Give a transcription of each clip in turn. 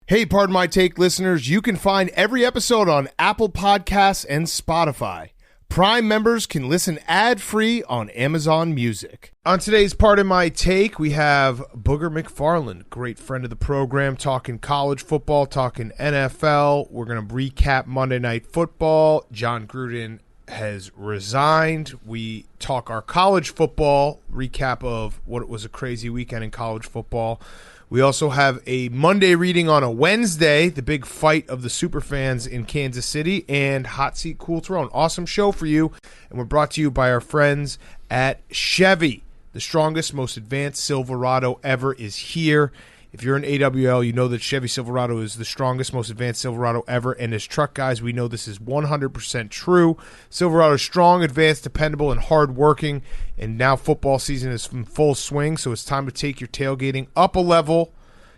Hey, Pardon My Take listeners, you can find every episode on Apple Podcasts and Spotify. Prime members can listen ad-free on Amazon Music. On today's Pardon My Take, we have Booger McFarland, great friend of the program, talking college football, talking NFL. We're going to recap Monday Night Football. Jon Gruden has resigned. We talk our college football, recap of what was a crazy weekend in college football. We also have a Monday reading on a Wednesday, the big fight of the superfans in Kansas City, and Hot Seat Cool Throne. Awesome show for you, and we're brought to you by our friends at Chevy. The strongest, most advanced Silverado ever is here. If you're an AWL, you know that Chevy Silverado is the strongest, most advanced Silverado ever, and as truck guys, we know this is 100% true. Silverado is strong, advanced, dependable, and hardworking, and now football season is in full swing, so it's time to take your tailgating up a level.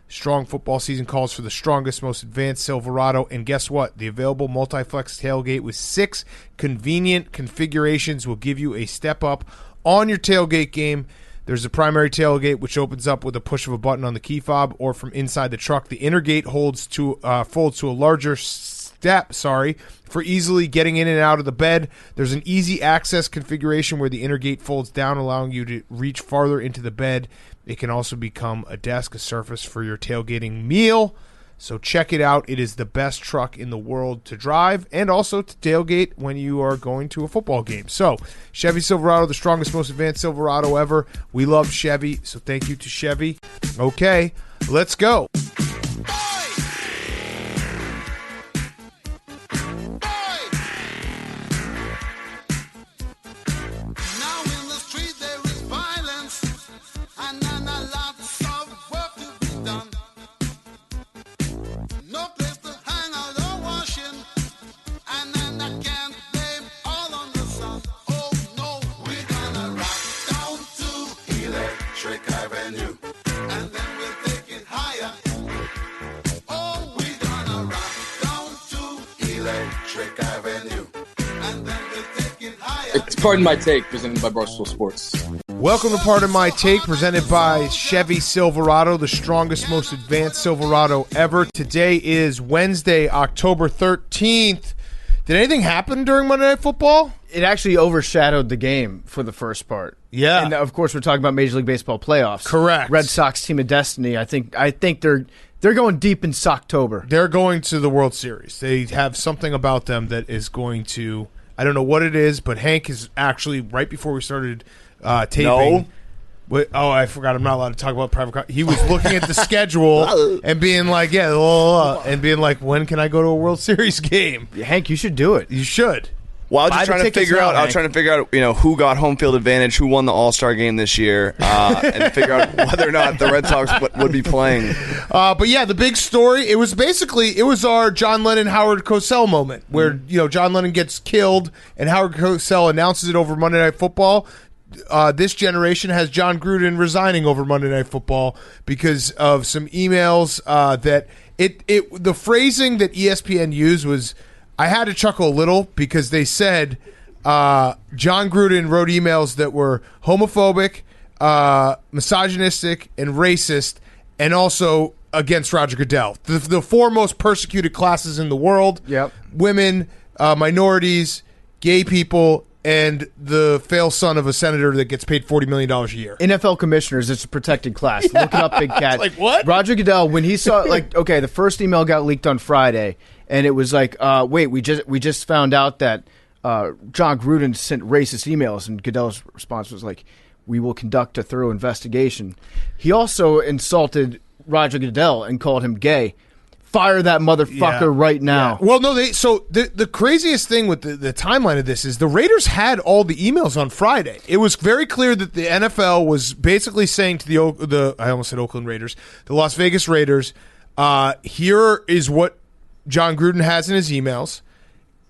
Strong football season calls for the strongest, most advanced Silverado, and guess what? The available multi-flex tailgate with 6 convenient configurations will give you a step up on your tailgate game. There's a primary tailgate, which opens up with a push of a button on the key fob or from inside the truck. The inner gate folds to a larger step, for easily getting in and out of the bed. There's an easy access configuration where the inner gate folds down, allowing you to reach farther into the bed. It can also become a desk, a surface for your tailgating meal. So check it out. It is the best truck in the world to drive and also to tailgate when you are going to a football game. So Chevy Silverado, the strongest, most advanced Silverado ever. We love Chevy, so thank you to Chevy. Okay, let's go. It's Pardon My Take, presented by Barstool Sports. Welcome to Pardon My Take, presented by Chevy Silverado, the strongest, most advanced Silverado ever. Today is Wednesday, October 13th. Did anything happen during Monday Night Football? It actually overshadowed the game for the first part. Yeah. And, of course, we're talking about Major League Baseball playoffs. Correct. Red Sox team of destiny. I think they're going deep in Socktober. They're going to the World Series. They have something about them that is going to... I don't know what it is, but Hank is actually, right before we started taping... No. I forgot. I'm not allowed to talk about private... He was looking at the schedule and being like, and being like, when can I go to a World Series game? Yeah, Hank, you should do it. You should. Well, I was trying to figure out, who got home field advantage, who won the All-Star game this year, and figure out whether or not the Red Sox would be playing. But yeah, the big story, it was our John Lennon, Howard Cosell moment where, John Lennon gets killed and Howard Cosell announces it over Monday Night Football. This generation has Jon Gruden resigning over Monday Night Football because of some emails that the phrasing that ESPN used was, I had to chuckle a little because they said Jon Gruden wrote emails that were homophobic, misogynistic, and racist, and also against Roger Goodell. The 4 most persecuted classes in the world, women, minorities, gay people, and the fail son of a senator that gets paid $40 million a year. NFL commissioners, it's a protected class. Look it up, Big Cat. Like, what? Roger Goodell, when he saw, the first email got leaked on Friday, and it was like, wait, we just found out that Jon Gruden sent racist emails, and Goodell's response was like, we will conduct a thorough investigation. He also insulted Roger Goodell and called him gay. Fire that motherfucker right now. Yeah. Well, no, the craziest thing with the timeline of this is the Raiders had all the emails on Friday. It was very clear that the NFL was basically saying to the I almost said Oakland Raiders, the Las Vegas Raiders, here is what Jon Gruden has in his emails.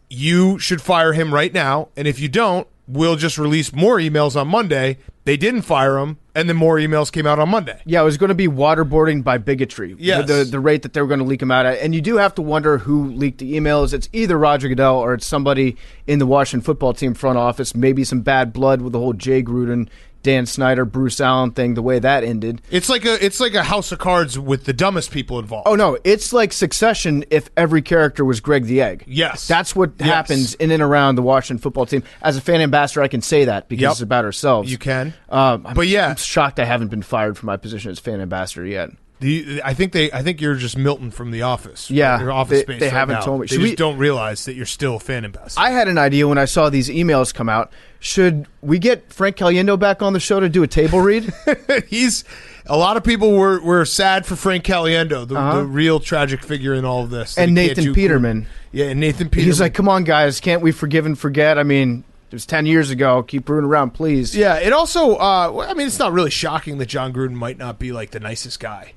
You should fire him right now, and if you don't, we'll just release more emails on Monday. They didn't fire him, and then more emails came out on Monday. Yeah, it was going to be waterboarding by bigotry. Yes. The rate that they were going to leak them out at. And you do have to wonder who leaked the emails. It's either Roger Goodell or it's somebody in the Washington football team front office, maybe some bad blood with the whole Jay Gruden, Dan Snyder, Bruce Allen thing, the way that ended. It's like a house of cards with the dumbest people involved. Oh, no. It's like Succession if every character was Greg the Egg. Yes. That's what happens in and around the Washington football team. As a fan ambassador, I can say that because it's about ourselves. You can. I'm shocked I haven't been fired from my position as fan ambassador yet. I think you're just Milton from The Office. Yeah, your office space. They haven't told me. They just don't realize that you're still a fan ambassador. I had an idea when I saw these emails come out. Should we get Frank Caliendo back on the show to do a table read? A lot of people were sad for Frank Caliendo, the real tragic figure in all of this. And Nathan Peterman. And Nathan Peterman. He's like, come on, guys, can't we forgive and forget? I mean, it was 10 years ago. Keep rooting around, please. Yeah, it also, it's not really shocking that Jon Gruden might not be like the nicest guy.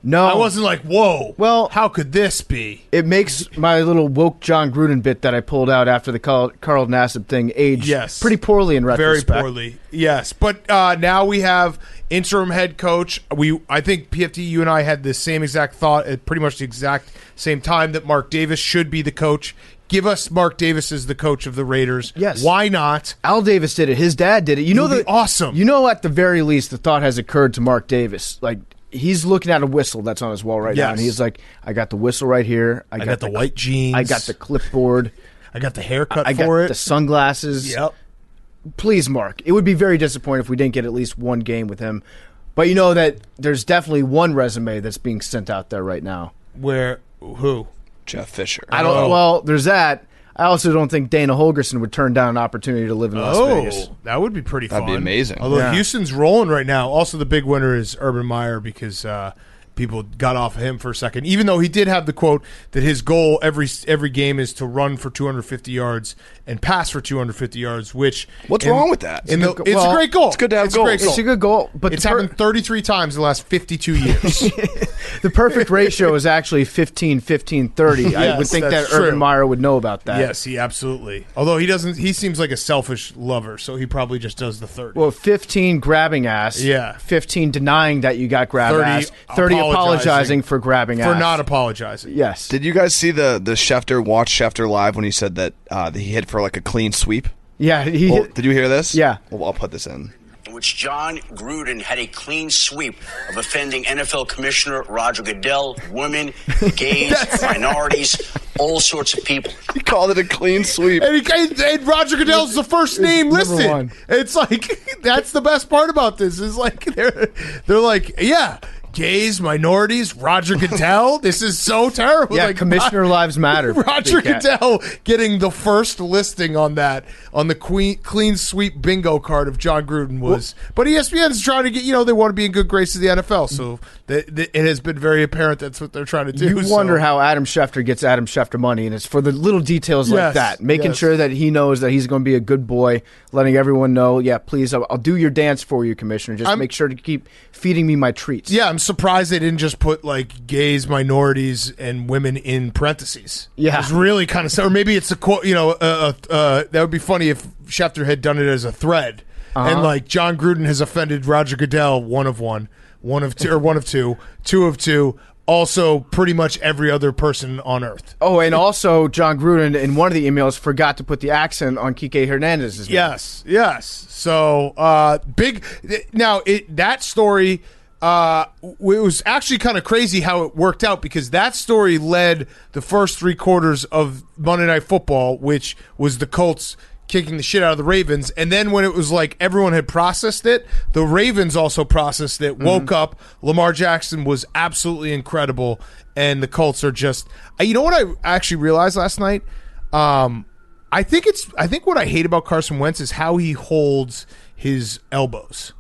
No. I wasn't like, whoa, well, how could this be? It makes my little woke Jon Gruden bit that I pulled out after the Carl Nassib thing age pretty poorly in retrospect. Very poorly, yes. But now we have interim head coach. I think, PFT, you and I had the same exact thought at pretty much the exact same time that Mark Davis should be the coach. Give us Mark Davis as the coach of the Raiders. Yes. Why not? Al Davis did it. His dad did it. You know, awesome. You know, at the very least, the thought has occurred to Mark Davis. Like, he's looking at a whistle that's on his wall right now, and he's like, I got the whistle right here. I got the white jeans. I got the clipboard. I got the haircut I for got it. The sunglasses. Yep. Please, Mark. It would be very disappointing if we didn't get at least one game with him. But you know that there's definitely one resume that's being sent out there right now. Who? Jeff Fisher. Well, there's that. I also don't think Dana Holgerson would turn down an opportunity to live in Las Vegas. That would be pretty fun. That'd be amazing. Although Houston's rolling right now. Also, the big winner is Urban Meyer because people got off of him for a second. Even though he did have the quote that his goal every game is to run for 250 yards and pass for 250 yards, which... What's wrong with that? It's a great goal. It's good to have goals. It's a good goal. But it's happened 33 times in the last 52 years. The perfect ratio is actually 15-15-30. Yes, I would think that Urban Meyer would know about that. Yes, he absolutely. Although he seems like a selfish lover, so he probably just does the 30. Well, 15 grabbing ass. Yeah. 15 denying that you got grabbed 30 ass. 30 apologizing for grabbing ass. For not apologizing. Yes. Did you guys see the Schefter live when he said that he hit for like a clean sweep? Yeah. Did you hear this? Yeah. Well, I'll put this in. In which Jon Gruden had a clean sweep of offending NFL Commissioner Roger Goodell, women, gays, minorities, all sorts of people. He called it a clean sweep. And Roger Goodell's the first name listed. one. It's like, that's the best part about this. Is like they're like, yeah, gays, minorities, Roger Goodell. This is so terrible. Yeah, like, Commissioner Lives Matter. Roger Goodell getting the first listing on the clean sweep bingo card of Jon Gruden was. But ESPN's trying to get, they want to be in good graces of the NFL. So it has been very apparent that's what they're trying to do. You wonder how Adam Schefter gets Adam Schefter money, and it's for the little details like that. Making sure that he knows that he's going to be a good boy, letting everyone know, yeah, please, I'll do your dance for you, Commissioner. Just make sure to keep feeding me my treats. Yeah, I'm surprised they didn't just put like gays, minorities, and women in parentheses. Yeah, it's really kind of, or maybe it's a quote. That would be funny if Schefter had done it as a thread, and like Jon Gruden has offended Roger Goodell, one of two, two of two. Also, pretty much every other person on earth. Oh, and also Jon Gruden in one of the emails forgot to put the accent on Kike Hernandez's name. Yes. So big. Now that story. It was actually kind of crazy how it worked out because that story led the first three quarters of Monday Night Football, which was the Colts kicking the shit out of the Ravens. And then when it was like everyone had processed it, the Ravens also processed it, woke up. Lamar Jackson was absolutely incredible. And the Colts are just, you know what I actually realized last night? I think what I hate about Carson Wentz is how he holds his elbows.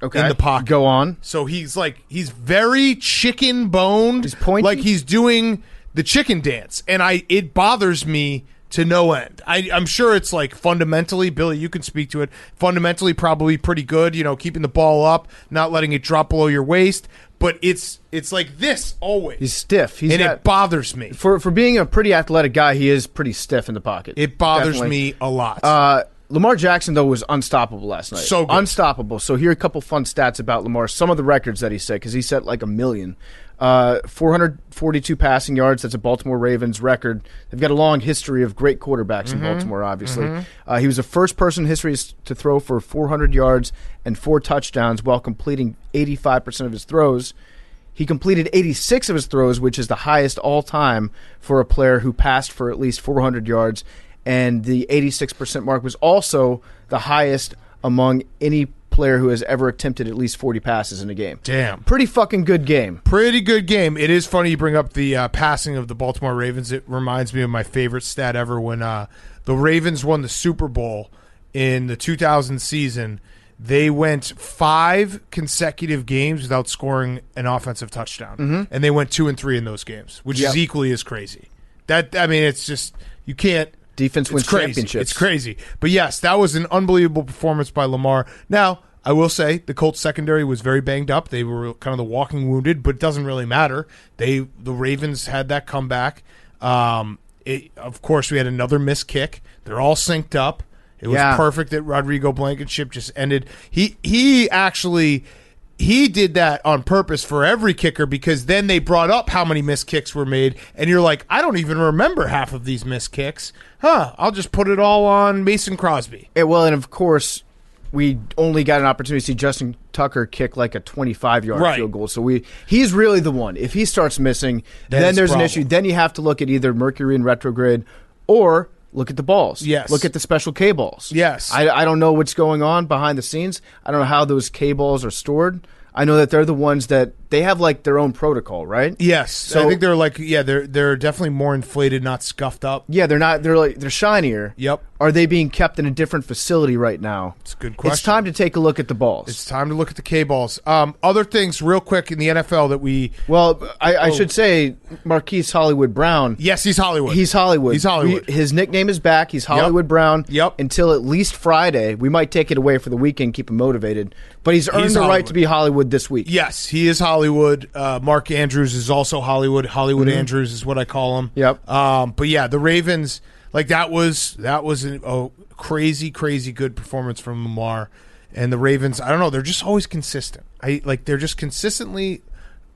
Okay. In the pocket. Go on. So he's very chicken boned. He's pointy. Like he's doing the chicken dance. And it bothers me to no end. I'm sure it's like fundamentally, Billy, you can speak to it, fundamentally probably pretty good, keeping the ball up, not letting it drop below your waist. But it's like this always. He's stiff. It bothers me. For being a pretty athletic guy, he is pretty stiff in the pocket. It bothers me a lot. Lamar Jackson, though, was unstoppable last night. So good. Unstoppable. So here are a couple fun stats about Lamar. Some of the records that he set, because he set like 1 million. 442 passing yards. That's a Baltimore Ravens record. They've got a long history of great quarterbacks in Baltimore, obviously. He was the first person in history to throw for 400 yards and 4 touchdowns while completing 85% of his throws. He completed 86 of his throws, which is the highest all-time for a player who passed for at least 400 yards. And the 86% mark was also the highest among any player who has ever attempted at least 40 passes in a game. Damn. Pretty fucking good game. Pretty good game. It is funny you bring up the passing of the Baltimore Ravens. It reminds me of my favorite stat ever when the Ravens won the Super Bowl in the 2000 season. They went 5 consecutive games without scoring an offensive touchdown, and they went 2-3 in those games, which is equally as crazy. It's just you can't. Defense wins championships. It's crazy. But yes, that was an unbelievable performance by Lamar. Now, I will say the Colts secondary was very banged up. They were kind of the walking wounded, but it doesn't really matter. The Ravens had that comeback. Of course, we had another missed kick. They're all synced up. It was perfect that Rodrigo Blankenship just ended. He did that on purpose for every kicker because then they brought up how many missed kicks were made, and you're like, I don't even remember half of these missed kicks. I'll just put it all on Mason Crosby. And of course, we only got an opportunity to see Justin Tucker kick like a 25-yard field goal. So he's really the one. If he starts missing, then there's an issue. Then you have to look at either Mercury in retrograde or look at the balls. Yes. Look at the special K balls. Yes. I don't know what's going on behind the scenes. I don't know how those K balls are stored. I know that they're the ones that they have like their own protocol, right? Yes. So I think they're like they're definitely more inflated, not scuffed up. Yeah, they're shinier. Yep. Are they being kept in a different facility right now? It's a good question. It's time to take a look at the balls. It's time to look at the K balls. Other things real quick in the NFL that we I should say Marquise Hollywood Brown. Yes, he's Hollywood. He's Hollywood. He's Hollywood. His nickname is back. He's Hollywood Brown. Yep. Until at least Friday. We might take it away for the weekend, keep him motivated. But he's earned the right to be Hollywood this week. Yes, he is Hollywood. Mark Andrews is also Hollywood. Hollywood Andrews is what I call him. Yep. But yeah, the Ravens, like that was a crazy good performance from Lamar. And the Ravens, I don't know, they're just always consistent. They're just consistently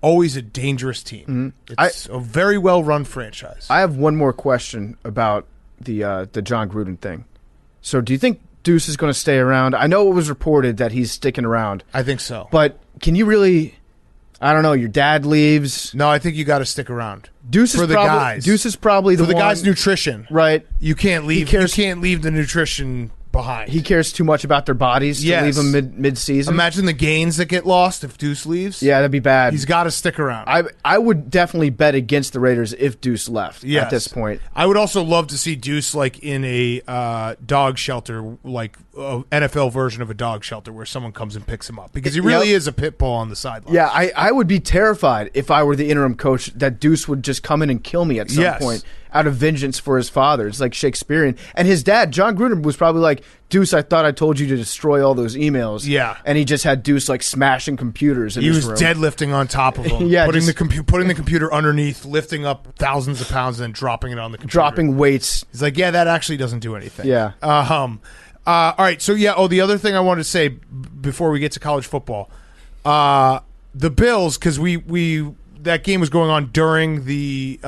always a dangerous team. It's a very well run franchise. I have one more question about the Jon Gruden thing. So do you think Deuce is going to stay around? I know it was reported that he's sticking around. I think so. But can you really? I don't know. Your dad leaves. No, I think you got to stick around. Deuce is probably the for the one, guy's nutrition, right? You can't leave. You can't leave the nutrition behind. He cares too much about their bodies to leave them mid-season. Imagine the gains that get lost if Deuce leaves. Yeah, that'd be bad. He's got to stick around. I would definitely bet against the Raiders if Deuce left at this point. I would also love to see Deuce like in a dog shelter, like a NFL version of a dog shelter where someone comes and picks him up because he really is a pit bull on the sideline. Yeah, I would be terrified if I were the interim coach that Deuce would just come in and kill me at some point out of vengeance for his father. It's like Shakespearean. And his dad, Jon Gruden, was probably like, Deuce, I thought I told you to destroy all those emails. Yeah. And he just had Deuce like smashing computers in his room. He was deadlifting on top of him. Putting the computer underneath, lifting up thousands of pounds and then dropping it on the computer. Dropping weights. He's like, yeah, that actually doesn't do anything. Yeah. All right. So, the other thing I wanted to say before we get to college football, the Bills, because that game was going on during the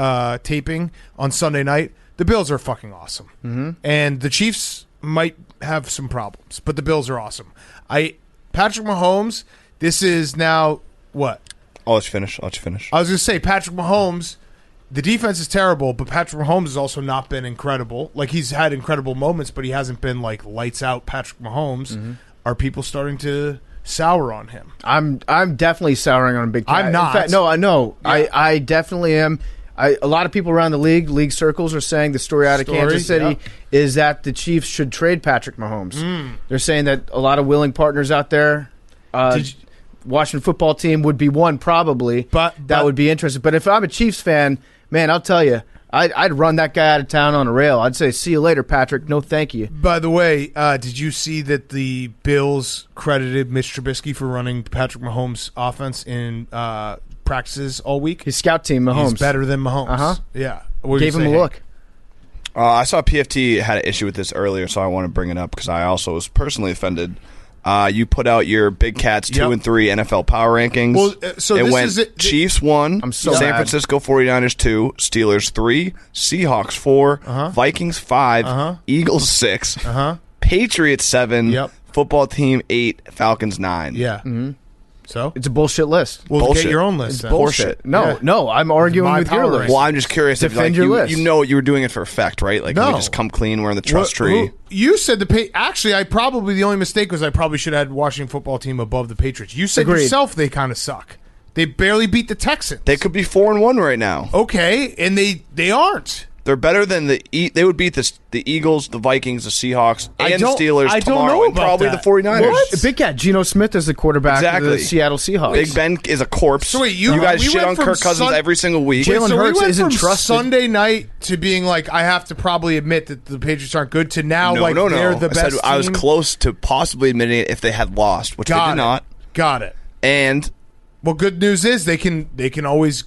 taping on Sunday night. The Bills are fucking awesome. Mm-hmm. And the Chiefs might have some problems, but the Bills are awesome. Patrick Mahomes, this is now what? I'll let you finish. I was going to say, Patrick Mahomes, the defense is terrible, but Patrick Mahomes has also not been incredible. Like, he's had incredible moments, but he hasn't been, like, lights out Patrick Mahomes. Mm-hmm. Are people starting to sour on him? I'm definitely souring on him big time. I'm not. In fact, no, I know. Yeah. I definitely am. A lot of people around the league circles are saying the story out of Kansas City is that the Chiefs should trade Patrick Mahomes. They're saying that a lot of willing partners out there, Washington football team would be one probably, but that would be interesting. But if I'm a Chiefs fan, man, I'll tell you, I'd run that guy out of town on a rail. I'd say, see you later, Patrick. No, thank you. By the way, did you see that the Bills credited Mitch Trubisky for running Patrick Mahomes' offense in practices all week? His scout team, Mahomes. He's better than Mahomes. Uh-huh. Yeah. Gave him a look. I saw PFT had an issue with this earlier, so I want to bring it up because I also was personally offended You put out your Big Cats 2 and 3 NFL power rankings. Well, so it this went is it. Chiefs 1, I'm so San mad. Francisco 49ers 2, Steelers 3, Seahawks 4, Vikings 5, Eagles 6, Patriots 7, Yep. football team 8, Falcons 9. Yeah. So It's a bullshit list. well, bullshit. get your own list. then. Bullshit. No, Yeah. no, I'm arguing My with your power list. ranking. Well, I'm just curious if Defend your list. you know you were doing it for effect, right? Like, No. we just come clean, we're in the trust tree. You said actually, I probably the only mistake was I probably should have had Washington football team above the Patriots. You said Agreed. yourself they kind of suck. They barely beat the Texans. They could be 4-1 right now. Okay, and they aren't. They're better than they would beat the Eagles, the Vikings, the Seahawks, I and the don't- Steelers I don't tomorrow, know and about probably that. the 49ers. What? Big Cat, Geno Smith is the quarterback of the Exactly. Seattle Seahawks. Big Ben is a corpse. So wait, you guys we shit went on from Kirk Cousins every single week. Jalen So Hurts we went isn't from trusted. Sunday night to being like, I have to probably admit that the Patriots aren't good to now No, like no. they're the I best said I was team. close to possibly admitting it if they had lost, which they did not. Got it. And Well, good news is they can always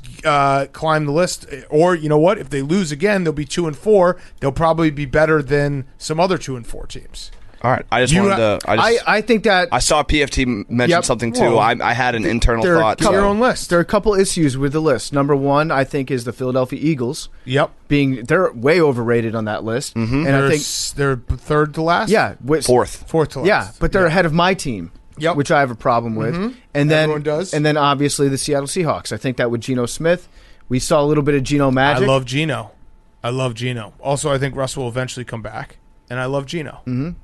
climb the list, or you know what? If they lose again, they'll be 2-4. They'll probably be better than some other 2-4 teams. all right, I just You- wanted to. I think that I saw PFT mention Yep. something too. Well, I had an internal there are thought. Get your own list. there are a couple issues with the list. Number one, I think, is the Philadelphia Eagles Yep. they're way overrated on that list, and I think they're third to last. Fourth. Fourth to last. Yeah, but they're ahead of my team. Yep. Which I have a problem with. And then Everyone does. And then obviously the Seattle Seahawks. I think that with Geno Smith, we saw a little bit of Geno I magic. love Geno. Also, I think Russ will eventually come back, and I love Geno.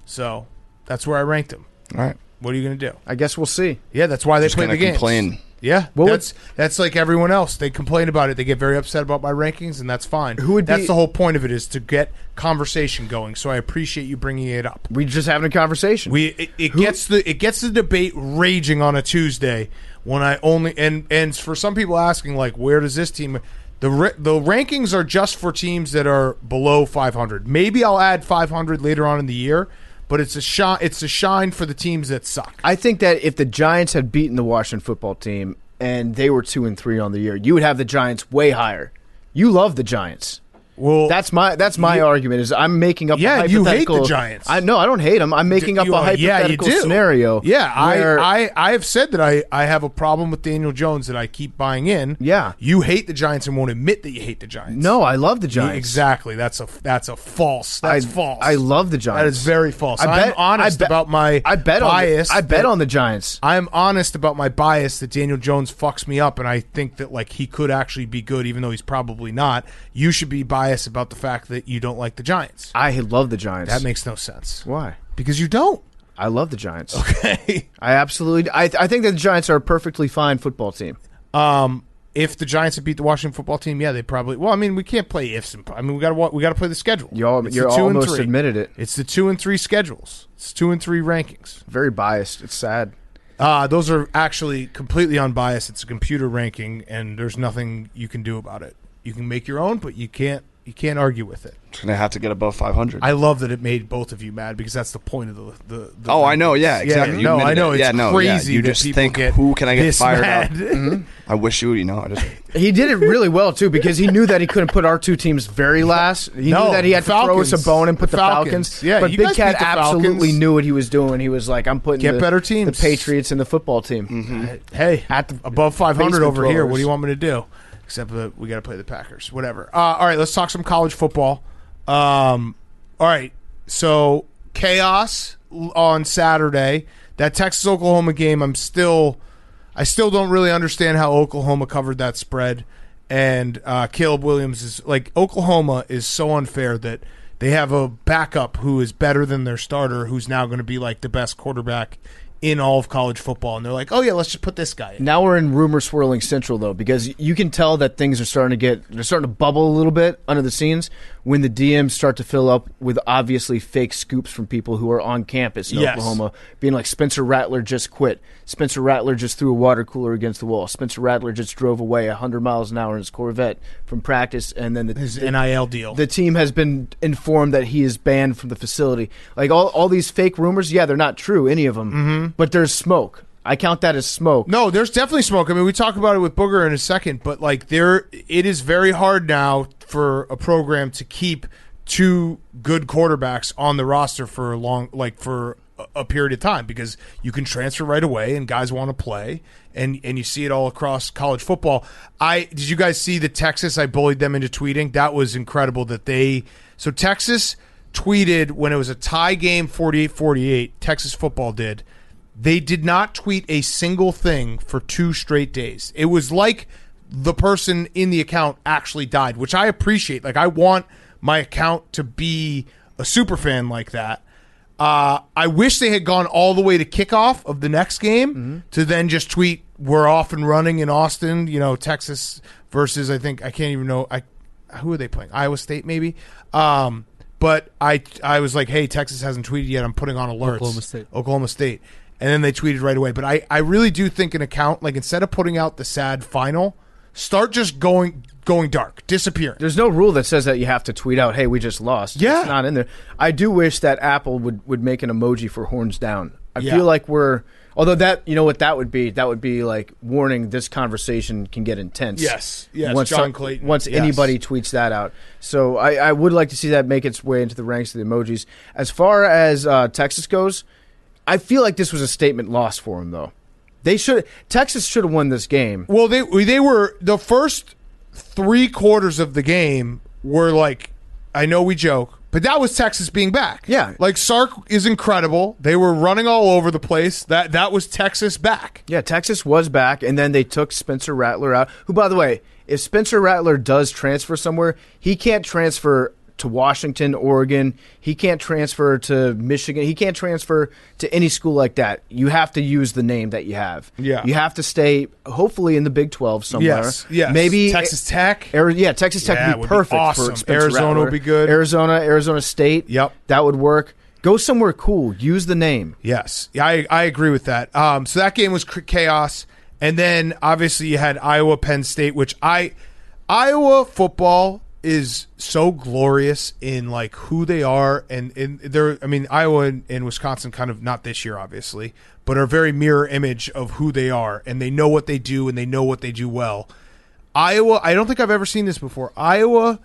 So that's where I ranked him. All right, What are you going to do? I guess we'll see. Yeah, that's why they just play gonna the games. complain. Yeah, What that's like everyone else. They complain about it. They get very upset about my rankings, and that's fine. That's the whole point of it, is to get conversation going. So I appreciate you bringing it up. We just having a conversation. It gets the debate raging on a Tuesday when I only and for some people asking like, where does this team? The rankings are just for teams that are below 500. Maybe I'll add 500 later on in the year. But it's a shine for the teams that suck. I think that if the Giants had beaten the Washington football team and they were 2-3 on the year, you would have the Giants way higher. You love the Giants. Well, That's my argument. Is I'm making up. Yeah, a you hate hypothetical, the Giants. I don't hate them. I'm making up a hypothetical scenario. Yeah, where- I have said that I have a problem with Daniel Jones that I keep buying in. Yeah. You hate the Giants and won't admit that you hate the Giants. No, I love the Giants. Exactly. That's a false. That's false. I love the Giants. That is very false. I I'm honest about my bias. I bet on the Giants. I'm honest about my bias that Daniel Jones fucks me up, and I think that like he could actually be good, even though he's probably not. You should be biased about the fact that you don't like the Giants. I love the Giants. That makes no sense. Why? Because you don't. I love the Giants. Okay. I think that the Giants are a perfectly fine football team. If the Giants had beat the Washington football team, yeah, they probably. Well, I mean, we can't play ifs. We got to play the schedule. You're It's the 2 and almost 3. admitted it. It's the 2 and 3 schedules. It's 2 and 3 rankings. Very biased. It's sad. Those are actually completely unbiased. It's a computer ranking, and there's nothing you can do about it. You can make your own, but you can't argue with it. It's gonna have to get above 500. I love that it made both of you mad because that's the point of the Oh, I know. Yeah, exactly. You no, admitted I know. it. It's Yeah, no, crazy you that just people think, get who can I get this fired mad. up? I wish you know. I just He did it really well too because he knew that he couldn't put our two teams very last. He No, knew that he had to throw us a Falcons. bone and put the Falcons. Falcons. Yeah, but you Big guys Cat beat the absolutely Falcons. knew what he was doing. He was like, "I'm putting Get better teams. the Patriots and the football team." Hey, At the above 500 basement over here. dwellers. What do you want me to do? Except that we got to play the Packers. Whatever. All right, let's talk some college football. All right, so chaos on Saturday. That Texas-Oklahoma game, I still don't really understand how Oklahoma covered that spread. And Caleb Williams is like, Oklahoma is so unfair that they have a backup who is better than their starter, who's now going to be like the best quarterback in all of college football, and they're like, oh yeah, let's just put this guy in. Now we're in rumor swirling central though, because you can tell that things are starting to bubble a little bit under the scenes when the DMs start to fill up with obviously fake scoops from people who are on campus in Yes. Oklahoma, being like Spencer Rattler just quit, Spencer Rattler just threw a water cooler against the wall, Spencer Rattler just drove away 100 miles an hour in his Corvette from practice, and then His NIL deal. the team has been informed that he is banned from the facility. Like all these fake rumors, yeah, they're not true, any of them, but there's smoke. I count that as smoke. No, there's definitely smoke. I mean, we talk about it with Booger in a second, but like it is very hard now for a program to keep two good quarterbacks on the roster for a period of time because you can transfer right away and guys want to play, and you see it all across college football. Did you guys see the Texas? I bullied them into tweeting. That was incredible so Texas tweeted when it was a tie game 48-48, Texas football did. They did not tweet a single thing for 2 straight days. It was like the person in the account actually died, which I appreciate. Like, I want my account to be a super fan like that. I wish they had gone all the way to kickoff of the next game to then just tweet, we're off and running in Austin, Texas versus, I can't even know, who are they playing? Iowa State, maybe? But I was like, hey, Texas hasn't tweeted yet. I'm putting on alerts. Oklahoma State. And then they tweeted right away. But I really do think an account, like, instead of putting out the sad final, start just going dark, disappearing. There's no rule that says that you have to tweet out, hey, we just lost. Yeah. It's not in there. I do wish that Apple would make an emoji for horns down. I feel like although that, you know what that would be? That would be like, warning, this conversation can get intense. Yes, John Clayton. Once anybody tweets that out. So I would like to see that make its way into the ranks of the emojis. As far as Texas goes, I feel like this was a statement loss for them, though. Texas should have won this game. Well, they were the first 3 quarters of the game were like, I know we joke, but that was Texas being back. Yeah. Like, Sark is incredible. They were running all over the place. That was Texas back. Yeah, Texas was back, and then they took Spencer Rattler out, who, by the way, if Spencer Rattler does transfer somewhere, he can't transfer to Washington, Oregon. He can't transfer to Michigan. He can't transfer to any school like that. You have to use the name that you have. Yeah. You have to stay, hopefully, in the Big 12 somewhere. Yes. Maybe Texas Tech. Texas Tech would be perfect awesome. for Spencer Arizona Rattler. would be good. Arizona State. Yep. That would work. Go somewhere cool. Use the name. Yes. I agree with that. So that game was chaos. And then, obviously, you had Iowa, Penn State, which Iowa football is so glorious in like who they are, and they're, I mean, Iowa and Wisconsin kind of, not this year obviously, but are very mirror image of who they are, and they know what they do and they know what they do well. Iowa, I don't think I've ever seen this before. Iowa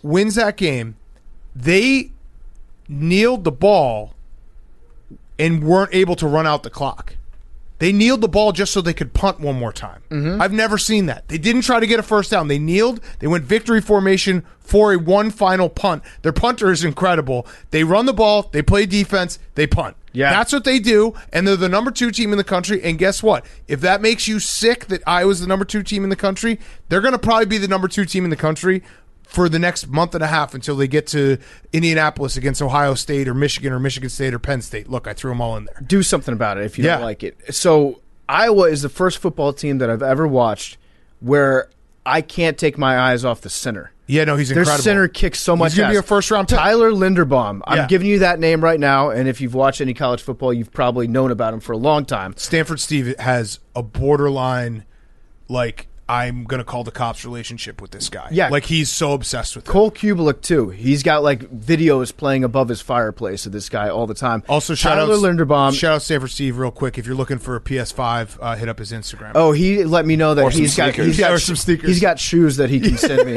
wins that game. They kneeled the ball and weren't able to run out the clock. They kneeled the ball just so they could punt one more time. I've never seen that. They didn't try to get a first down. They kneeled. They went victory formation for a one final punt. Their punter is incredible. They run the ball. They play defense. They punt. Yeah. That's what they do, and they're the number 2 team in the country. And guess what? If that makes you sick that Iowa's the number 2 team in the country, they're going to probably be the number 2 team in the country for the next month and a half until they get to Indianapolis against Ohio State or Michigan State or Penn State. Look, I threw them all in there. Do something about it if you don't like it. So Iowa is the first football team that I've ever watched where I can't take my eyes off the center. Yeah, no, he's incredible. Their center kicks so much ass. He's going to be a first-round pick. Tyler Linderbaum. Yeah. I'm giving you that name right now, and if you've watched any college football, you've probably known about him for a long time. Stanford Steve has a borderline, like, I'm going to call the cops relationship with this guy. Yeah. Like, he's so obsessed with him. Cole Kubelik, too. He's got, like, videos playing above his fireplace of this guy all the time. Also, Tyler Linderbaum. Shout out Stanford Steve real quick. If you're looking for a PS5, hit up his Instagram. Oh, he let me know that Or some sneakers. Or some sneakers. He's got shoes that he can send me.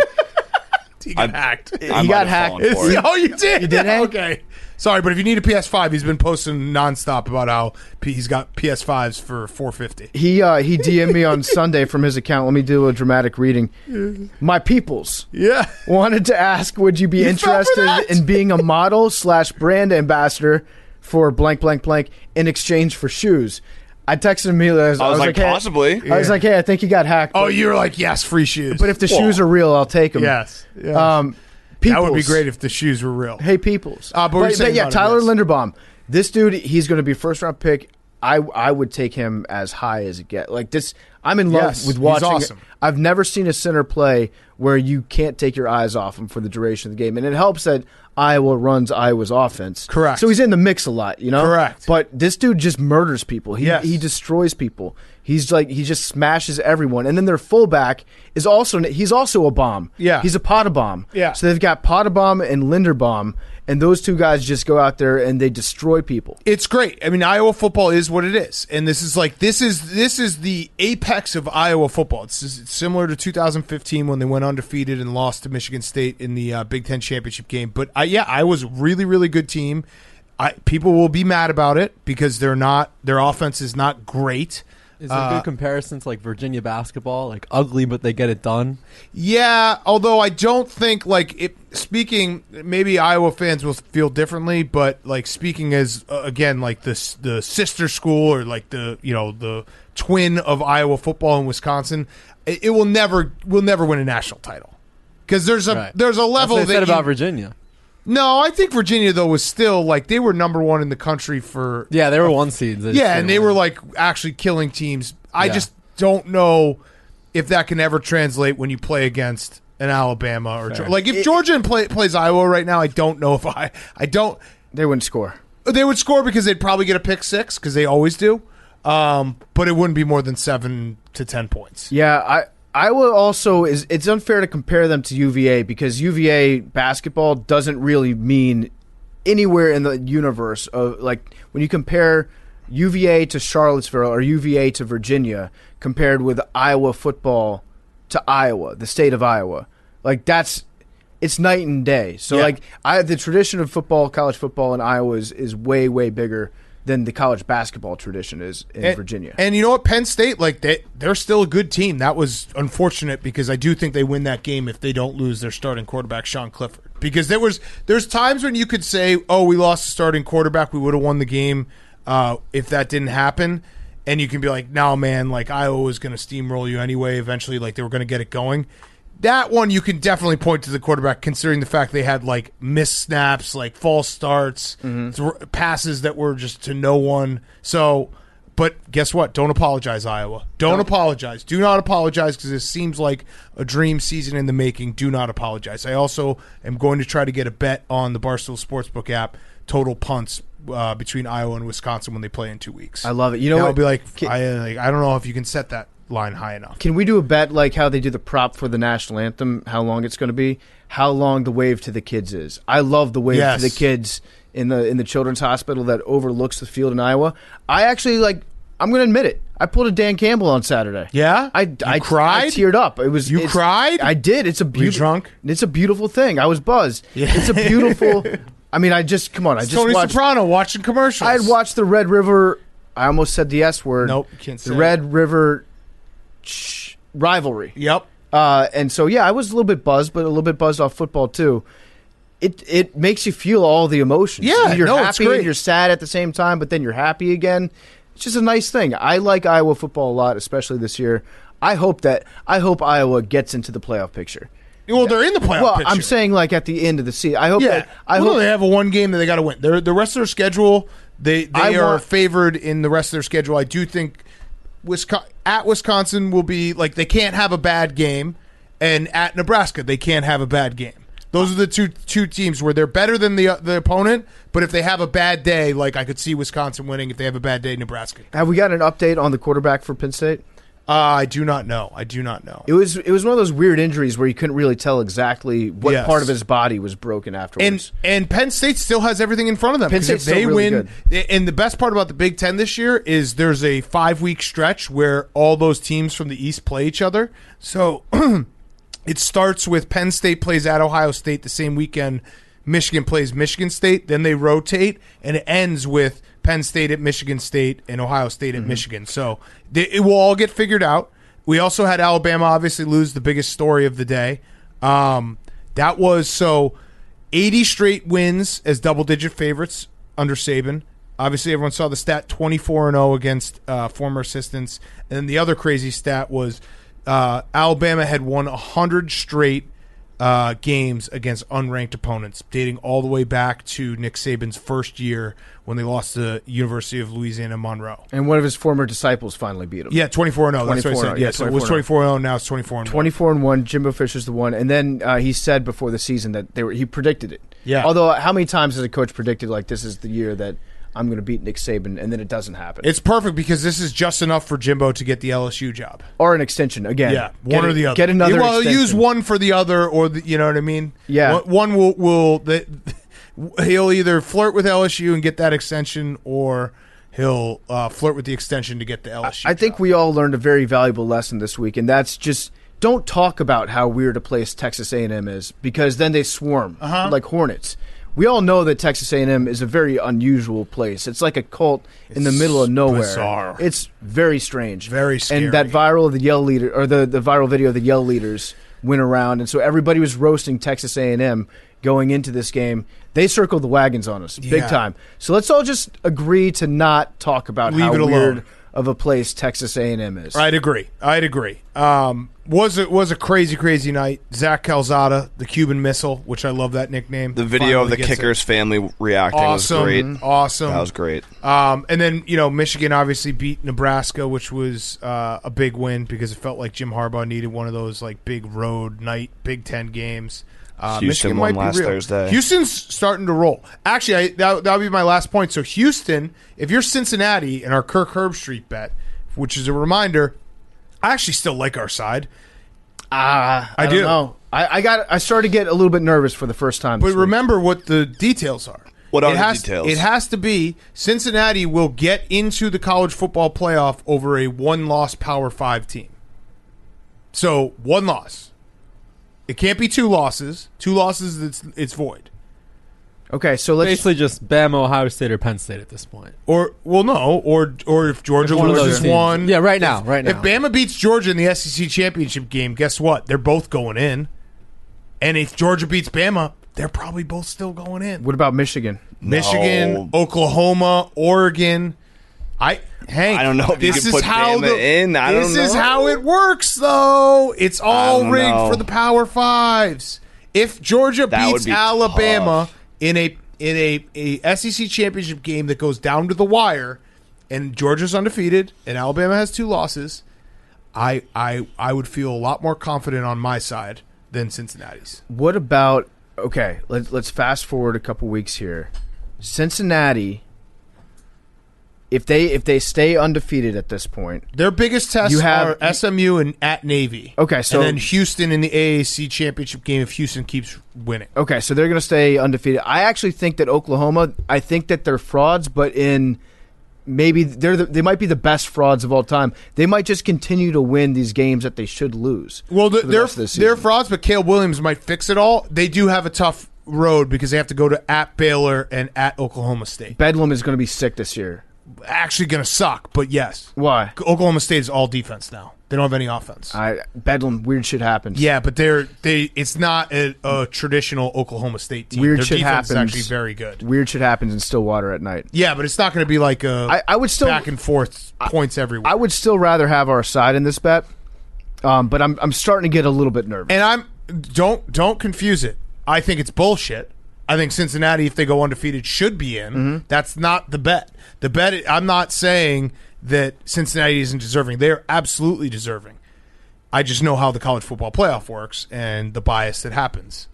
He got hacked. He got hacked. Oh, you did? You did, Hank? Okay. Sorry, but if you need a PS5, he's been posting nonstop about how he's got PS5s for $450. He DM'd me on Sunday from his account. Let me do a dramatic reading. My peoples wanted to ask, would you be interested in being a model / brand ambassador for blank, blank, blank in exchange for shoes? I texted him immediately. I was like, possibly. Hey. I was like, hey, I think you got hacked. Oh, you were like, yes, free shoes. But if the shoes are real, I'll take them. Yes. Peoples. That would be great if the shoes were real. Hey, peoples. But yeah, Tyler Linderbaum. This dude, he's going to be a first-round pick. I would take him as high as it gets. Like this, I'm in love with watching. He's awesome. I've never seen a center play where you can't take your eyes off him for the duration of the game, and it helps that Iowa runs Iowa's offense. Correct. So he's in the mix a lot, you know. Correct. But this dude just murders people. He destroys people. He's like, he just smashes everyone. And then their fullback is also a bomb. Yeah. He's a Pottebaum. Yeah. So they've got Pottebaum and Linderbaum, and those two guys just go out there and they destroy people. It's great. I mean, Iowa football is what it is, and this is the apex of Iowa football. It's similar to 2015 when they went undefeated and lost to Michigan State in the Big Ten championship game. But I was a really, really good team. People will be mad about it because their offense is not great. Is there a good comparison to like Virginia basketball, like ugly but they get it done? Yeah, although I don't think speaking, maybe Iowa fans will feel differently, but like speaking as again like the sister school or like the twin of Iowa football in Wisconsin, it will never win a national title because there's a level That's what they said about Virginia. No, I think Virginia, though, was still, like, they were number one in the country for... Yeah, they were one seeds. And they were, like, actually killing teams. I just don't know if that can ever translate when you play against an Alabama or... Like, if Georgia plays Iowa right now, I don't know if I don't... They wouldn't score. They would score because they'd probably get a pick six, because they always do. But it wouldn't be more than 7 to 10 points. Yeah, Iowa also it's unfair to compare them to UVA because UVA basketball doesn't really mean anywhere in the universe of like when you compare UVA to Charlottesville or UVA to Virginia compared with Iowa football to Iowa, the state of Iowa. Like it's night and day. So the tradition of football, college football in Iowa is way, way bigger than the college basketball tradition is in Virginia. And you know what? Penn State, like they're still a good team. That was unfortunate because I do think they win that game if they don't lose their starting quarterback, Sean Clifford. Because there's times when you could say, oh, we lost the starting quarterback, we would have won the game if that didn't happen. And you can be like, no, man, like Iowa was going to steamroll you anyway. Eventually, like they were going to get it going. That one you can definitely point to the quarterback, considering the fact they had like missed snaps, like false starts, passes that were just to no one. So, but guess what? Don't apologize, Iowa. Don't apologize. Do not apologize because this seems like a dream season in the making. Do not apologize. I also am going to try to get a bet on the Barstool Sportsbook app, total punts between Iowa and Wisconsin when they play in 2 weeks. I love it. You know what? I'll be like, I don't know if you can set that line high enough. Can we do a bet like how they do the prop for the national anthem, how long it's going to be, how long the wave to the kids is? I love the wave to the kids in the children's hospital that overlooks the field in Iowa. I actually I'm going to admit it. I pulled a Dan Campbell on Saturday. Yeah? I cried? I teared up. You cried? I did. It's a drunk? It's a beautiful thing. I was buzzed. Yeah. It's a beautiful I mean, Tony Soprano watching commercials. I had watched the Red River, I almost said the S word. Nope, can't say the Red River rivalry. Yep. And so, I was a little bit buzzed, but a little bit buzzed off football, too. It makes you feel all the emotions. Yeah, you're happy it's great. And you're sad at the same time, but then you're happy again. It's just a nice thing. I like Iowa football a lot, especially this year. I hope Iowa gets into the playoff picture. Well, they're in the playoff picture. I'm saying like at the end of the season. I hope they have a one game that they got to win. The rest of their schedule, they are favored in the rest of their schedule. I do think Wisconsin will be like they can't have a bad game, and at Nebraska they can't have a bad game. Those are the two teams where they're better than the opponent, but if they have a bad day, like I could see Wisconsin winning. If they have a bad day, Nebraska. Have we got an update on the quarterback for Penn State? I do not know. It was one of those weird injuries where you couldn't really tell exactly what part of his body was broken afterwards. And Penn State still has everything in front of them. Penn State's still really good. And the best part about the Big Ten this year is there's a 5-week stretch where all those teams from the East play each other. So it starts with Penn State plays at Ohio State the same weekend. Michigan plays Michigan State. Then they rotate, and it ends with Penn State at Michigan State and Ohio State at Michigan. So it will all get figured out. We also had Alabama obviously lose, the biggest story of the day. That was 80 straight wins as double-digit favorites under Saban. Obviously, everyone saw the stat 24-0 against former assistants. And then the other crazy stat was Alabama had won 100 straight games against unranked opponents, dating all the way back to Nick Saban's first year when they lost to University of Louisiana Monroe. And one of his former disciples finally beat him. Yeah, 24-0. That's what I said. Yeah, so it was 24-0. Now it's 24-1. 24-1. Jimbo Fisher's the one. And then he said before the season that he predicted it. Yeah. Although, how many times has a coach predicted like this is the year that I'm going to beat Nick Saban, and then it doesn't happen? It's perfect because this is just enough for Jimbo to get the LSU job. Or an extension, again. Yeah, one or the other. Get another extension. He'll use one for the other, or you know what I mean? Yeah. One he'll either flirt with LSU and get that extension, or he'll flirt with the extension to get the LSU I think we all learned a very valuable lesson this week, and that's just don't talk about how weird a place Texas A&M is, because then they swarm like hornets. we all know that Texas A&M is a very unusual place. It's like a cult in the middle of nowhere. Bizarre. It's very strange. Very scary. And that viral of the Yell leader, or the viral video of the Yell leaders went around, and so everybody was roasting Texas A&M going into this game. They circled the wagons on us big time. So let's all just agree to not talk about Leave how it weird alone. of a place Texas A&M is. I'd agree. Was a crazy night. Zach Calzada, the Cuban Missile, which I love that nickname. The video of finally the gets kicker's family reacting was great. Awesome. That was great. And then, Michigan obviously beat Nebraska, which was a big win because it felt like Jim Harbaugh needed one of those like big road night Big Ten games. Houston Michigan won might be last real. Thursday. Houston's starting to roll. Actually, that'll be my last point. So Houston, if you're Cincinnati in our Kirk Herbstreit bet, which is a reminder, I actually still like our side. I do. don't know. I started to get a little bit nervous for the first time. But remember what the details are. What are the details? It has to be Cincinnati will get into the college football playoff over a one-loss Power 5 team. So, one loss. It can't be two losses. Two losses, it's void. Okay, so let's Basically just Bama, Ohio State, or Penn State at this point. Or if Georgia One of those loses teams. one. Yeah, right now. If Bama beats Georgia in the SEC championship game, guess what? They're both going in. And if Georgia beats Bama, they're probably both still going in. What about Michigan? Michigan, Oklahoma, Oregon. Hank, I don't know if you can put Bama in. This is how it works, though. It's all rigged know. for the Power Fives. If Georgia That beats would be Alabama tough. in a SEC championship game that goes down to the wire, and Georgia's undefeated and Alabama has two losses, I would feel a lot more confident on my side than Cincinnati's. What about let's fast forward a couple weeks here. Cincinnati, if they stay undefeated at this point, their biggest tests are SMU and at Navy. Okay, so and then Houston in the AAC championship game if Houston keeps winning. Okay, so they're going to stay undefeated. I actually think that Oklahoma, I think that they're frauds, but maybe they might be the best frauds of all time. They might just continue to win these games that they should lose. Well, they're frauds, but Caleb Williams might fix it all. They do have a tough road because they have to go to at Baylor and at Oklahoma State. Bedlam is going to be sick this year. Actually going to suck, but yes. Why? Oklahoma State is all defense now. They don't have any offense. Bedlam, weird shit happens. Yeah, but it's not a traditional Oklahoma State team. Weird Their shit defense happens. is actually very good. Weird shit happens in Stillwater at night. Yeah, but it's not going to be like I would still back and forth points everywhere. I would still rather have our side in this bet, but I'm starting to get a little bit nervous. And don't confuse it. I think it's bullshit. I think Cincinnati, if they go undefeated, should be in. Mm-hmm. That's not the bet. The bet, I'm not saying that Cincinnati isn't deserving. They're absolutely deserving. I just know how the college football playoff works and the bias that happens.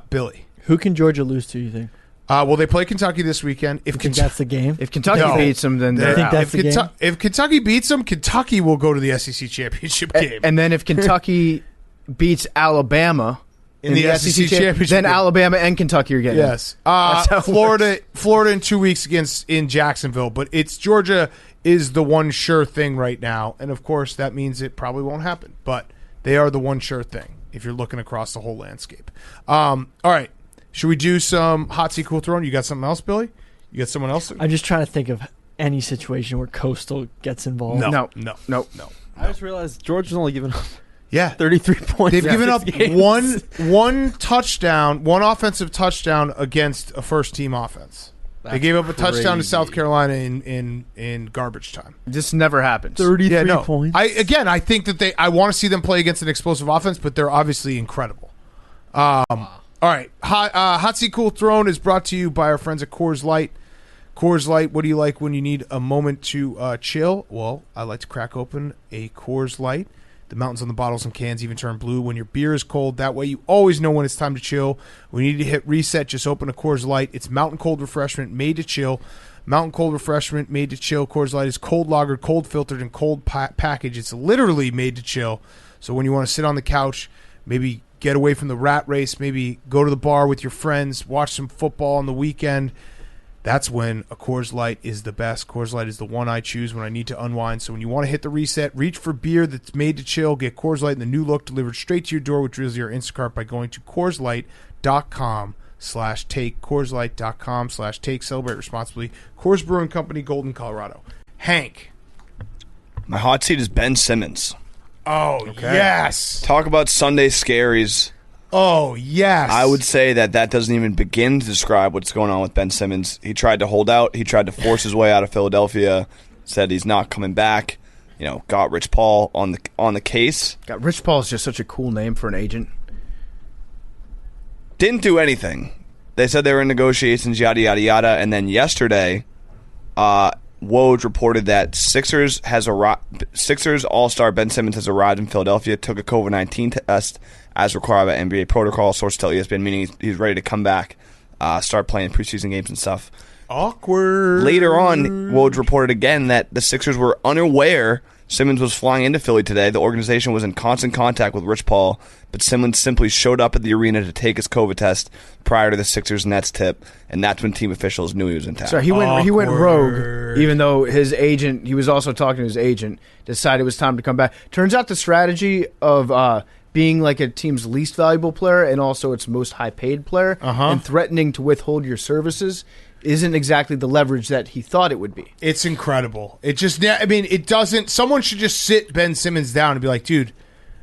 Billy. Who can Georgia lose to, you think? Well, they play Kentucky this weekend. You think that's the game? If Kentucky beats them, then they're out. If Kentucky beats them, Kentucky will go to the SEC championship game. And then if Kentucky beats Alabama in the SEC championship, then Alabama and Kentucky are getting yes. Florida in 2 weeks in Jacksonville, but it's Georgia is the one sure thing right now, and of course that means it probably won't happen, but they are the one sure thing if you're looking across the whole landscape. All right, should we do some hot seat cool throwing? You got something else, Billy? You got someone else? I'm just trying to think of any situation where Coastal gets involved. No. I just realized Georgia's only given up 33 points. They've given up one touchdown, one offensive touchdown against a first-team offense. They gave up a touchdown to South Carolina in garbage time. This never happens. 33 points. I think that I want to see them play against an explosive offense, but they're obviously incredible. All right, Hot Seat Cool Throne is brought to you by our friends at Coors Light. Coors Light, what do you like when you need a moment to chill? Well, I like to crack open a Coors Light. The mountains on the bottles and cans even turn blue when your beer is cold. That way you always know when it's time to chill. When you need to hit reset, just open a Coors Light. It's mountain cold refreshment made to chill. Mountain cold refreshment made to chill. Coors Light is cold lagered, cold filtered, and cold packaged. It's literally made to chill. So when you want to sit on the couch, maybe get away from the rat race, maybe go to the bar with your friends, watch some football on the weekend, that's when a Coors Light is the best. Coors Light is the one I choose when I need to unwind. So when you want to hit the reset, reach for beer that's made to chill. Get Coors Light in the new look delivered straight to your door with Drizzly or Instacart by going to CoorsLight.com Coors.com/take, CoorsLight.com/take. Celebrate responsibly. Coors Brewing Company, Golden, Colorado. Hank. My hot seat is Ben Simmons. Oh, yes. Talk about Sunday scaries. Oh, yes. I would say that doesn't even begin to describe what's going on with Ben Simmons. He tried to hold out. He tried to force his way out of Philadelphia. Said he's not coming back. Got Rich Paul on the case. God, Rich Paul is just such a cool name for an agent. Didn't do anything. They said they were in negotiations, yada, yada, yada. And then yesterday, Woj reported that Sixers All-Star Ben Simmons has arrived in Philadelphia, took a COVID-19 test as required by NBA protocol. Sources tell ESPN, meaning he's ready to come back, start playing preseason games and stuff. Awkward. Later on, Woj reported again that the Sixers were unaware Simmons was flying into Philly today. The organization was in constant contact with Rich Paul, but Simmons simply showed up at the arena to take his COVID test prior to the Sixers-Nets tip, and that's when team officials knew he was in town. So he went rogue, even though his agent, he was also talking to his agent, decided it was time to come back. Turns out the strategy of being like a team's least valuable player and also its most high-paid player and threatening to withhold your services isn't exactly the leverage that he thought it would be. It's incredible. It just, it doesn't. Someone should just sit Ben Simmons down and be like, dude,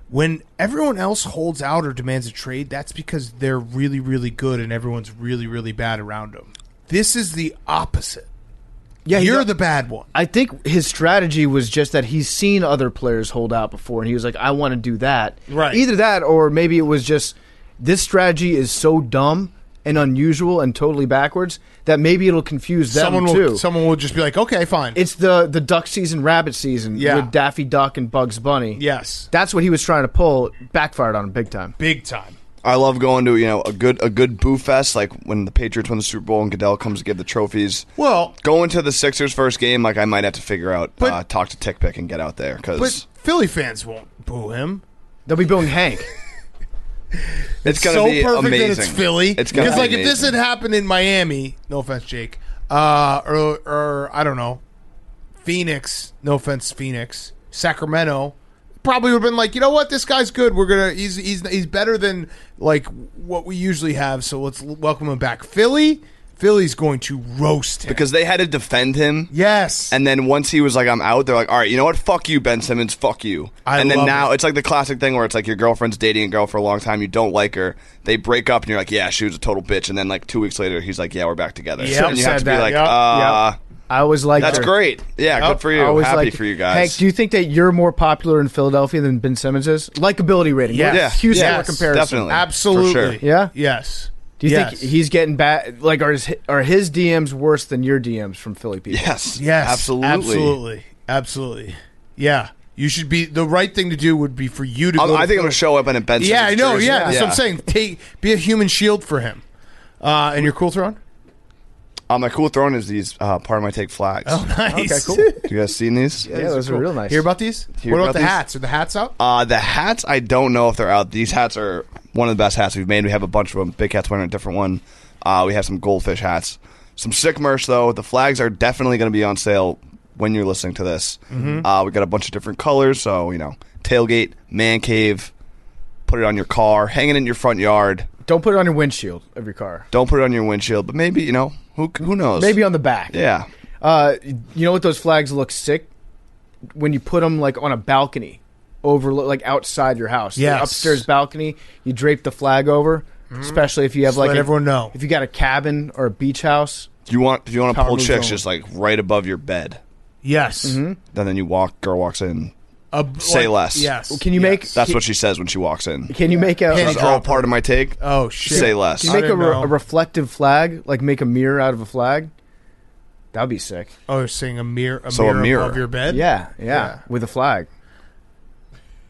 when everyone else holds out or demands a trade, that's because they're really, really good and everyone's really, really bad around them. This is the opposite. Yeah, you're the bad one. I think his strategy was just that he's seen other players hold out before, and he was like, I want to do that. Right. Either that, or maybe it was just, this strategy is so dumb and unusual and totally backwards that maybe it'll confuse them too. Someone will just be like, okay, fine. It's the duck season, rabbit season with Daffy Duck and Bugs Bunny. Yes. That's what he was trying to pull. Backfired on him big time. Big time. I love going to a good boo fest, like when the Patriots win the Super Bowl and Goodell comes to give the trophies. Well, going to the Sixers first game, I might have to figure out talk to Tick Pick and get out there but Philly fans won't boo him. They'll be booing Hank. It's so gonna be perfect amazing. that it's Philly. It's gonna be amazing. If this had happened in Miami, no offense, Jake, or I don't know, Phoenix, no offense, Phoenix, Sacramento, probably would have been like, you know what, this guy's good. He's better than like what we usually have. So let's welcome him back. Philly's going to roast him because they had to defend him. Yes. And then once he was like, I'm out, they're like, all right, you know what? Fuck you, Ben Simmons. Fuck you. And then now it's like the classic thing where it's like your girlfriend's dating a girl for a long time. You don't like her. They break up and you're like, yeah, she was a total bitch. And then like 2 weeks later, he's like, yeah, we're back together. Yep. And you have to be like, I always like that's great. Yeah, good for you. Happy for you guys. Hank, do you think that you're more popular in Philadelphia than Ben Simmons is? Likability rating. Yeah. Houston comparison. Definitely. Absolutely. For sure. Yeah? Yes. Do you think he's getting bad? Like, are his DMs worse than your DMs from Philly people? Yes. Absolutely. Yeah. You should be. The right thing to do would be for you to go. I think I'm going to show up in a Ben Simmons I know. jersey. Yeah, that's what I'm saying. Be a human shield for him. And your cool throne? My cool throne is these part of my take flags. Oh, nice. Okay, cool. You guys seen these? Yeah, those are real nice. Hear about these? What about the hats? Are the hats out? The hats, I don't know if they're out. These hats are one of the best hats we've made. We have a bunch of them. Big Cat's wearing a different one. We have some goldfish hats. Some sick merch, though. The flags are definitely going to be on sale when you're listening to this. We got a bunch of different colors. So, tailgate, man cave, put it on your car, hang it in your front yard. Don't put it on your windshield of your car. Don't put it on your windshield, but maybe, who knows? Maybe on the back. Yeah. You know what those flags look sick? When you put them like on a balcony over like outside your house. Yes. The upstairs balcony, you drape the flag over, especially if you have let everyone know. If you got a cabin or a beach house. If you want to pull chicks zone. just like right above your bed. Yes. And then girl walks in. Say less. Yes. Well, can you make? That's what she says when she walks in. Can you make a? This is all part of my take. Oh shit! Say less. Can you make a reflective flag? Like make a mirror out of a flag? That would be sick. Oh, you're saying a mirror mirror above your bed? Yeah, with a flag.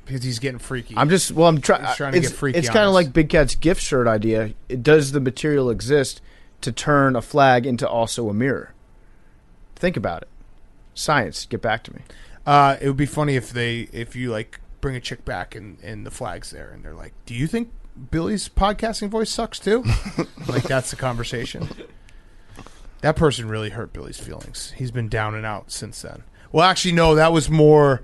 Because he's getting freaky. I'm trying to get freaky. It's kind of like Big Cat's gift shirt idea. Does the material exist to turn a flag into also a mirror? Think about it. Science, get back to me. It would be funny if you like bring a chick back and the flag's there and they're like, do you think Billy's podcasting voice sucks too? Like that's the conversation. That person really hurt Billy's feelings. He's been down and out since then. Well, actually, no, that was more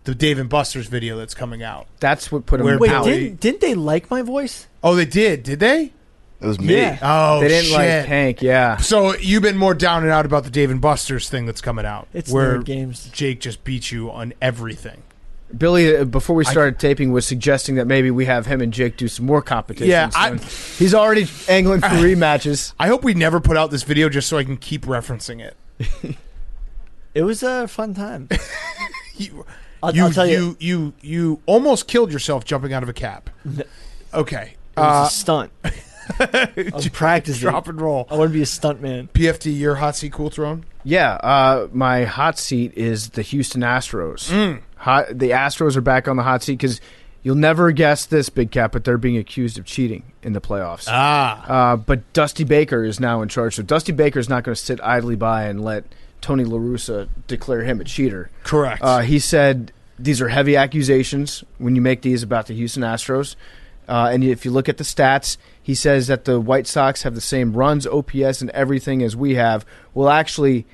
the Dave and Buster's video that's coming out. That's what put him Wait, out. didn't they like my voice? Oh, they did? Did they? It was me. Yeah. Oh, They didn't shit. like Hank, yeah. So you've been more down and out about the Dave and Buster's thing that's coming out. It's where nerd games. Jake just beat you on everything. Billy, before we started taping, was suggesting that maybe we have him and Jake do some more competitions. Yeah, he's already angling for rematches. I hope we never put out this video just so I can keep referencing it. It was a fun time. I'll You tell you. you almost killed yourself jumping out of a cab. Okay. It was a stunt. I was practicing. Drop and roll. I want to be a stunt man. PFT, your hot seat cool throne? Yeah, my hot seat is the Houston Astros. The Astros are back on the hot seat because you'll never guess this, Big Cat, but they're being accused of cheating in the playoffs. But Dusty Baker is now in charge, so Dusty Baker is not going to sit idly by and let Tony La Russa declare him a cheater. Correct. He said these are heavy accusations when you make these about the Houston Astros. And if you look at the stats, he says that the White Sox have the same runs, OPS, and everything as we have. Well, actually,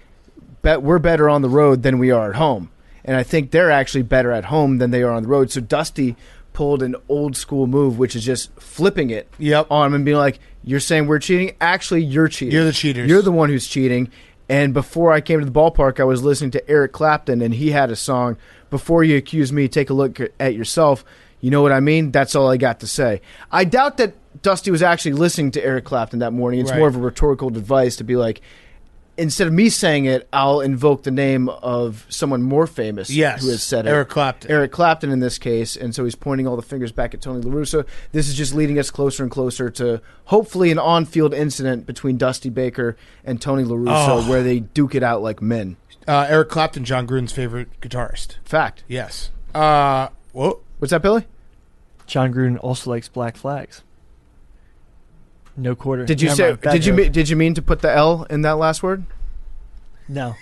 we're better on the road than we are at home. And I think they're actually better at home than they are on the road. So Dusty pulled an old school move, which is just flipping it on him and being like, you're saying we're cheating? Actually, you're cheating. You're the cheaters. You're the one who's cheating. And before I came to the ballpark, I was listening to Eric Clapton, and he had a song, Before You Accuse Me, Take a Look at Yourself. You know what I mean? That's all I got to say. I doubt that Dusty was actually listening to Eric Clapton that morning. It's more of a rhetorical device to be like, instead of me saying it, I'll invoke the name of someone more famous who has said it. Eric Clapton. Eric Clapton in this case, and so he's pointing all the fingers back at Tony La Russa. This is just leading us closer and closer to hopefully an on-field incident between Dusty Baker and Tony La Russa where they duke it out like men. Eric Clapton, Jon Gruden's favorite guitarist. Fact. Yes. Whoa. What's that, Billy? John Gruden also likes black flags. No quarter. Did you Never mind. Bad joke. Did you mean to put the L in that last word? No.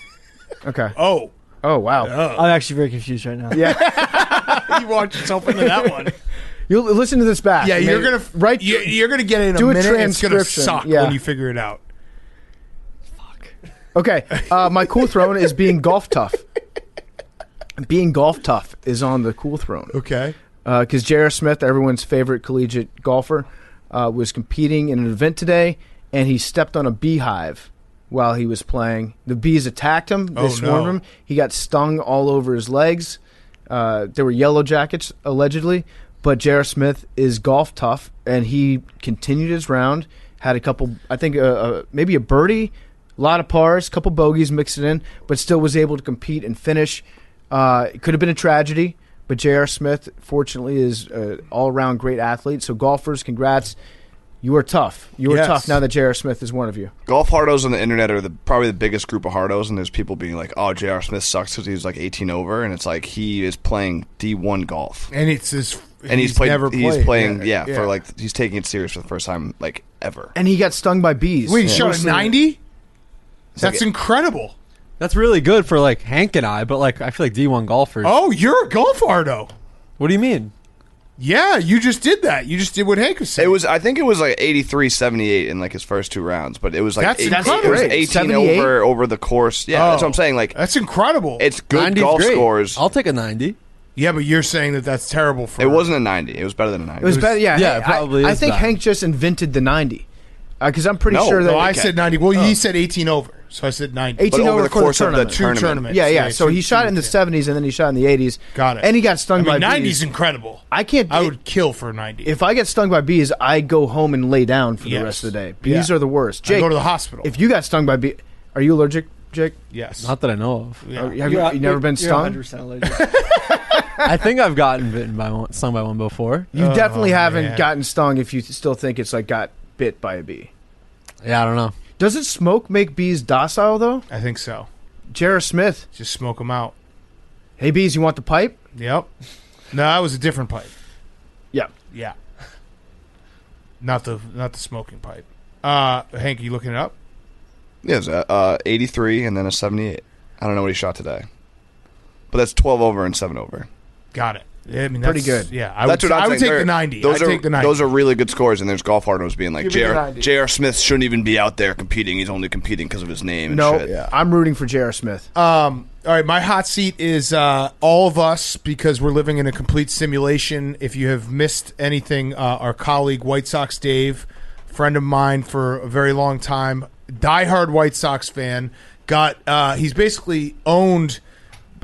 Okay. Oh, wow. I'm actually very confused right now. Yeah. You walked yourself into that one. You'll listen to this back. Yeah, you're Maybe- gonna You're gonna get it in do a a minute. It's gonna transcription. suck Yeah. when you figure it out. Okay. My cool throne is being golf tough. Being golf tough is on the cool throne. Okay. Because J.R. Smith, everyone's favorite collegiate golfer, was competing in an event today, and he stepped on a beehive while he was playing. The bees attacked him. They swarmed him. He got stung all over his legs. There were yellow jackets, allegedly. But J.R. Smith is golf tough, and he continued his round, had a couple, I think maybe a birdie, a lot of pars, a couple bogeys mixed it in, but still was able to compete and finish. It could have been a tragedy. But J.R. Smith, fortunately, is an all-around great athlete. So golfers, congrats. You are tough. You are tough now that J.R. Smith is one of you. Golf hardos on the internet are probably the biggest group of hardos, and there's people being like, oh, J.R. Smith sucks because he's like 18 over, and it's like he is playing D1 golf. And it's his... And he's never played. He's playing, for like, he's taking it serious for the first time, like, ever. And he got stung by bees. Wait, he shot a 90? That's like incredible. That's really good for like Hank and I, but like I feel like D1 golfers. Oh, you're a golf hardo. What do you mean? Yeah, you just did that. You just did what Hank was saying. I think it was like 83-78 in like his first two rounds, but it was like That's it incredible. was 18 78? over the course. Yeah, that's what I'm saying. Like That's incredible. it's good 90's golf great. scores. I'll take a 90. Yeah, but you're saying that that's terrible for... It wasn't a 90. It was better than a 90. It was better. Yeah, Yeah, it probably I is think bad. Hank just invented the 90. Because I'm pretty No, sure that... No, I Okay. said 90. Well, he said 18 over, so I said 90. 18 But over over the for course of the tournament. Two tournaments. Yeah. So he two- shot two- in the yeah. 70s, and then he shot in the 80s. Got it. And he got stung I mean, by 90 bees. is incredible. I can't... I would kill for 90. If I get stung by bees, I go home and lay down for Yes. the rest of the day. Bees are the worst. I Jake, go to the hospital. if you got stung by bees... Are you allergic, Jake? Yes. Not that I know of. Yeah. Have you never been stung? You're 100% allergic. I think I've gotten stung by one before. You definitely haven't man. gotten stung if you still think it's like got bit by a bee. Yeah, I don't know. Doesn't smoke make bees docile, though? I think so. J.R. Smith. Just smoke them out. Hey, bees, you want the pipe? Yep. No, that was a different pipe. Yeah. Yeah. Not the smoking pipe. Hank, you looking it up? Yeah, it was 83 and then a 78. I don't know what he shot today, but that's 12 over and 7 over. Got it. I mean, Pretty that's- good. Yeah, I That's would, what I'm I would saying. take the 90. Those I'd are take the 90. those are really good scores, and there's golf hardos being like Give me the J.R. 90. J.R. Smith shouldn't even be out there competing. He's only competing because of his name. And No, shit. I'm rooting for J.R. Smith. All right, my hot seat is all of us because we're living in a complete simulation. If you have missed anything, our colleague White Sox Dave friend of mine for a very long time, diehard White Sox fan. He's basically owned,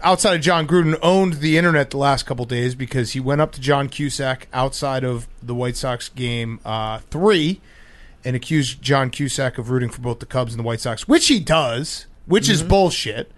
outside of Jon Gruden, owned the internet the last couple days because he went up to John Cusack outside of the White Sox game 3 and accused John Cusack of rooting for both the Cubs and the White Sox, which he does, which is bullshit.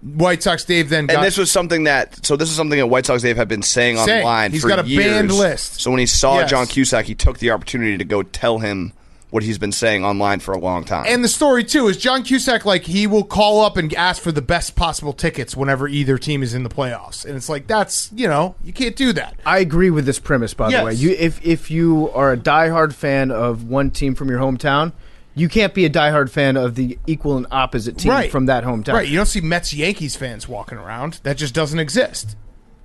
White Sox Dave then got... And this is something that White Sox Dave had been saying online he's for got a years. banned list. So when he saw Yes. John Cusack, he took the opportunity to go tell him what he's been saying online for a long time. And the story, too, is John Cusack, like, he will call up and ask for the best possible tickets whenever either team is in the playoffs. And it's like, that's, you can't do that. I agree with this premise, by the way. If you are a diehard fan of one team from your hometown, you can't be a diehard fan of the equal and opposite team from that hometown. Right. You don't see Mets-Yankees fans walking around. That just doesn't exist.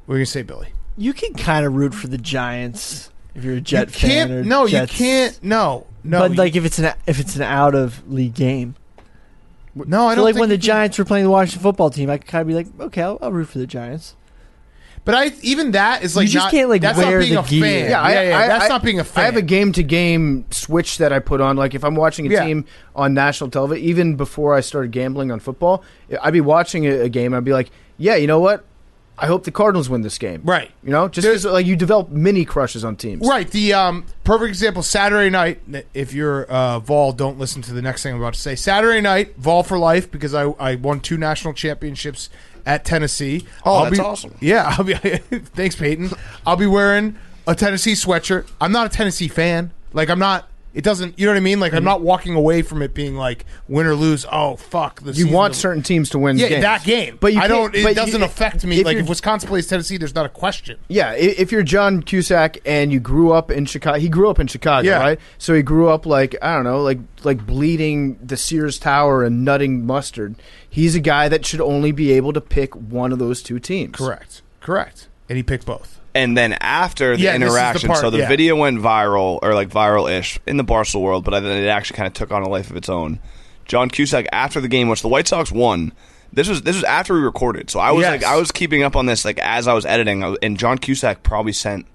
What are you going to say, Billy? You can kind of root for the Giants if you're a Jet You can't, fan. Or no, Jets. you can't. No. But like if it's an out of league game. No, I So don't like think when the you can- Giants were playing the Washington football team, I could kind of be like, okay, I'll root for the Giants. But even that is like You just not, can't, like, that's wear not being the a gear. fan. Yeah, that's not being a fan. I have a game-to-game switch that I put on. Like, if I'm watching a team on national television, even before I started gambling on football, I'd be watching a game, and I'd be like, yeah, you know what? I hope the Cardinals win this game. Right. Just because like, you develop mini crushes on teams. Right. The perfect example, Saturday night, if you're Vol, don't listen to the next thing I'm about to say. Saturday night, Vol for life, because I won 2 national championships at Tennessee. Oh, that's awesome. Yeah. Thanks, Peyton. I'll be wearing a Tennessee sweatshirt. I'm not a Tennessee fan. Like, I'm not... It doesn't, you know what I mean? Like, I'm not walking away from it being like, win or lose, oh, fuck. You want certain teams to win games. that game. But you I don't, can't- it doesn't affect me. if Like, you're- if Wisconsin plays Tennessee, there's not a question. Yeah, if you're John Cusack and you grew up in Chicago, he grew up in Chicago, Yeah. right? So he grew up like, I don't know, like bleeding the Sears Tower and nutting mustard. He's a guy that should only be able to pick one of those two teams. Correct. And he picked both. And then after the Yeah, this is the interaction, part, so the yeah. video went viral, or like viral-ish, in the Barstool world, but then it actually kind of took on a life of its own. John Cusack, after the game, which the White Sox won, this was after we recorded, so I was Yes. I was keeping up on this like as I was editing, and John Cusack probably sent,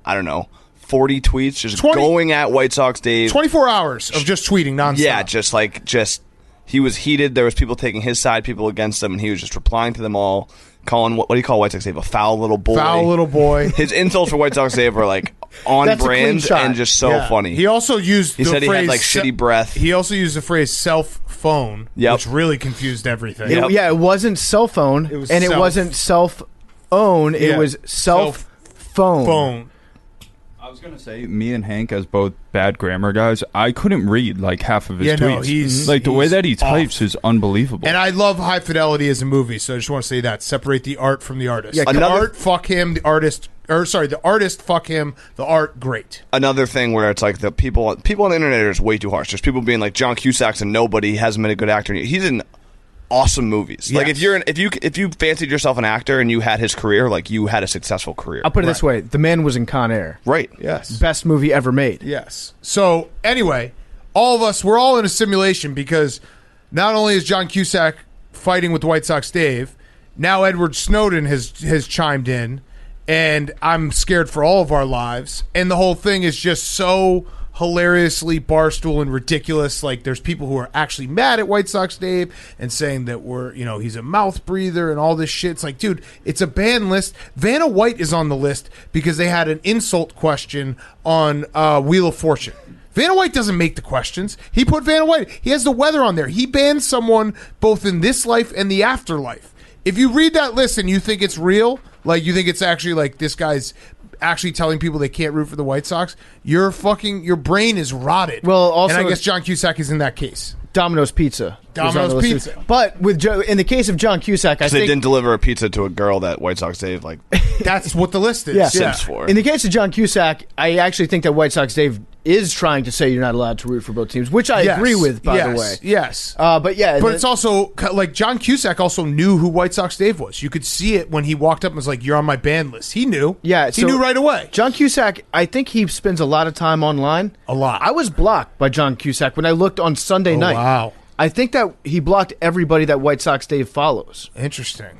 I don't know, 40 tweets just 20 going at White Sox Dave. 24 hours of just tweeting nonstop. Yeah, just he was heated. There was people taking his side, people against him, and he was just replying to them all, calling what do you call White Sox Dave? A foul little boy. Foul little boy. His insults for White Sox Dave are like on That's a clean brand shot. and just so Yeah. funny. He also used He the said he phrase had like shitty breath. He also used the phrase self phone, Yep. which really confused everything. Yep. Yeah, it wasn't cell phone, It was and self. it wasn't self own. Yeah. It was self phone. Phone. I was going to say, me and Hank, as both bad grammar guys, I couldn't read like half of his Yeah, no, tweets. he's- like the way he's that he types off. is unbelievable. And I love High Fidelity as a movie, so I just want to say that. Separate the art from the artist. Yeah, the another- art, fuck him. The artist, the artist, fuck him. The art, great. Another thing where it's like the people on the internet are just way too harsh. There's people being like John Cusack's a nobody, he hasn't been a good actor. He's in awesome movies. Like Yes. if you fancied yourself an actor and you had his career, like you had a successful career. I'll put it this way: The Man was in Con Air. Right. Yes. Best movie ever made. Yes. So anyway, all of us, we're all in a simulation because not only is John Cusack fighting with White Sox Dave, now Edward Snowden has chimed in, and I'm scared for all of our lives. And the whole thing is just so hilariously barstool and ridiculous. Like, there's people who are actually mad at White Sox Dave and saying that he's a mouth breather and all this shit. It's like, dude, it's a ban list. Vanna White is on the list because they had an insult question on Wheel of Fortune. Vanna White doesn't make the questions. He put Vanna White. He has the weather on there. He bans someone both in this life and the afterlife. If you read that list and you think it's real, like you think it's actually like this guy's actually telling people they can't root for the White Sox, your brain is rotted. Well, also- and I guess John Cusack is in that case. Domino's Pizza. was on Domino's the list too. Pizza. But in the case of John Cusack, I They think didn't deliver a pizza to a girl that White Sox Dave like That's what the list is. Yeah. Sims for. in the case of John Cusack, I actually think that White Sox Dave is trying to say you're not allowed to root for both teams, which I Yes. agree with, by the way. Yes. But yeah, But it's also like John Cusack also knew who White Sox Dave was. You could see it when he walked up and was like, "You're on my ban list." He knew. Yeah, he so knew right away. John Cusack, I think he spends a lot of time online. A lot. I was blocked by John Cusack when I looked on Sunday night. Wow, I think that he blocked everybody that White Sox Dave follows. interesting.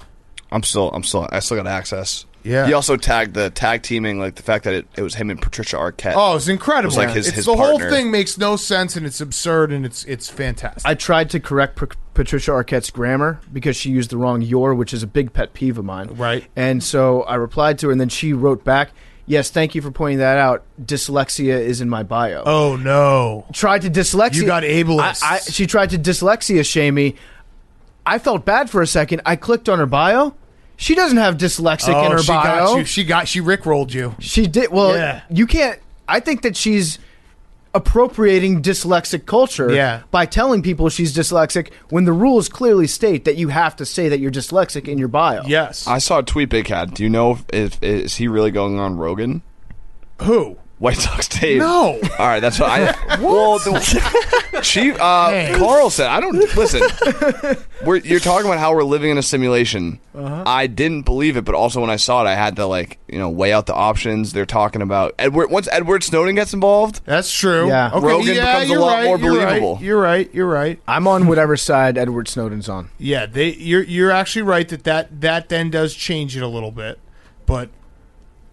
I still got access. Yeah. He also tagged the tag teaming, like the fact that it was him and Patricia Arquette. Oh, it's incredible. It was like his the whole partner. thing makes no sense, and it's absurd, and it's fantastic. I tried to correct Patricia Arquette's grammar because she used the wrong "your," which is a big pet peeve of mine. Right. And so I replied to her, and then she wrote back, "Yes, thank you for pointing that out. Dyslexia is in my bio." Oh no! Tried to dyslexia. You got ableist. She tried to dyslexia shame me. I felt bad for a second. I clicked on her bio. She doesn't have dyslexic in her bio. She rickrolled you. She did. Well, Yeah. you can't. I think that she's appropriating dyslexic culture by telling people she's dyslexic when the rules clearly state that you have to say that you're dyslexic in your bio. Yes. I saw a tweet Big Cat. Do you know if is he really going on Rogan? Who? White Sox Dave. No. All right, that's what I. Well, Carl said, "I don't listen." You're talking about how we're living in a simulation. I didn't believe it, but also when I saw it, I had to weigh out the options. They're talking about once Edward Snowden gets involved. That's true. Yeah. Okay, Rogan becomes a lot more believable. You're right. I'm on whatever side Edward Snowden's on. Yeah, you're actually right that then does change it a little bit, but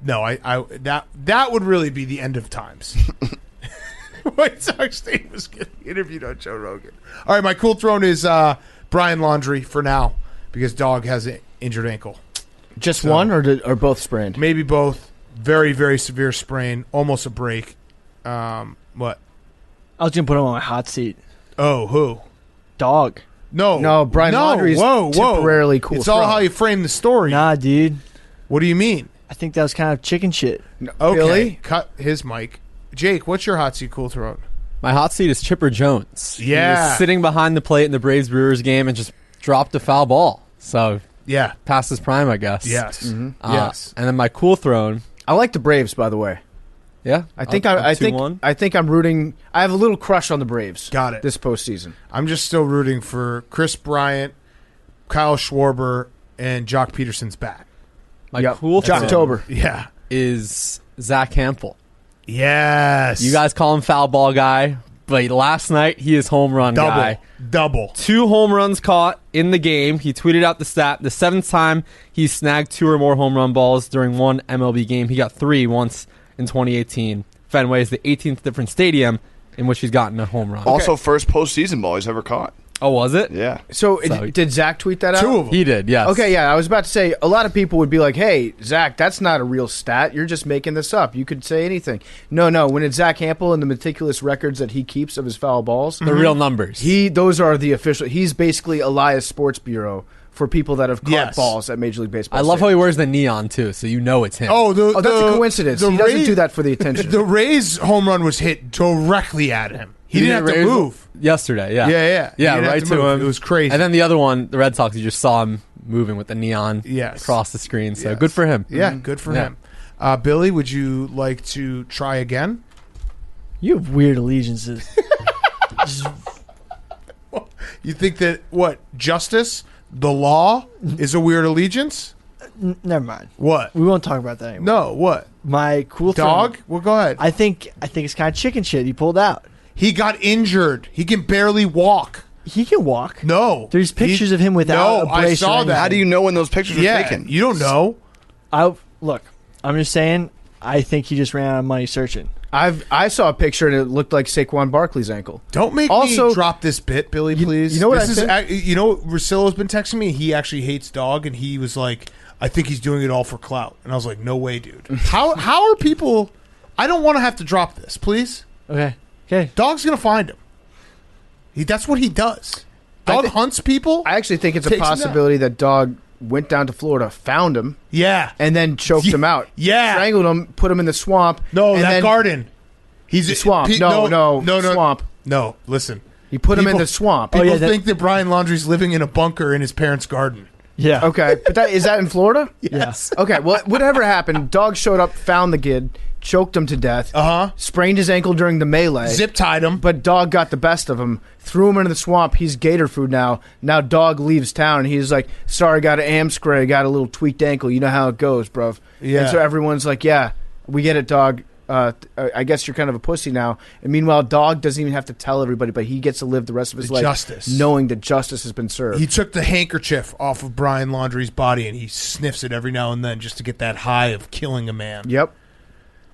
no, that would really be the end of times. White Sox Dave was getting interviewed on Joe Rogan. All right, my cool throne is Brian Laundrie for now because dog has an injured ankle. Just one or both sprained? Maybe both. Very, very severe sprain, almost a break. What? I was going to put him on my hot seat. Oh, who? Dog. No, Brian Laundrie's temporarily cool. It's all how you frame the story. Nah, dude. What do you mean? I think that was kind of chicken shit. Okay, Billy? cut his mic. Jake, what's your hot seat cool throne? My hot seat is Chipper Jones. Yeah. He was sitting behind the plate in the Braves-Brewers game and just dropped a foul ball. So, Yeah. past his prime, I guess. Yes. Yes. And then my cool throne. I like the Braves, by the way. Yeah. I think Up I think 2-1. I think I'm rooting. I have a little crush on the Braves. Got it. This postseason. I'm just still rooting for Chris Bryant, Kyle Schwarber, and Jock Peterson's bat. My Yep. cool throne Jocktober. Yeah. is Zach Hampel. Yes. You guys call him foul ball guy, but last night he is home run guy. Double. 2 home runs caught in the game. He tweeted out the stat. The 7th time he snagged 2 or more home run balls during one MLB game. He got 3 once in 2018. Fenway is the 18th different stadium in which he's gotten a home run. Also, first postseason ball he's ever caught. Oh, was it? Yeah. So, So- did Zach tweet that out? 2 of them. He did, yes. Okay, yeah, I was about to say, a lot of people would be like, hey, Zach, that's not a real stat. You're just making this up. You could say anything. No, when it's Zach Hampel and the meticulous records that he keeps of his foul balls, The real numbers. those are the official. He's basically Elias Sports Bureau for people that have caught Yes. balls at Major League Baseball. I love how stadiums. he wears the neon, too, so you know it's him. Oh, that's a coincidence. He doesn't do that for the attention. The Rays home run was hit directly at him. He didn't have to Rays move. Yesterday, yeah. Yeah. He Yeah, didn't have right to to move. him. It was crazy. And then the other one, the Red Sox, you just saw him moving with the neon Yes. across the screen. So Yes. good for him. Yeah, good for Yeah. him. Billy, would you like to try again? You have weird allegiances. You think that, justice, the law, is a weird allegiance? Never mind. What? We won't talk about that anymore. No, what? My cool Dog? throne, Well, go ahead. I think it's kind of chicken shit. He pulled out. He got injured. He can barely walk. He can walk. No. There's pictures of him without a I brace saw or that. How do you know when those pictures were Yeah, taken? you don't know. Look, I'm just saying. I think he just ran out of money searching. I saw a picture and it looked like Saquon Barkley's ankle. Don't make Also- me drop this bit, Billy, please. you know what this I is? You know what Russillo's been texting me? He actually hates dog, and he was like, I think he's doing it all for clout. And I was like, no way, dude. How are people... I don't want to have to drop this, please. Okay. Dog's going to find him. That's what he does. Dog hunts people. I actually think it's a Takes him down. possibility that dog went down to Florida, found him, Yeah. and then choked him out. Yeah. Strangled him, put him in the swamp. No, and that then garden. He's The swamp. No, swamp. No, listen. He put him in People- the swamp. People think that Brian Laundrie's living in a bunker in his parents' garden. Yeah. Okay, but is that in Florida? Yes. Okay, well, whatever happened, dog showed up, found the kid, choked him to death, sprained his ankle during the melee, Zip tied him. but dog got the best of him, threw him into the swamp. He's gator food now. Now dog leaves town, and he's like, sorry, got an am spray, got a little tweaked ankle. You know how it goes, bruv. Yeah. And so everyone's like, yeah, we get it, dog. I guess you're kind of a pussy now. And meanwhile, Dog doesn't even have to tell everybody, but he gets to live the rest of his life justice. knowing that justice has been served. He took the handkerchief off of Brian Laundrie's body and he sniffs it every now and then just to get that high of killing a man. Yep.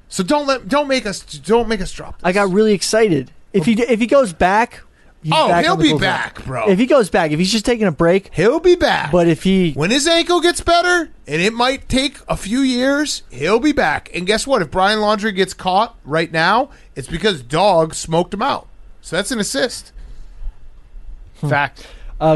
So don't make us drop this. I got really excited. If he goes back, he'll be back, bro. If he goes back, if he's just taking a break, He'll be back. but if he When his ankle gets better, and it might take a few years, he'll be back. And guess what? If Brian Laundrie gets caught right now, it's because Dog smoked him out. So that's an assist. Fact.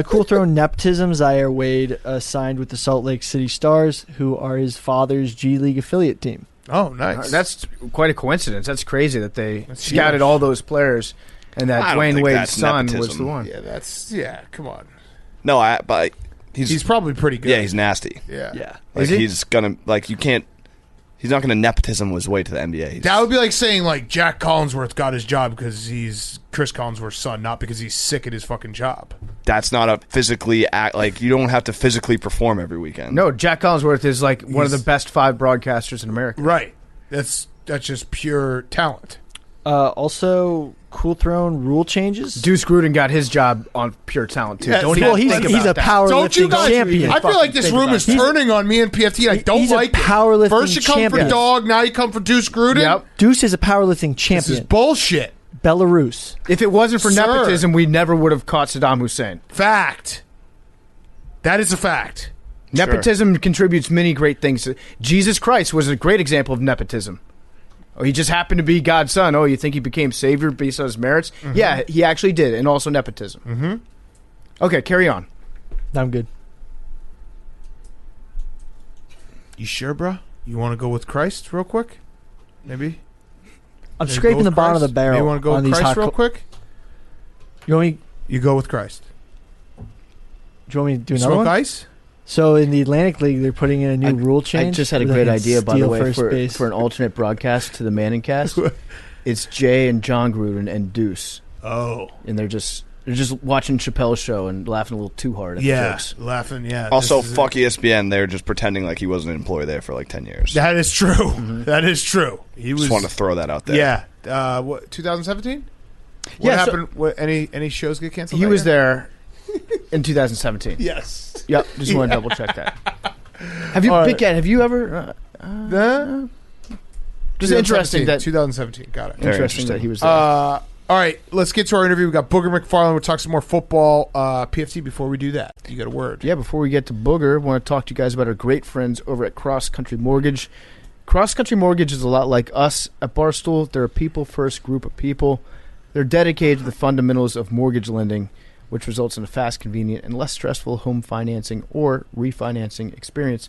Cool throw nepotism, Zaire Wade signed with the Salt Lake City Stars, who are his father's G League affiliate team. Oh, nice. That's quite a coincidence. That's crazy that they That's scouted huge. all those players and that I don't Dwayne think Wade's that's son was nepotism. the one. come on. No, but He's probably pretty good. yeah, he's nasty. Yeah. Yeah. Like Is he? he's gonna you can't. He's not gonna nepotism his way to the NBA. That would be like saying like Jack Collinsworth got his job because he's Chris Collinsworth's son, not because he's sick at his fucking job. That's not a physically you don't have to physically perform every weekend. No, Jack Collinsworth is like one of the best 5 broadcasters in America. Right. That's just pure talent. Also, Cool Throne rule changes. Deuce Gruden got his job on pure talent too. Yeah, Don't well, even he's think he's about a that. Don't you powerlifting guys? champion. I feel like this room is turning on me and PFT. I don't he's a like it. powerlifting First you come champion. for Dog, now you come for Deuce Gruden. Yep. Deuce is a powerlifting This is champion. bullshit. Belarus. If it wasn't for Sir. nepotism, we never would have caught Saddam Hussein. Fact. That is a fact. Nepotism contributes many great things. Jesus Christ was a great example of nepotism. Oh, he just happened to be God's son. Oh, you think he became savior based on his merits? Mm-hmm. Yeah, he actually did, and also nepotism. Mm-hmm. Okay, carry on. I'm good. You sure, bro? You want to go with Christ real quick? Maybe? I'm Maybe scraping go the with bottom of Christ? the barrel. You want to go on with these Christ hot real quick? You want me? You go with Christ. Do you want me to do another Smoke one? ice? So in the Atlantic League, they're putting in a new rule change. I just had a where they great can idea, by the steal way, first for base. an alternate broadcast to the Manning cast. It's Jay and Jon Gruden and Deuce, Oh. and they're just watching Chappelle's show and laughing a little too hard at the Yeah. jokes. Laughing, yeah. Also, This is fuck ESPN. They're just pretending like he wasn't an employee there for like 10 years. That is true. That is true. He was. Just want to throw that out there. Yeah. What? 2017? What Yeah, so- happened? Any shows get canceled? He that was year? there in 2017. Yes. Yep, just want to double check that. Have you, All right. Big Cat? Have you ever? Just interesting that 2017. Got it. interesting Very that interesting. he was there. All right, let's get to our interview. We got Booger McFarland. We'll talk some more football. PFT, before we do that, you got a word. Yeah, before we get to Booger, I want to talk to you guys about our great friends over at Cross Country Mortgage. Cross Country Mortgage is a lot like us at Barstool. They're a people-first group of people. They're dedicated to the fundamentals of mortgage lending, which results in a fast, convenient, and less stressful home financing or refinancing experience.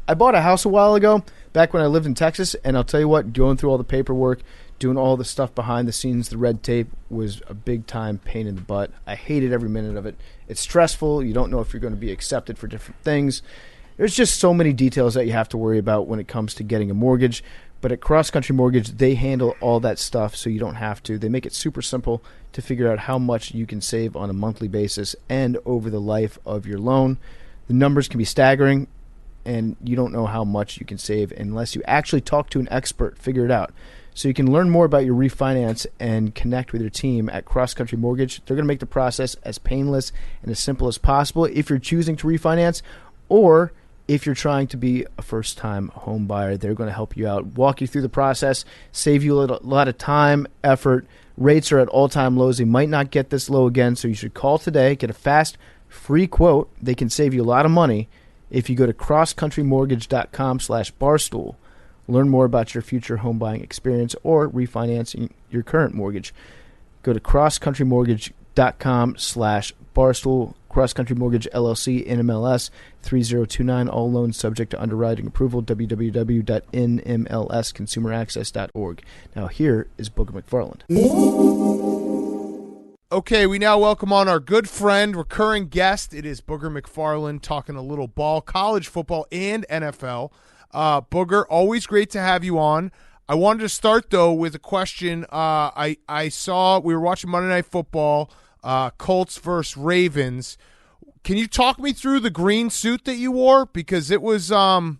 I bought a house a while ago, back when I lived in Texas, and I'll tell you what, going through all the paperwork, doing all the stuff behind the scenes, the red tape, was a big-time pain in the butt. I hated every minute of it. It's stressful. You don't know if you're going to be accepted for different things. There's just so many details that you have to worry about when it comes to getting a mortgage. But at Cross Country Mortgage, they handle all that stuff so you don't have to. They make it super simple to figure out how much you can save on a monthly basis and over the life of your loan. The numbers can be staggering, and you don't know how much you can save unless you actually talk to an expert, figure it out. So you can learn more about your refinance and connect with your team at Cross Country Mortgage. They're going to make the process as painless and as simple as possible if you're choosing to refinance, or if you're trying to be a first-time home buyer. They're going to help you out, walk you through the process, save you a lot of time, effort. Rates are at all-time lows. They might not get this low again, so you should call today, get a fast, free quote. They can save you a lot of money if you go to crosscountrymortgage.com/barstool. Learn more about your future home buying experience or refinancing your current mortgage. Go to crosscountrymortgage.com/barstool. Cross Country Mortgage LLC, NMLS 3029. All loans subject to underwriting approval. www.nmlsconsumeraccess.org. Now here is Booger McFarland. Okay, we now welcome on our good friend, recurring guest. It is Booger McFarland talking a little ball, college football, and NFL. Booger, always great to have you on. I wanted to start, though, with a question. I saw we were watching Monday Night Football, Colts versus Ravens. Can you talk me through the green suit that you wore? Because it was an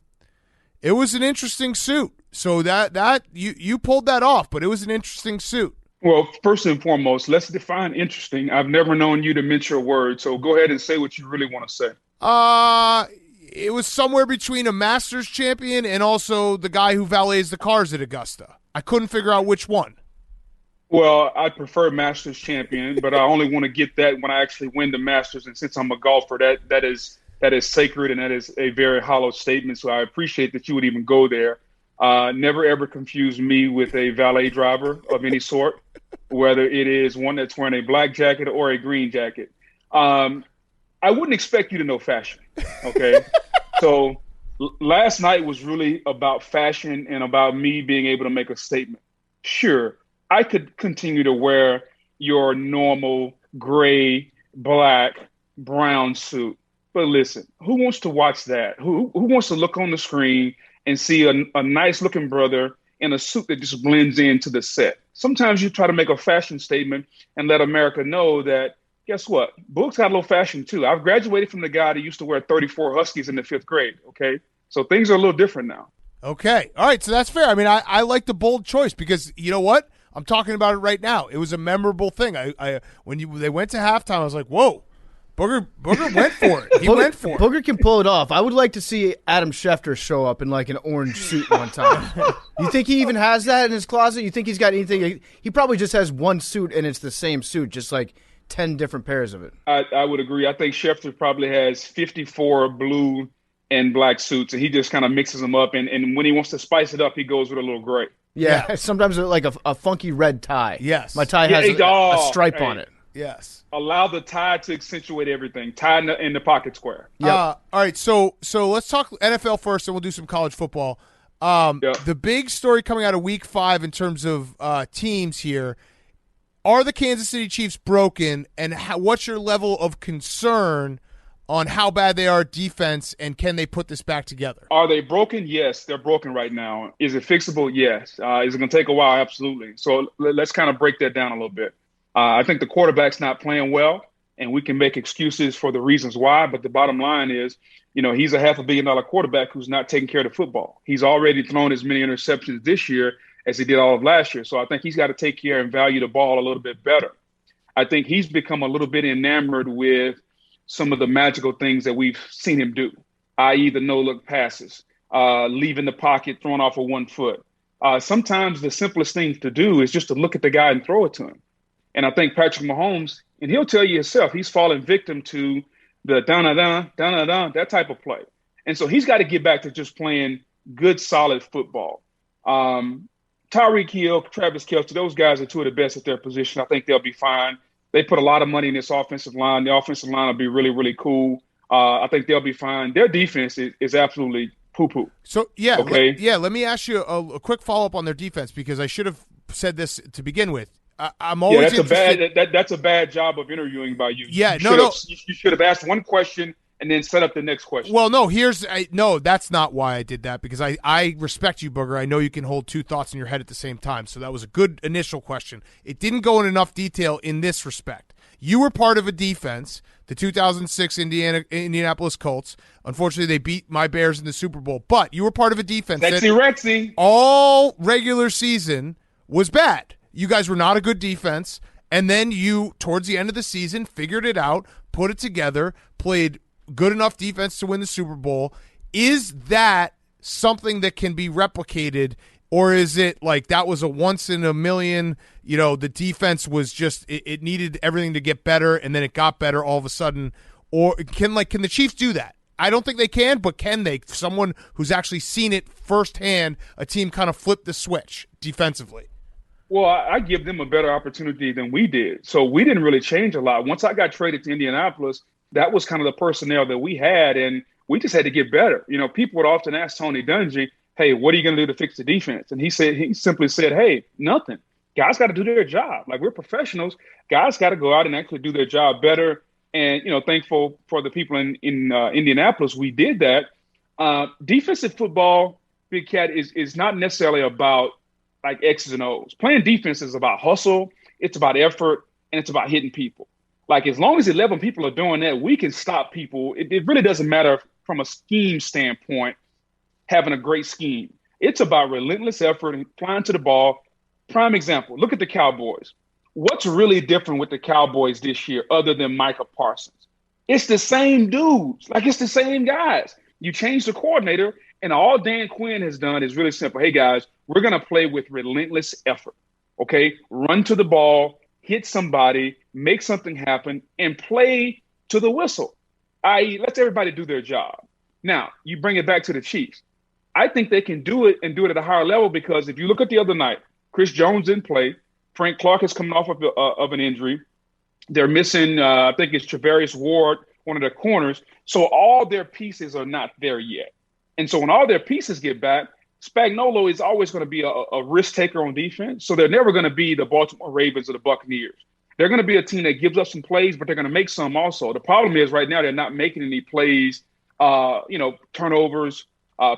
interesting suit. So that you pulled that off, but it was an interesting suit. Well, first and foremost, let's define interesting. I've never known you to mince your words, so go ahead and say what you really want to say. It was somewhere between a Masters champion and also the guy who valets the cars at Augusta. I couldn't figure out which one. Well, I prefer Masters champion, but I only want to get that when I actually win the Masters. And since I'm a golfer, that is sacred, and that is a very hollow statement. So I appreciate that you would even go there. Never ever confuse me with a valet driver of any sort, whether it is one that's wearing a black jacket or a green jacket. I wouldn't expect you to know fashion, okay? So last night was really about fashion and about me being able to make a statement. Sure, I could continue to wear your normal gray, black, brown suit. But listen, who wants to watch that? Who wants to look on the screen and see a nice-looking brother in a suit that just blends into the set? Sometimes you try to make a fashion statement and let America know that, guess what? Boog's got a little fashion, too. I've graduated from the guy that used to wear 34 Huskies in the 5th grade, okay? So things are a little different now. Okay. All right, so that's fair. I mean, I like the bold choice because you know what? I'm talking about it right now. It was a memorable thing. When they went to halftime, I was like, whoa. Booger went for it. He went for it. Booger can pull it off. I would like to see Adam Schefter show up in like an orange suit one time. You think he even has that in his closet? You think he's got anything? He probably just has one suit and it's the same suit, just like 10 different pairs of it. I would agree. I think Schefter probably has 54 blue and black suits, and he just kind of mixes them up. And when he wants to spice it up, he goes with a little gray. Yeah. Sometimes like a funky red tie. Yes. My tie has a stripe on it. Yes. Allow the tie to accentuate everything. Tie in the pocket square. Yep. All right, so let's talk NFL first, and we'll do some college football. The big story coming out of Week 5 in terms of teams here, are the Kansas City Chiefs broken, and what's your level of concern on how bad they are at defense, and can they put this back together? Are they broken? Yes, they're broken right now. Is it fixable? Yes. Is it going to take a while? Absolutely. So let's kind of break that down a little bit. I think the quarterback's not playing well, and we can make excuses for the reasons why, but the bottom line is, he's a $500 million quarterback who's not taking care of the football. He's already thrown as many interceptions this year as he did all of last year. So I think he's got to take care and value the ball a little bit better. I think he's become a little bit enamored with some of the magical things that we've seen him do, i.e. the no-look passes, leaving the pocket, throwing off of 1 foot. Sometimes the simplest thing to do is just to look at the guy and throw it to him. And I think Patrick Mahomes, and he'll tell you himself, he's fallen victim to the da-na-da, that type of play. And so he's got to get back to just playing good, solid football. Tyreek Hill, Travis Kelce, those guys are two of the best at their position. I think they'll be fine. They put a lot of money in this offensive line. The offensive line will be really, really cool. I think they'll be fine. Their defense is absolutely poo-poo. So, yeah, okay? Let me ask you a quick follow-up on their defense because I should have said this to begin with. I'm always that's a bad job of interviewing by you. Yeah, you should have asked one question and then set up the next question. Well, no, that's not why I did that because I respect you, Booger. I know you can hold two thoughts in your head at the same time. So that was a good initial question. It didn't go in enough detail in this respect. You were part of a defense, the 2006 Indianapolis Colts. Unfortunately, they beat my Bears in the Super Bowl. But you were part of a defense that all regular season was bad. You guys were not a good defense, and then you, towards the end of the season, figured it out, put it together, played good enough defense to win the Super Bowl. Is that something that can be replicated, or is it like that was a once in a million, the defense was just, it needed everything to get better, and then it got better all of a sudden? Or can the Chiefs do that? I don't think they can, but can they? Someone who's actually seen it firsthand, a team kind of flip the switch defensively. Well, I give them a better opportunity than we did. So we didn't really change a lot. Once I got traded to Indianapolis, that was kind of the personnel that we had, and we just had to get better. People would often ask Tony Dungy, hey, what are you going to do to fix the defense? And he simply said, hey, nothing. Guys got to do their job. Like, we're professionals. Guys got to go out and actually do their job better. And, thankful for the people in Indianapolis, we did that. Defensive football, Big Cat, is not necessarily about like X's and O's. Playing defense is about hustle, it's about effort, and it's about hitting people. Like, as long as 11 people are doing that, we can stop people. It really doesn't matter from a scheme standpoint, having a great scheme. It's about relentless effort and flying to the ball. Prime example, look at the Cowboys. What's really different with the Cowboys this year other than Micah Parsons? It's the same dudes. Like, it's the same guys. You change the coordinator, and all Dan Quinn has done is really simple. Hey, guys, we're going to play with relentless effort, okay? Run to the ball, hit somebody, make something happen, and play to the whistle, i.e. let everybody do their job. Now, you bring it back to the Chiefs. I think they can do it and do it at a higher level because if you look at the other night, Chris Jones didn't play. Frank Clark is coming off of an injury. They're missing, I think it's Travarius Ward, one of their corners. So all their pieces are not there yet. And so when all their pieces get back, Spagnuolo is always going to be a risk taker on defense. So they're never going to be the Baltimore Ravens or the Buccaneers. They're going to be a team that gives up some plays, but they're going to make some also. The problem is right now they're not making any plays, turnovers,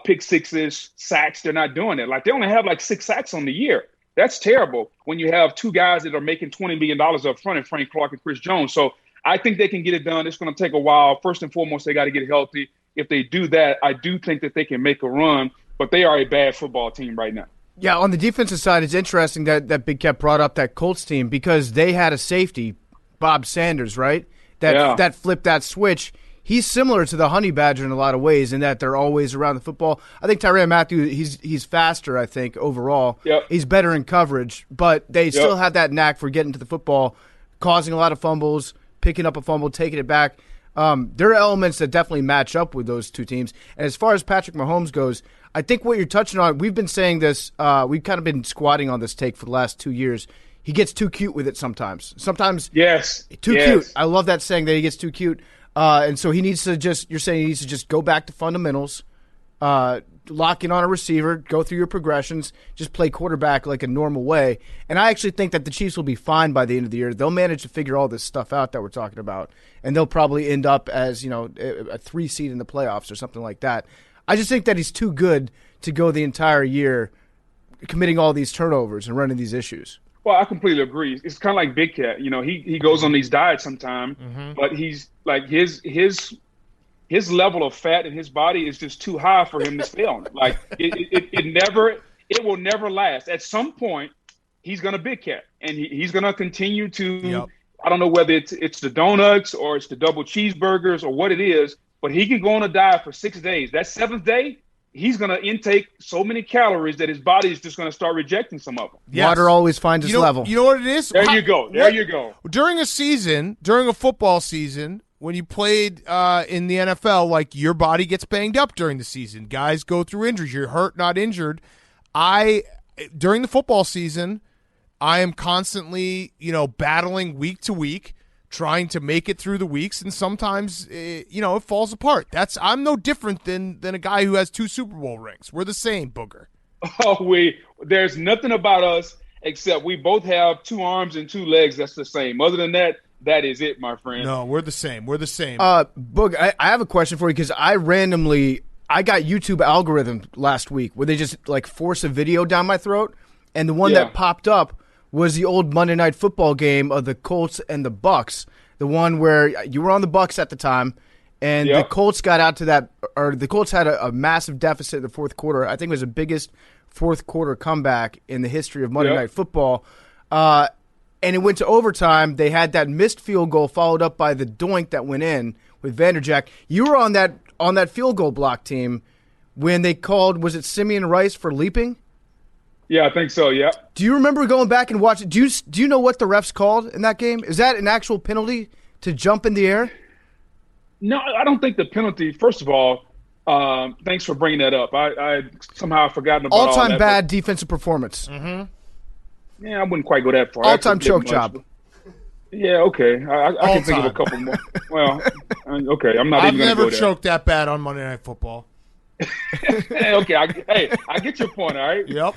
pick sixes, sacks. They're not doing it. Like, they only have like 6 sacks on the year. That's terrible when you have 2 guys that are making $20 million up front in Frank Clark and Chris Jones. So I think they can get it done. It's going to take a while. First and foremost, they got to get healthy. If they do that, I do think that they can make a run, but they are a bad football team right now. Yeah, on the defensive side, it's interesting that Big Cat brought up that Colts team because they had a safety, Bob Sanders, right? That flipped that switch. He's similar to the Honey Badger in a lot of ways in that they're always around the football. I think Tyrann Mathieu, he's faster, I think, overall. Yep. He's better in coverage, but they still have that knack for getting to the football, causing a lot of fumbles, picking up a fumble, taking it back. There are elements that definitely match up with those two teams. And as far as Patrick Mahomes goes, I think what you're touching on, we've been saying this, we've kind of been squatting on this take for the last 2 years. He gets too cute with it sometimes. Yes. Cute. I love that saying that he gets too cute. And so he needs to you're saying he needs to just go back to fundamentals, lock in on a receiver, go through your progressions, just play quarterback like a normal way. And I actually think that the Chiefs will be fine by the end of the year. They'll manage to figure all this stuff out that we're talking about, and they'll probably end up as, a 3 seed in the playoffs or something like that. I just think that he's too good to go the entire year committing all these turnovers and running these issues. Well, I completely agree. It's kind of like Big Cat. He goes on these diets sometimes, but he's like his level of fat in his body is just too high for him to stay on it. Like it will never last. At some point, he's gonna Big Cat, and he's gonna continue to. Yep. I don't know whether it's the donuts or it's the double cheeseburgers or what it is, but he can go on a diet for 6 days. That 7th day, he's going to intake so many calories that his body is just going to start rejecting some of them. Yes. Water always finds its level. You know what it is? There you go. During a football season, when you played in the NFL, like, your body gets banged up during the season. Guys go through injuries. You're hurt, not injured. During the football season, I am constantly, battling week to week, trying to make it through the weeks, and sometimes, it falls apart. I'm no different than a guy who has 2 Super Bowl rings. We're the same, Booger. Oh, there's nothing about us except we both have 2 arms and 2 legs that's the same. Other than that, that is it, my friend. No, we're the same. Boog, I have a question for you because I got YouTube algorithm last week where they just force a video down my throat, and the one that popped up was the old Monday Night Football game of the Colts and the Bucks, the one where you were on the Bucks at the time, and the Colts got out to the Colts had a massive deficit in the fourth quarter. I think it was the biggest fourth quarter comeback in the history of Monday Night Football. And it went to overtime. They had that missed field goal followed up by the doink that went in with Vanderjagt. You were on that field goal block team when they called, was it Simeon Rice for leaping? Yeah, I think so, yeah. Do you remember going back and watching? Do you know what the refs called in that game? Is that an actual penalty to jump in the air? No, I don't think the penalty, first of all, thanks for bringing that up. I somehow forgotten about all-time all that, bad defensive performance. Mm-hmm. Yeah, I wouldn't quite go that far. All-time choke job. Yeah, okay. I can think of a couple more. Well, okay, I'm not even going to go there. I've never choked that bad on Monday Night Football. Okay, I get your point, all right? Yep.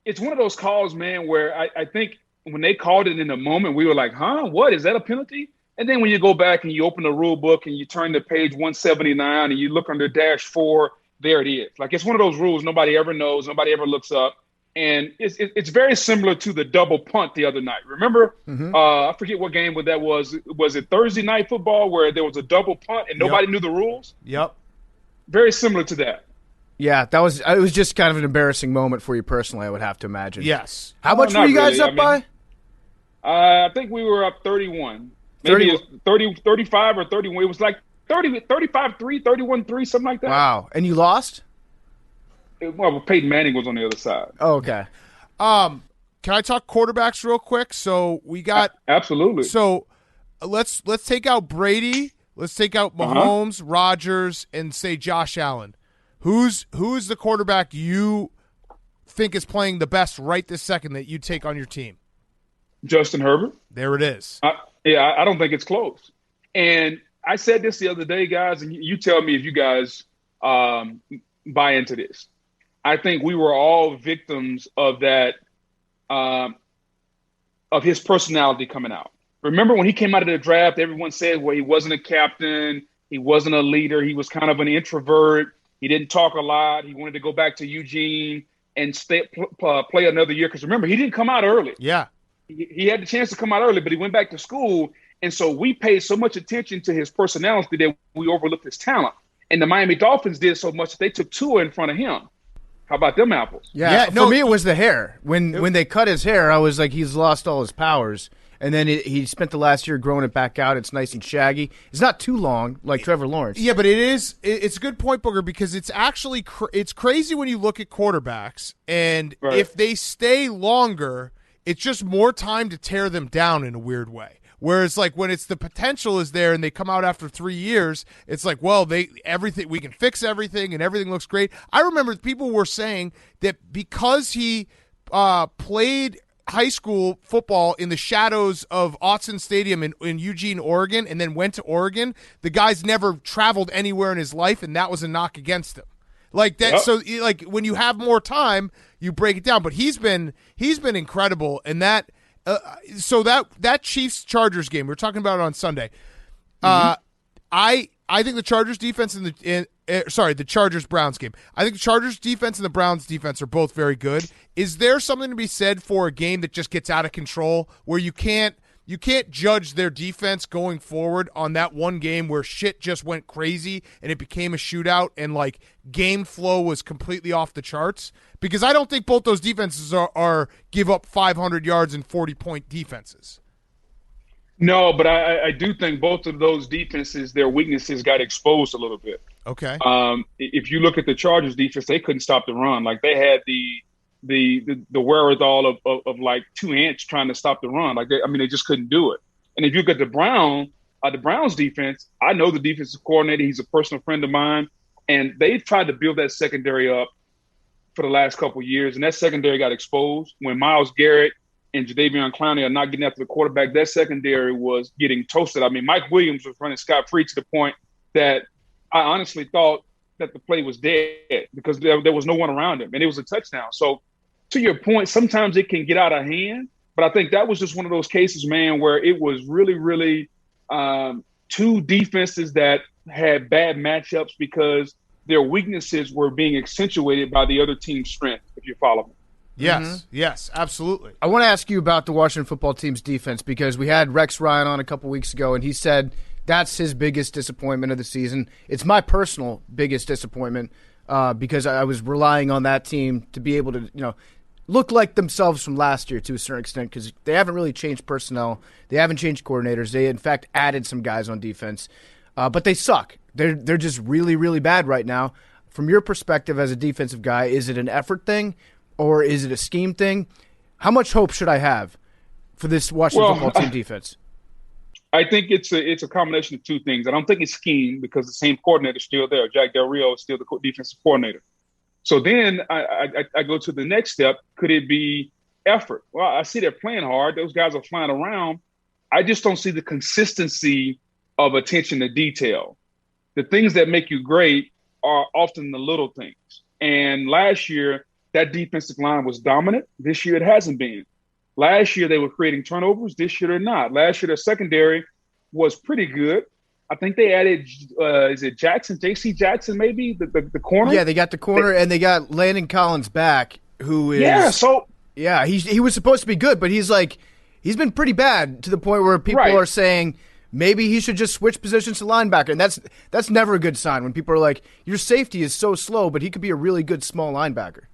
It's one of those calls, man, where I think when they called it in the moment, we were like, huh, what? Is that a penalty? And then when you go back and you open the rule book and you turn to page 179 and you look under -4, there it is. Like, it's one of those rules nobody ever knows, nobody ever looks up. And it's very similar to the double punt the other night. Remember, I forget what game that was. Was it Thursday Night Football where there was a double punt and nobody knew the rules? Yep. Very similar to that. Yeah, it was just kind of an embarrassing moment for you personally, I would have to imagine. Yes. How much were you guys up by? I think we were up 31. Maybe it's 30, 35 or 31. It was like 30, 35-3, 31-3, something like that. Wow. And you lost? Well, Peyton Manning was on the other side. Oh, okay. Can I talk quarterbacks real quick? So we got absolutely. So let's take out Brady. Let's take out Mahomes, Rodgers, and say Josh Allen. Who's the quarterback you think is playing the best right this second that you take on your team? Justin Herbert. There it is. I don't think it's close. And I said this the other day, guys, and you tell me if you guys buy into this. I think we were all victims of that, of his personality coming out. Remember when he came out of the draft, everyone said, well, he wasn't a captain. He wasn't a leader. He was kind of an introvert. He didn't talk a lot. He wanted to go back to Eugene and play another year. Because remember, he didn't come out early. Yeah. He had the chance to come out early, but he went back to school. And so we paid so much attention to his personality that we overlooked his talent. And the Miami Dolphins did so much that they took Tua in front of him. How about them apples? Yeah, for me it was the hair. When they cut his hair, I was like, he's lost all his powers. And then he spent the last year growing it back out. It's nice and shaggy. It's not too long, like Trevor Lawrence. Yeah, but it's a good point, Booger, because it's actually it's crazy when you look at quarterbacks, and if they stay longer, it's just more time to tear them down in a weird way. Whereas, like, when it's the potential is there and they come out after 3 years, it's like, well, we can fix everything and everything looks great. I remember people were saying that because he played high school football in the shadows of Autzen Stadium in Eugene, Oregon, and then went to Oregon, the guy's never traveled anywhere in his life, and that was a knock against him. Like that, so like when you have more time, you break it down. But he's been incredible, and that. So that Chiefs Chargers game we were talking about it on Sunday. I think the Chargers defense and the Chargers Browns game. I think the Chargers defense and the Browns defense are both very good. Is there something to be said for a game that just gets out of control where you can't judge their defense going forward on that one game where shit just went crazy and it became a shootout and like game flow was completely off the charts? Because I don't think both those defenses are give up 500 yards and 40-point defenses. No, but I do think both of those defenses, their weaknesses got exposed a little bit. Okay. If you look at the Chargers defense, they couldn't stop the run. Like they had the wherewithal of like 2 ants trying to stop the run. Like they just couldn't do it. And if you look at the Browns defense, I know the defensive coordinator. He's a personal friend of mine, and they've tried to build that secondary up for the last couple of years, and that secondary got exposed when Myles Garrett and Jadeveon Clowney are not getting after the quarterback. That secondary was getting toasted. I mean, Mike Williams was running scot-free to the point that I honestly thought that the play was dead because there was no one around him, and it was a touchdown. So to your point, sometimes it can get out of hand, but I think that was just one of those cases, man, where it was really, really two defenses that had bad matchups because their weaknesses were being accentuated by the other team's strength, if you follow me. Yes, yes, absolutely. I want to ask you about the Washington football team's defense because we had Rex Ryan on a couple weeks ago, and he said that's his biggest disappointment of the season. It's my personal biggest disappointment because I was relying on that team to be able to, look like themselves from last year to a certain extent because they haven't really changed personnel. They haven't changed coordinators. They, in fact, added some guys on defense. But they suck. They're just really, really bad right now. From your perspective as a defensive guy, is it an effort thing or is it a scheme thing? How much hope should I have for this Washington football team defense? I think it's a combination of two things. I don't think it's scheme because the same coordinator is still there. Jack Del Rio is still the defensive coordinator. So then I go to the next step. Could it be effort? Well, I see they're playing hard. Those guys are flying around. I just don't see the consistency of attention to detail. The things that make you great are often the little things. And last year, that defensive line was dominant. This year, it hasn't been. Last year, they were creating turnovers. This year, they're not. Last year, their secondary was pretty good. I think they added, is it Jackson, J.C. Jackson, maybe, the corner? Yeah, they got the corner, and they got Landon Collins back, who is he was supposed to be good, but he's been pretty bad to the point where people are saying maybe he should just switch positions to linebacker. And that's never a good sign when people are like, your safety is so slow, but he could be a really good small linebacker.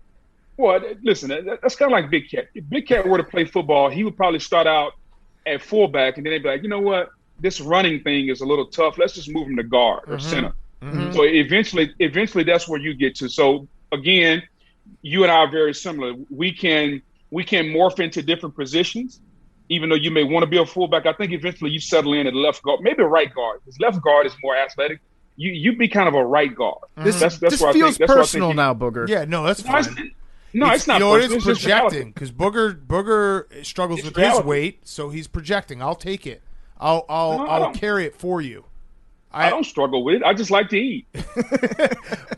Well, listen, that's kind of like Big Cat. If Big Cat were to play football, he would probably start out at fullback, and then they'd be like, you know what? This running thing is a little tough. Let's just move him to guard or center. So eventually that's where you get to. So again, you and I are very similar. We can morph into different positions, even though you may want to be a fullback. I think eventually you settle in at left guard, maybe a right guard, because left guard is more athletic. You'd be kind of a right guard. This feels personal now, Booger. Yeah, no, that's fine. It's not. You know, personal. it's projecting because Booger struggles with his weight, so he's projecting. I'll take it. I'll carry it for you. I don't struggle with it. I just like to eat.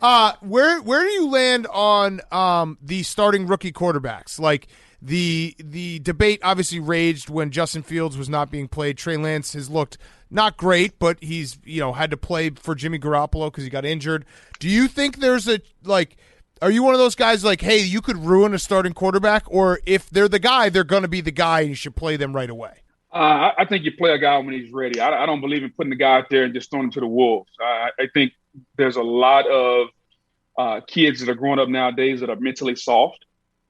Where do you land on the starting rookie quarterbacks? Like the debate obviously raged when Justin Fields was not being played. Trey Lance has looked not great, but he's had to play for Jimmy Garoppolo because he got injured. Do you think there's are you one of those guys like, hey, you could ruin a starting quarterback, or if they're the guy, they're going to be the guy and you should play them right away? I think you play a guy when he's ready. I don't believe in putting the guy out there and just throwing him to the wolves. I think there's a lot of kids that are growing up nowadays that are mentally soft.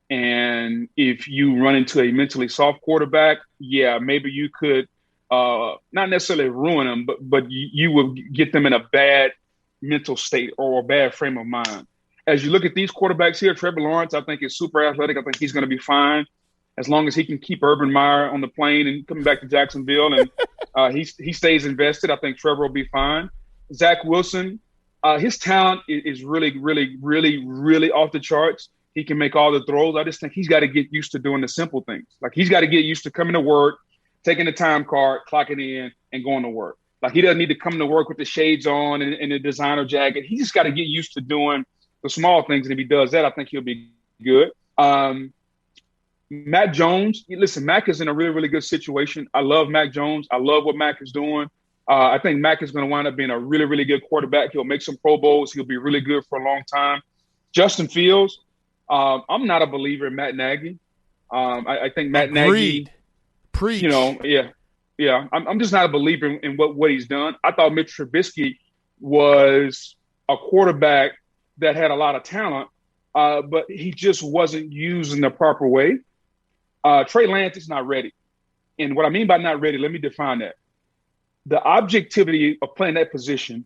And if you run into a mentally soft quarterback, yeah, maybe you could not necessarily ruin them, but you will get them in a bad mental state or a bad frame of mind. As you look at these quarterbacks here, Trevor Lawrence, I think is super athletic. I think he's going to be fine as long as he can keep Urban Meyer on the plane and coming back to Jacksonville, and he stays invested. I think Trevor will be fine. Zach Wilson, his talent is really, really, really, really off the charts. He can make all the throws. I just think he's got to get used to doing the simple things. Like he's got to get used to coming to work, taking the time card, clocking in, and going to work. Like he doesn't need to come to work with the shades on and the designer jacket. He just got to get used to doing the small things, and if he does that, I think he'll be good. Mac Jones, listen, Mac is in a really, really good situation. I love Mac Jones. I love what Mac is doing. I think Mac is going to wind up being a really, really good quarterback. He'll make some Pro Bowls. He'll be really good for a long time. Justin Fields, I'm not a believer in Matt Nagy. I think Matt Nagy, Preach. Yeah. I'm just not a believer in what he's done. I thought Mitch Trubisky was a quarterback that had a lot of talent, but he just wasn't used in the proper way. Trey Lance is not ready. And what I mean by not ready, let me define that. The objectivity of playing that position,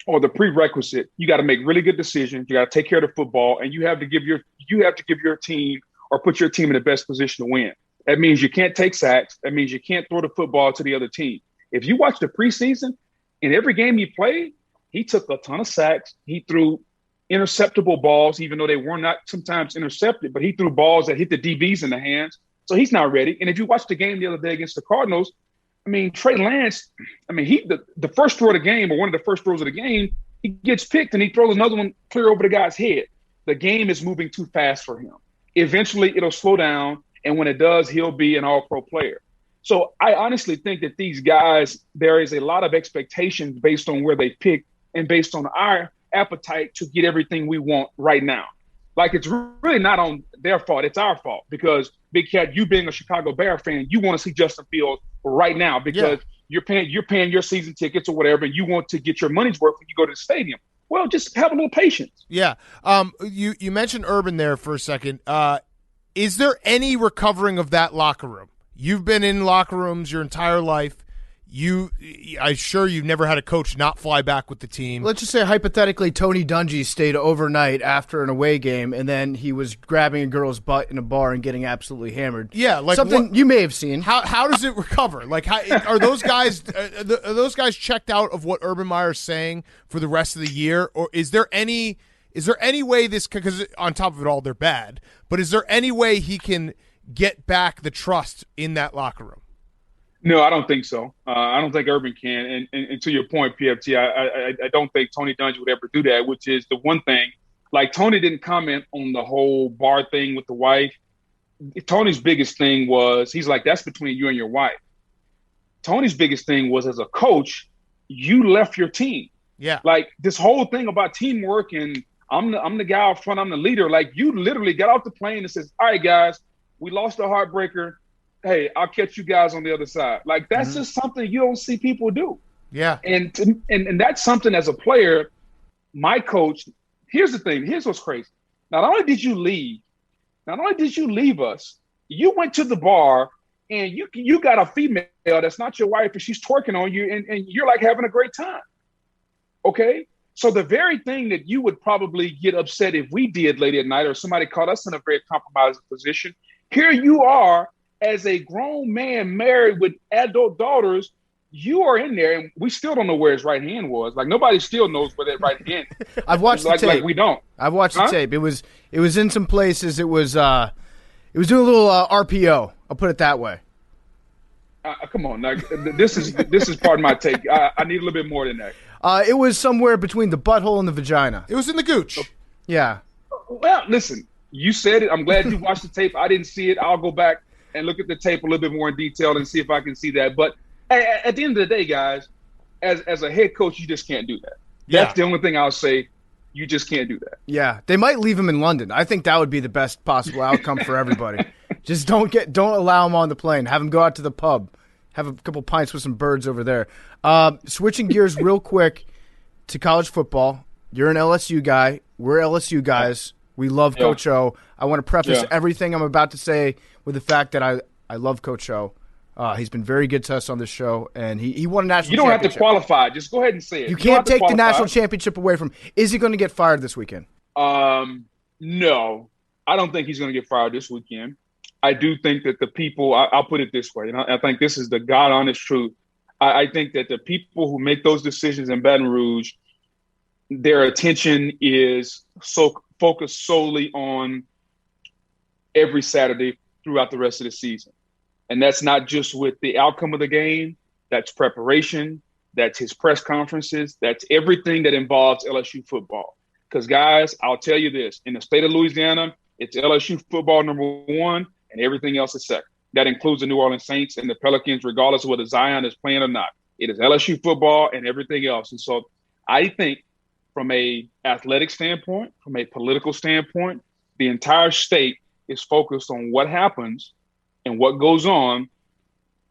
or the prerequisite, you got to make really good decisions. You got to take care of the football, and you have to give your team or put your team in the best position to win. That means you can't take sacks. That means you can't throw the football to the other team. If you watch the preseason, in every game he played, he took a ton of sacks. He threw interceptable balls, even though they were not sometimes intercepted, but he threw balls that hit the DBs in the hands. So he's not ready. And if you watch the game the other day against the Cardinals, Trey Lance, the first throw of the game, or one of the first throws of the game, he gets picked and he throws another one clear over the guy's head. The game is moving too fast for him. Eventually it'll slow down. And when it does, he'll be an all-pro player. So I honestly think that these guys, there is a lot of expectations based on where they pick and based on our appetite to get everything we want right now. Like, it's really not on their fault. It's our fault, because Big Cat, you being a Chicago Bear fan, you want to see Justin Fields right now because you're paying your season tickets or whatever, and you want to get your money's worth when you go to the stadium. Well, just have a little patience. Yeah. You mentioned Urban there for a second. Is there any recovering of that locker room? You've been in locker rooms your entire life. I'm sure you've never had a coach not fly back with the team. Let's just say hypothetically Tony Dungy stayed overnight after an away game, and then he was grabbing a girl's butt in a bar and getting absolutely hammered. Yeah, like something you may have seen. How does it recover? Like, how, are those guys checked out of what Urban Meyer's saying for the rest of the year, or is there any way this, because on top of it all they're bad, but is there any way he can get back the trust in that locker room? No, I don't think so. I don't think Urban can. And to your point, PFT, I don't think Tony Dungy would ever do that, which is the one thing. Like, Tony didn't comment on the whole bar thing with the wife. Tony's biggest thing was, he's like, that's between you and your wife. Tony's biggest thing was, as a coach, you left your team. Yeah. Like, this whole thing about teamwork and I'm the guy up front, I'm the leader. Like, you literally got off the plane and says, all right, guys, we lost a heartbreaker. hey, I'll catch you guys on the other side. Like, that's just something you don't see people do. Yeah. And that's something as a player, my coach, here's the thing. Here's what's crazy. Not only did you leave us, you went to the bar and you got a female that's not your wife and she's twerking on you and you're like having a great time. Okay? So the very thing that you would probably get upset if we did late at night or somebody caught us in a very compromising position, here you are as a grown man married with adult daughters, you are in there and we still don't know where his right hand was. Like, nobody still knows where that right hand is. I've watched the tape. Like we don't. I've watched the tape. It was in some places. It was doing a little RPO. I'll put it that way. Come on, like, this is part of my take. I need a little bit more than that. It was somewhere between the butthole and the vagina. It was in the gooch. Yeah. Well, listen, you said it. I'm glad you watched the tape. I didn't see it. I'll go back and look at the tape a little bit more in detail and see if I can see that. But at the end of the day, guys, as a head coach, you just can't do that. That's the only thing I'll say. You just can't do that. Yeah, they might leave him in London. I think that would be the best possible outcome for everybody. Just don't allow him on the plane. Have him go out to the pub, have a couple pints with some birds over there. Switching gears real quick to college football. You're an LSU guy. We're LSU guys. We love Coach O. I want to preface everything I'm about to say with the fact that I love Coach O. He's been very good to us on this show, and he won a national championship. You don't have to qualify. Just go ahead and say it. You can't take the national championship away from him. Is he going to get fired this weekend? No. I don't think he's going to get fired this weekend. I do think that the people – I'll put it this way, and I think this is the God-honest truth. I think that the people who make those decisions in Baton Rouge, their attention is so focused solely on every Saturday throughout the rest of the season. And that's not just with the outcome of the game. That's preparation. That's his press conferences. That's everything that involves LSU football. Because, guys, I'll tell you this. In the state of Louisiana, it's LSU football number one, and everything else is second. That includes the New Orleans Saints and the Pelicans, regardless of whether Zion is playing or not. It is LSU football and everything else. And so I think from a athletic standpoint, from a political standpoint, the entire state is focused on what happens and what goes on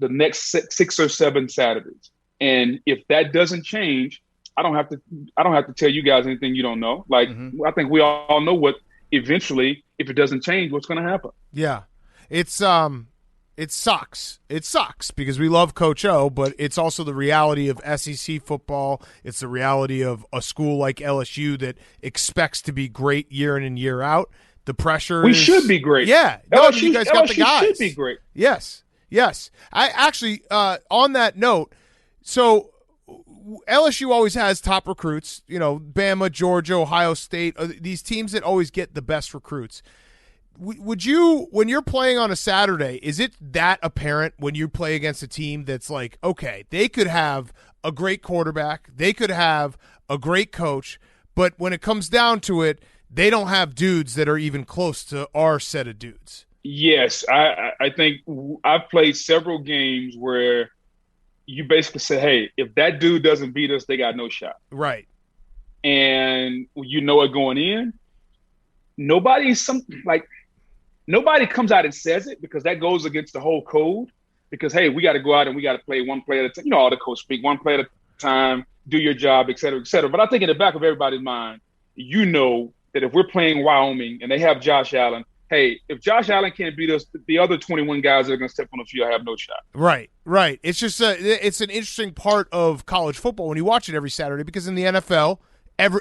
the next 6 or 7 Saturdays. And if that doesn't change, I don't have to tell you guys anything you don't know. Like, I think we all know what eventually, if it doesn't change, what's going to happen. Yeah. It sucks. It sucks because we love Coach O, but it's also the reality of SEC football. It's the reality of a school like LSU that expects to be great year in and year out. The pressure should be great. Yeah. LSU, you guys got the guys. Should be great. Yes. I actually, on that note, so LSU always has top recruits, Bama, Georgia, Ohio State, these teams that always get the best recruits. Would you, when you're playing on a Saturday, is it that apparent when you play against a team that's like, okay, they could have a great quarterback, they could have a great coach, but when it comes down to it, they don't have dudes that are even close to our set of dudes? Yes, I think I've played several games where you basically say, hey, if that dude doesn't beat us, they got no shot. Right. And you know it going in. Nobody comes out and says it because that goes against the whole code. Because, hey, we got to go out and we got to play one play at a time. All the coach speak, one play at a time, do your job, et cetera, et cetera. But I think in the back of everybody's mind, that if we're playing Wyoming and they have Josh Allen, hey, if Josh Allen can't beat us, the other 21 guys that are going to step on the field have no shot. Right. It's just it's an interesting part of college football when you watch it every Saturday because in the NFL,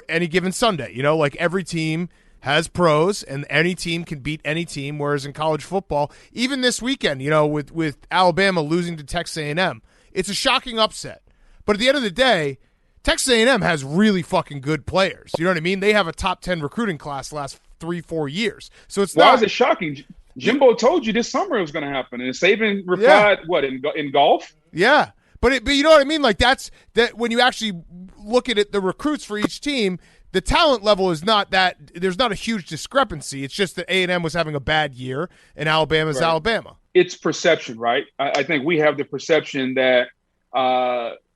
any given Sunday, like every team has pros and any team can beat any team, whereas in college football, even this weekend, with Alabama losing to Texas A&M, it's a shocking upset. But at the end of the day, Texas A&M has really fucking good players. You know what I mean? They have a top 10 recruiting class the last 3-4 years. So it's Why is it shocking? Jimbo told you this summer it was going to happen, and Saban replied, what, in golf? Yeah. But you know what I mean? Like that when you actually look at it, the recruits for each team, the talent level is not that – there's not a huge discrepancy. It's just that A&M was having a bad year and Alabama's Alabama. It's perception, right? I think we have the perception that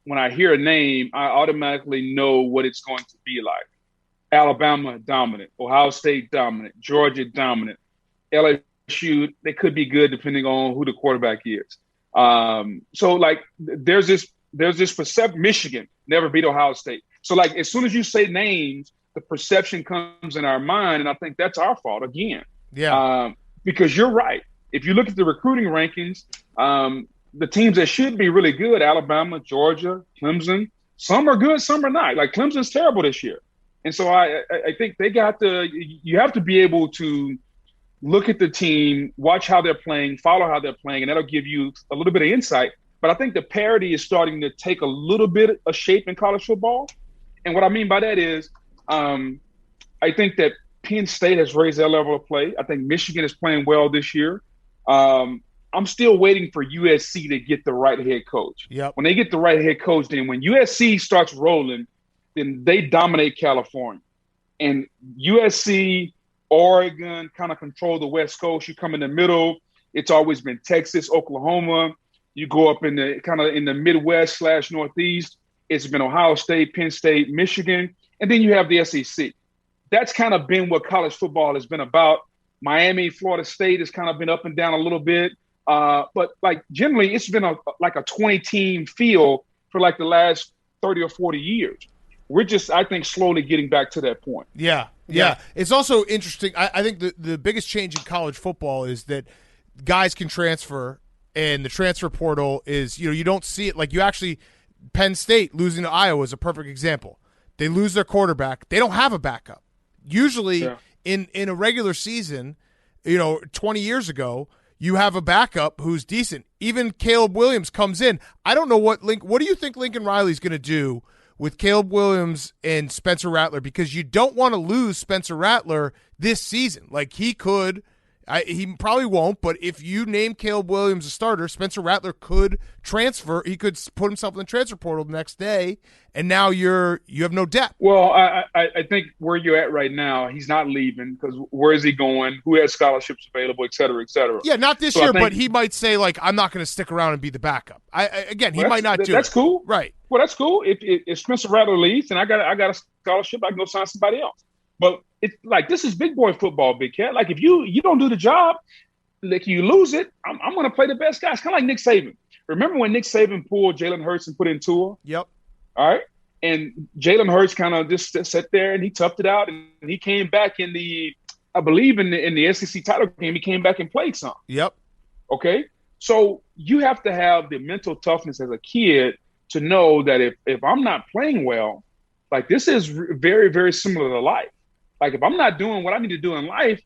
when I hear a name, I automatically know what it's going to be like. Alabama dominant, Ohio State dominant, Georgia dominant, LSU LSU, they could be good depending on who the quarterback is. So like there's this perception. Michigan never beat Ohio State. So like as soon as you say names, the perception comes in our mind, and I think that's our fault again. Yeah. Because you're right. If you look at the recruiting rankings, the teams that should be really good, Alabama, Georgia, Clemson, some are good, some are not. Like Clemson's terrible this year. And so I think you have to be able to look at the team, watch how they're playing, follow how they're playing, and that'll give you a little bit of insight. But I think the parity is starting to take a little bit of shape in college football. And what I mean by that is I think that Penn State has raised their level of play. I think Michigan is playing well this year. I'm still waiting for USC to get the right head coach. Yep. When they get the right head coach, then when USC starts rolling, then they dominate California. And USC, Oregon kind of control the West Coast. You come in the middle. It's always been Texas, Oklahoma. You go up in the kind of in the Midwest / Northeast. It's been Ohio State, Penn State, Michigan. And then you have the SEC. That's kind of been what college football has been about. Miami, Florida State has kind of been up and down a little bit. But like generally, it's been like a 20-team field for like the last 30 or 40 years. We're just, I think, slowly getting back to that point. Yeah. It's also interesting. I think the biggest change in college football is that guys can transfer, and the transfer portal is, you don't see it. Like you actually, Penn State losing to Iowa is a perfect example. They lose their quarterback. They don't have a backup. Usually in a regular season, 20 years ago, you have a backup who's decent. Even Caleb Williams comes in. I don't know what do you think Lincoln Riley's going to do with Caleb Williams and Spencer Rattler? Because you don't want to lose Spencer Rattler this season. Like he could, he probably won't, but if you name Caleb Williams a starter, Spencer Rattler could transfer. He could put himself in the transfer portal the next day, and now you have no depth. Well, I think where you're at right now, he's not leaving because where is he going? Who has scholarships available, et cetera, et cetera. Yeah, not this year, but he might say, like, I'm not going to stick around and be the backup. He might not do That's it. cool. Right. Well, that's cool. If Spencer Rattler leaves and I got a scholarship, I can go sign somebody else. But it's like this is big boy football, big cat. Like if you don't do the job, like you lose it, I'm going to play the best guys. Kind of like Nick Saban. Remember when Nick Saban pulled Jalen Hurts and put in Tua? Yep. All right. And Jalen Hurts kind of just sat there and he toughed it out, and he came back in the SEC title game. He came back and played some. Yep. Okay. So you have to have the mental toughness as a kid to know that if I'm not playing well, like this is very, very similar to life. Like if I'm not doing what I need to do in life,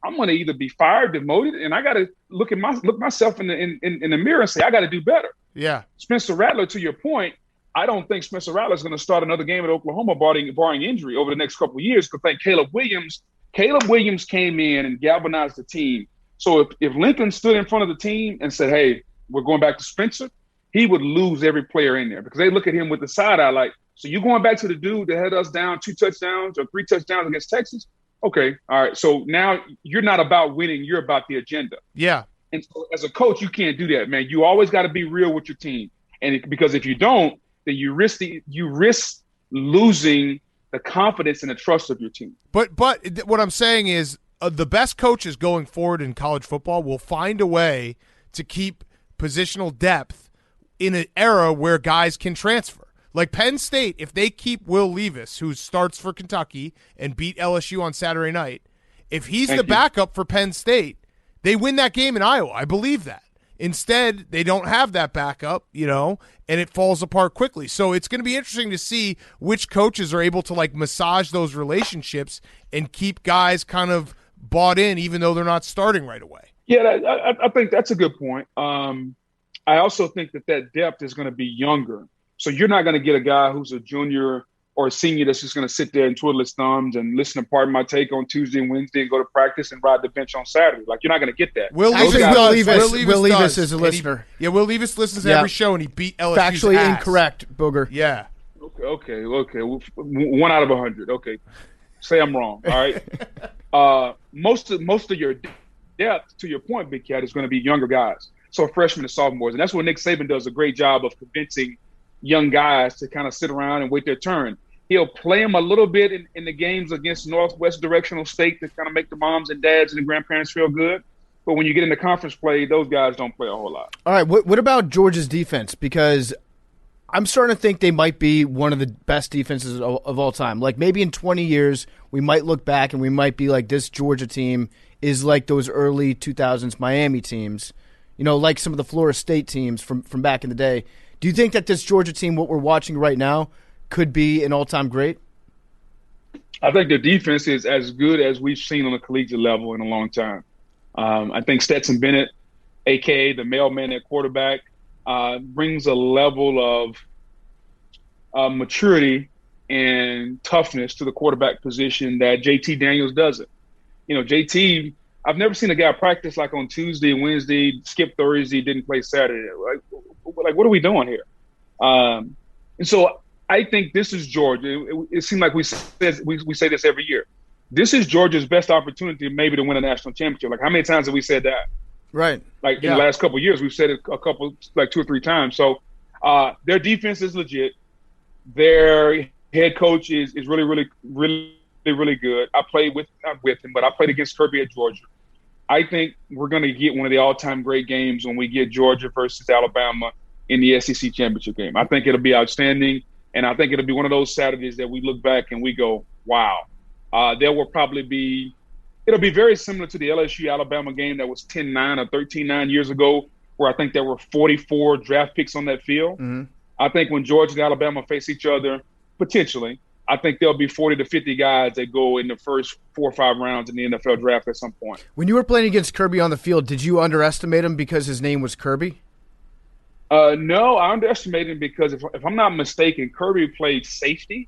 I'm going to either be fired, demoted, and I got to look myself in the mirror and say I got to do better. Yeah. Spencer Rattler, to your point, I don't think Spencer Rattler is going to start another game at Oklahoma barring injury over the next couple of years. Because I think Caleb Williams came in and galvanized the team. So if Lincoln stood in front of the team and said, "Hey, we're going back to Spencer," he would lose every player in there because they look at him with the side eye like, "So you're going back to the dude that had us down 2 touchdowns or 3 touchdowns against Texas? Okay, all right. So now you're not about winning; you're about the agenda." Yeah. And so as a coach, you can't do that, man. You always got to be real with your team, because if you don't, then you risk losing the confidence and the trust of your team. But what I'm saying is the best coaches going forward in college football will find a way to keep positional depth in an era where guys can transfer. Like Penn State, if they keep Will Levis, who starts for Kentucky and beat LSU on Saturday night, if he's the backup for Penn State, they win that game in Iowa. I believe that. Instead, they don't have that backup, and it falls apart quickly. So it's going to be interesting to see which coaches are able to like massage those relationships and keep guys kind of bought in, even though they're not starting right away. Yeah, I think that's a good point. I also think that depth is going to be younger. So you're not going to get a guy who's a junior or a senior that's just going to sit there and twiddle his thumbs and listen to Pardon My Take on Tuesday and Wednesday and go to practice and ride the bench on Saturday. Like, you're not going to get that. Will Levis is a listener. Will Levis listens to every show, and he beat LSU's Factually ass. Incorrect, Booger. Yeah. Okay. 1 out of 100. Okay. Say I'm wrong. All right. Most of your depth, to your point, Big Cat, is going to be younger guys. So freshmen and sophomores. And that's what Nick Saban does a great job of convincing young guys to kind of sit around and wait their turn. He'll play them a little bit in the games against Northwest Directional State to kind of make the moms and dads and the grandparents feel good. But when you get into conference play, those guys don't play a whole lot. All right, what about Georgia's defense? Because I'm starting to think they might be one of the best defenses of all time. Like maybe in 20 years, we might look back and we might be like, this Georgia team is like those early 2000s Miami teams, like some of the Florida State teams from back in the day. Do you think that this Georgia team, what we're watching right now, could be an all-time great? I think their defense is as good as we've seen on the collegiate level in a long time. I think Stetson Bennett, a.k.a. the mailman at quarterback, brings a level of maturity and toughness to the quarterback position that JT Daniels doesn't. JT, I've never seen a guy practice like on Tuesday, Wednesday, skip Thursday, didn't play Saturday. Like what are we doing here? And so I think this is Georgia. It seems like we say this every year. This is Georgia's best opportunity maybe to win a national championship. Like how many times have we said that? Right. In the last couple of years, we've said it a couple, like 2 or 3 times. So their defense is legit. Their head coach is really, really, really, really good. I played not with him, but I played against Kirby at Georgia. I think we're going to get one of the all-time great games when we get Georgia versus Alabama in the SEC championship game. I think it'll be outstanding, and I think it'll be one of those Saturdays that we look back and we go, wow. There will probably be – it'll be very similar to the LSU-Alabama game that was 10-9 or 13-9 years ago, where I think there were 44 draft picks on that field. Mm-hmm. I think when Georgia and Alabama face each other, potentially, I think there'll be 40 to 50 guys that go in the first 4 or 5 rounds in the NFL draft at some point. When you were playing against Kirby on the field, did you underestimate him because his name was Kirby? No, I underestimated him because if I'm not mistaken, Kirby played safety,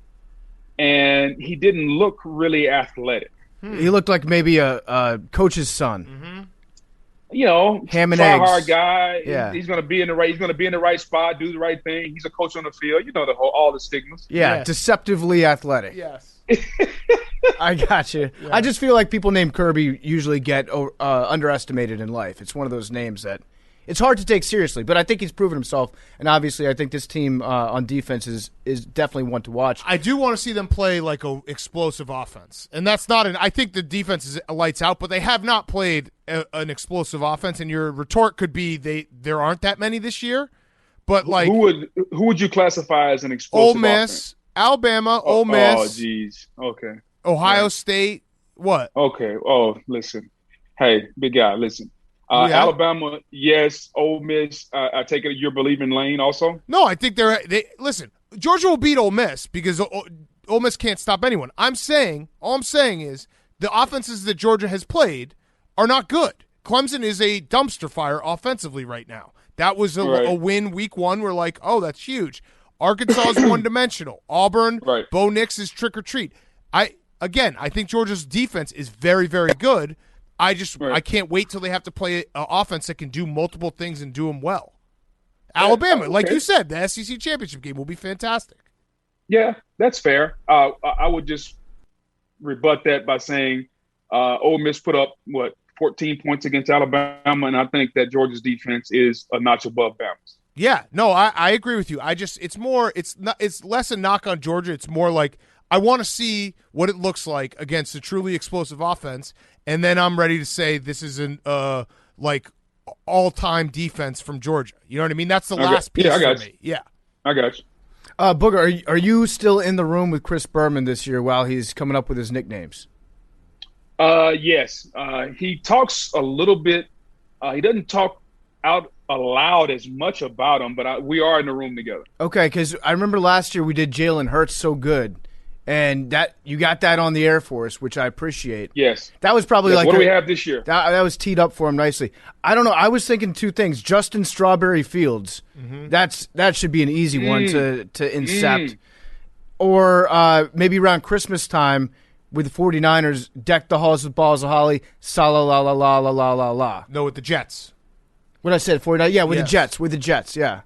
and he didn't look really athletic. He looked like maybe a coach's son. Mm-hmm. Ham and try eggs. hard guy. Yeah. He's going to be in the right. He's going to be in the right spot, do the right thing. He's a coach on the field. All the stigmas. Yeah, deceptively athletic. Yes. I got you. Yeah. I just feel like people named Kirby usually get underestimated in life. It's one of those names that it's hard to take seriously, but I think he's proven himself, and obviously I think this team on defense is definitely one to watch. I do want to see them play like a explosive offense, and that's not I think the defense is lights out, but they have not played an explosive offense, and your retort could be there aren't that many this year, but like who would you classify as an explosive Ole Miss, offense? Alabama, Ole Miss. Oh, geez. Okay. Ohio State. What? Okay. Oh, listen. Hey, big guy, listen. Alabama, yes. Ole Miss, I take it you're believing Lane also? No, I think listen, Georgia will beat Ole Miss because Ole Miss can't stop anyone. All I'm saying is the offenses that Georgia has played are not good. Clemson is a dumpster fire offensively right now. That was a win week 1. We're like, oh, that's huge. Arkansas is one-dimensional. Auburn, Bo Nix is trick or treat. I think Georgia's defense is very, very good. I can't wait till they have to play an offense that can do multiple things and do them well. Alabama, like you said, the SEC championship game will be fantastic. Yeah, that's fair. I would just rebut that by saying Ole Miss put up, 14 points against Alabama, and I think that Georgia's defense is a notch above Bama's. Yeah, no, I agree with you. It's less a knock on Georgia. It's more like I want to see what it looks like against a truly explosive offense, and then I'm ready to say this is an all-time defense from Georgia. You know what I mean? That's the last piece for me. Yeah, I got you. Booger, are you still in the room with Chris Berman this year while he's coming up with his nicknames? Yes. He talks a little bit. He doesn't talk out aloud as much about them, but we are in the room together. Okay, because I remember last year we did Jalen Hurts so good, and that you got that on the Air Force, which I appreciate. Yes. That was probably what do we have this year? That was teed up for him nicely. I don't know. I was thinking 2 things. Justin Strawberry Fields. Mm-hmm. That should be an easy one to incept. Or maybe around Christmas time with the 49ers, deck the halls with balls of holly, sa-la-la-la-la-la-la-la-la. No, with the Jets. What I said, 49? Yeah, with the Jets, yeah.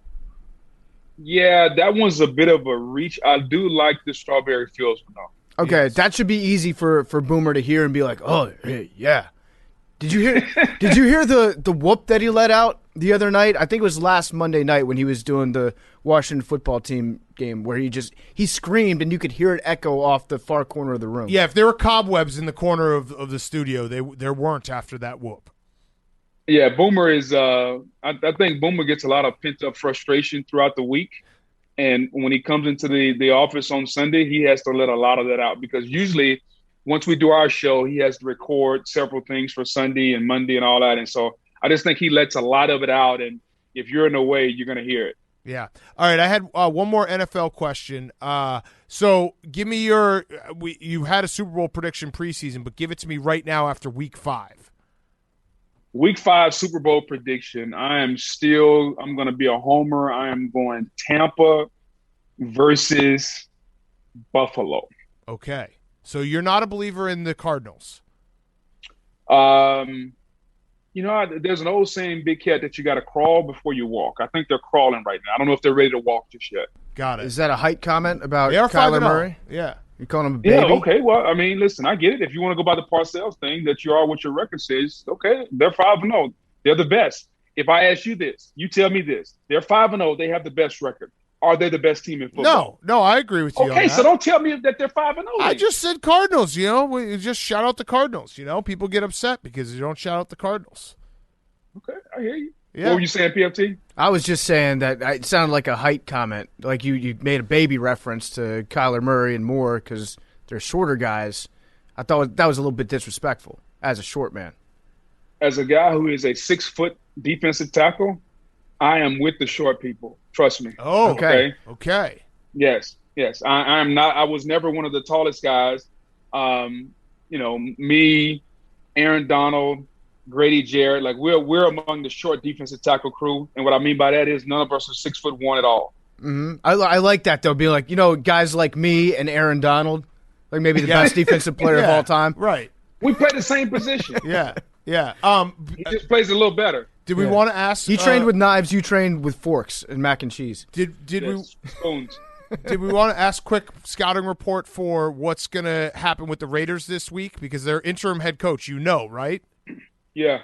Yeah, that one's a bit of a reach. I do like the Strawberry Fields one, though. Okay, yes. That should be easy for Boomer to hear and be like, oh, hey, yeah. Did you hear the whoop that he let out the other night? I think it was last Monday night when he was doing the Washington football team game where he screamed and you could hear it echo off the far corner of the room. Yeah, if there were cobwebs in the corner of the studio, there weren't after that whoop. Yeah, Boomer is. I think Boomer gets a lot of pent up frustration throughout the week, and when he comes into the office on Sunday, he has to let a lot of that out because usually, once we do our show, he has to record several things for Sunday and Monday and all that, and so I just think he lets a lot of it out, and if you're in the way, you're going to hear it. Yeah. All right. I had one more NFL question. So give me you had a Super Bowl prediction preseason, but give it to me right now after Week 5. Week 5 Super Bowl prediction. I'm going to be a homer. I am going Tampa versus Buffalo. Okay. So you're not a believer in the Cardinals. There's an old saying, Big Cat, that you got to crawl before you walk. I think they're crawling right now. I don't know if they're ready to walk just yet. Got it. Is that a height comment about They are Kyler 5-0. Murray? Yeah. You calling him a baby? Yeah, okay. Well, I mean, listen, I get it. If you want to go by the Parcells thing that you are what your record says, okay, they're 5-0. They're the best. If I ask you this, you tell me this. They're 5-0. They have the best record. Are they the best team in football? No, I agree with you. Okay, on so that. don't tell me that they're 5-0. I just said Cardinals. We just shout out the Cardinals. People get upset because you don't shout out the Cardinals. Okay, I hear you. Yeah. What were you saying, PFT? I was just saying that it sounded like a height comment. Like you made a baby reference to Kyler Murray and Moore because they're shorter guys. I thought that was a little bit disrespectful as a short man. As a guy who is a 6-foot defensive tackle, I am with the short people. Trust me. Oh, okay. Okay. Yes. I am not. I was never one of the tallest guys. Me, Aaron Donald, Grady Jarrett, like we're among the short defensive tackle crew, and what I mean by that is none of us are 6'1" at all. Mm-hmm. I like that though. Being like guys like me and Aaron Donald, like maybe the best defensive player of all time. Right. We play the same position. Yeah. He just plays a little better. Did we want to ask? He trained with knives. You trained with forks and mac and cheese. Did spoons? Did we want to ask quick scouting report for what's going to happen with the Raiders this week because they're interim head coach? Right? Yeah.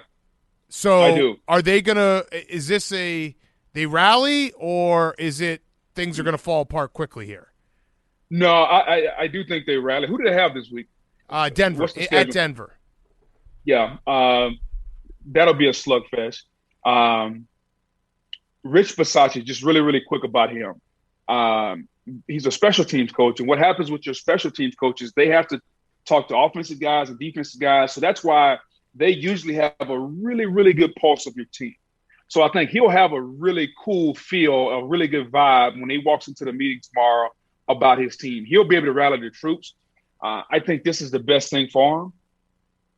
So I do. Are they going to? Is this they rally or is it things are going to fall apart quickly here? No, I do think they rally. Who do they have this week? Denver at Denver. Yeah, that'll be a slugfest. Rich Bisaccia, just really, really quick about him. He's a special teams coach, and what happens with your special teams coaches, they have to talk to offensive guys and defensive guys. So that's why they usually have a really, really good pulse of your team. So I think he'll have a really cool feel, a really good vibe when he walks into the meeting tomorrow about his team. He'll be able to rally the troops. I think this is the best thing for him.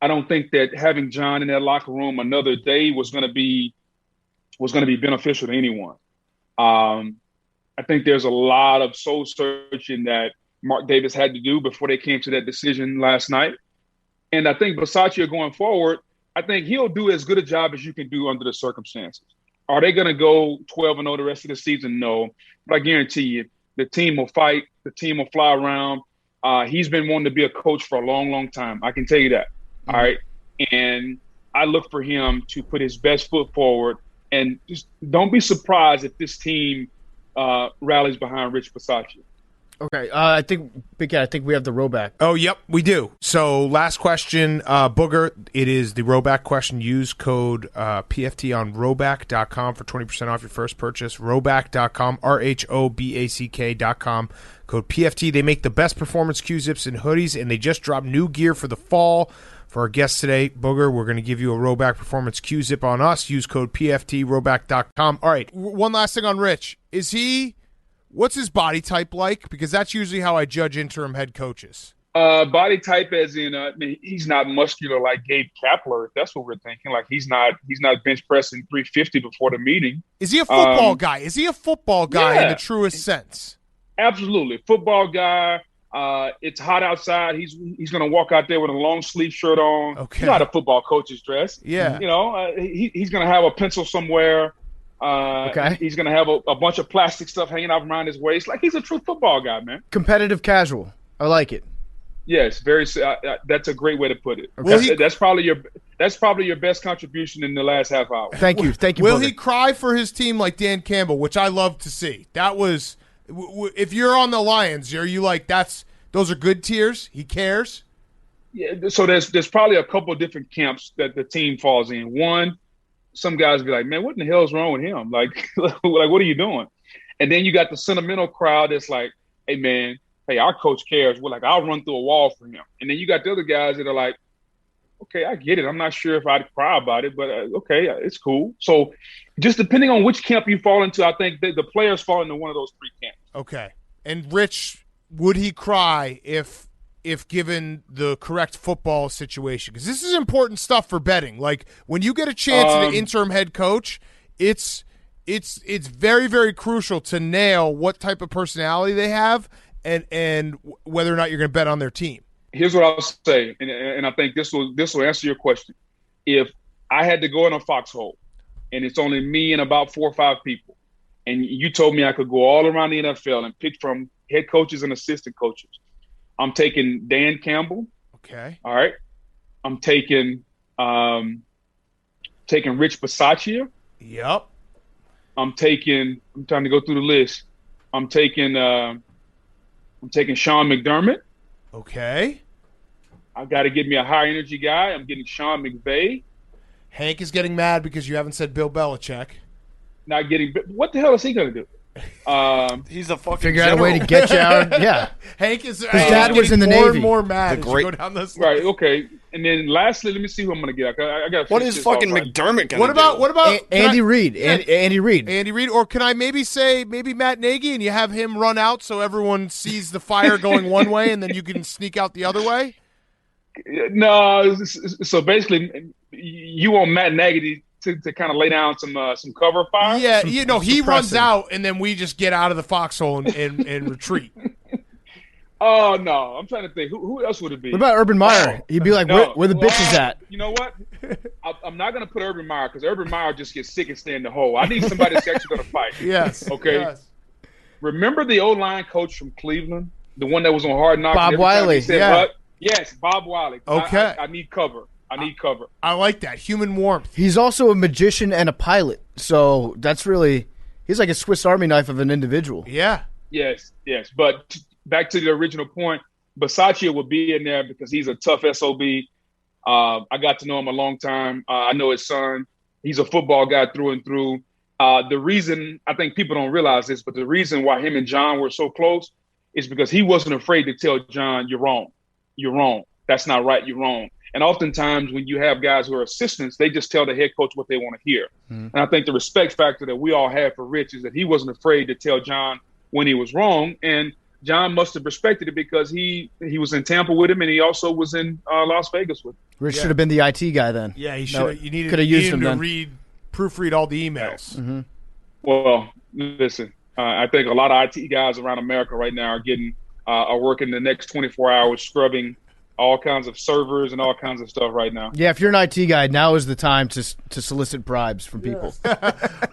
I don't think that having John in that locker room another day was going to be beneficial to anyone. I think there's a lot of soul searching that Mark Davis had to do before they came to that decision last night. And I think Bisaccia going forward, I think he'll do as good a job as you can do under the circumstances. Are they going to go 12-0 the rest of the season? No. But I guarantee you, the team will fight. The team will fly around. He's been wanting to be a coach for a long, long time. I can tell you that. All right. And I look for him to put his best foot forward. And just don't be surprised if this team rallies behind Rich Bisaccia. Okay. I think we have the rowback. Oh, yep, we do. So last question, Booger. It is the rowback question. Use code PFT on rowback.com for 20% off your first purchase. Rowback.com, RHOBACK.com. Code PFT. They make the best performance Q-zips and hoodies, and they just dropped new gear for the fall. For our guests today, Booger, we're going to give you a Rowback Performance Q-zip on us. Use code PFT, rowback.com. All right, one last thing on Rich. What's his body type like? Because that's usually how I judge interim head coaches. Body type as in, he's not muscular like Gabe Kapler, if that's what we're thinking. Like he's not bench pressing 350 before the meeting. Is he a football guy? Is he a football guy in the truest sense? Absolutely. Football guy. It's hot outside. He's going to walk out there with a long sleeve shirt on. Okay. You know how the football coaches dress. Yeah. He's going to have a pencil somewhere. Okay. He's going to have a bunch of plastic stuff hanging out around his waist. Like he's a true football guy, man. Competitive casual. I like it. Yes, very. That's a great way to put it. Okay. That's probably your best contribution in the last half hour. Thank you. Will Booger. he cry for his team like Dan Campbell, which I love to see? That was. If you're on the Lions, are you like those are good tears? He cares. Yeah. So there's probably a couple of different camps that the team falls in. One, some guys be like, man, what in the hell is wrong with him? Like, what are you doing? And then you got the sentimental crowd that's like, hey, man, hey, our coach cares. We're like, I'll run through a wall for him. And then you got the other guys that are like, okay, I get it. I'm not sure if I'd cry about it, but okay, it's cool. So just depending on which camp you fall into, I think the players fall into one of those three camps. Okay. And Rich, would he cry if given the correct football situation? Because this is important stuff for betting. Like, when you get a chance at an interim head coach, it's very, very crucial to nail what type of personality they have and whether or not you're going to bet on their team. Here's what I'll say, and I think this will answer your question. If I had to go in a foxhole, and it's only me and about 4 or 5 people, and you told me I could go all around the NFL and pick from head coaches and assistant coaches, I'm taking Dan Campbell. Okay. All right. I'm taking Rich Bisaccia. Yep. I'm trying to go through the list. I'm taking Sean McDermott. Okay. I've got to get me a high energy guy. I'm getting Sean McVay. Hank is getting mad because you haven't said Bill Belichick. Not getting – what the hell is he going to do? He's a fucking Figure out a way to get you out. Yeah. Hank is His dad was in the more Navy. and more mad as you go down this list. Right, okay. And then lastly, let me see who I'm going to get. I got. What is fucking McDermott going to do? What about Andy Reid? Andy Reid. Andy Reid, or can I maybe say Matt Nagy and you have him run out so everyone sees the fire going one way and then you can sneak out the other way? No, so basically, you want Matt Nagy to kind of lay down some cover fire? Yeah, he runs out and then we just get out of the foxhole and retreat. Oh, no. I'm trying to think. Who else would it be? What about Urban Meyer? He'd be like, where the bitch is at? You know what? I'm not going to put Urban Meyer because Urban Meyer just gets sick and stay in the hole. I need somebody that's actually going to fight. Yes. Okay? Yes. Remember the O-line coach from Cleveland? The one that was on Hard Knocks? Bob Wiley. Yes, Bob Wiley. Okay. I need cover. I like that. Human warmth. He's also a magician and a pilot. So that's really – he's like a Swiss Army knife of an individual. Yeah. Yes. But back to the original point, Bisaccia would be in there because he's a tough SOB. I got to know him a long time. I know his son. He's a football guy through and through. The reason – I think people don't realize this, but the reason why him and John were so close is because he wasn't afraid to tell John, you're wrong. You're wrong. That's not right. You're wrong. And oftentimes when you have guys who are assistants, they just tell the head coach what they want to hear. And I think the respect factor that we all have for Rich is that he wasn't afraid to tell John when he was wrong. And John must have respected it because he was in Tampa with him and he also was in Las Vegas with him. Rich should have been the IT guy then. Yeah, he should. You needed could have used him to then. proofread all the emails. Mm-hmm. Well, listen, I think a lot of IT guys around America right now are working the next 24 hours scrubbing all kinds of servers and all kinds of stuff right now. Yeah, if you're an IT guy, now is the time to solicit bribes from people. All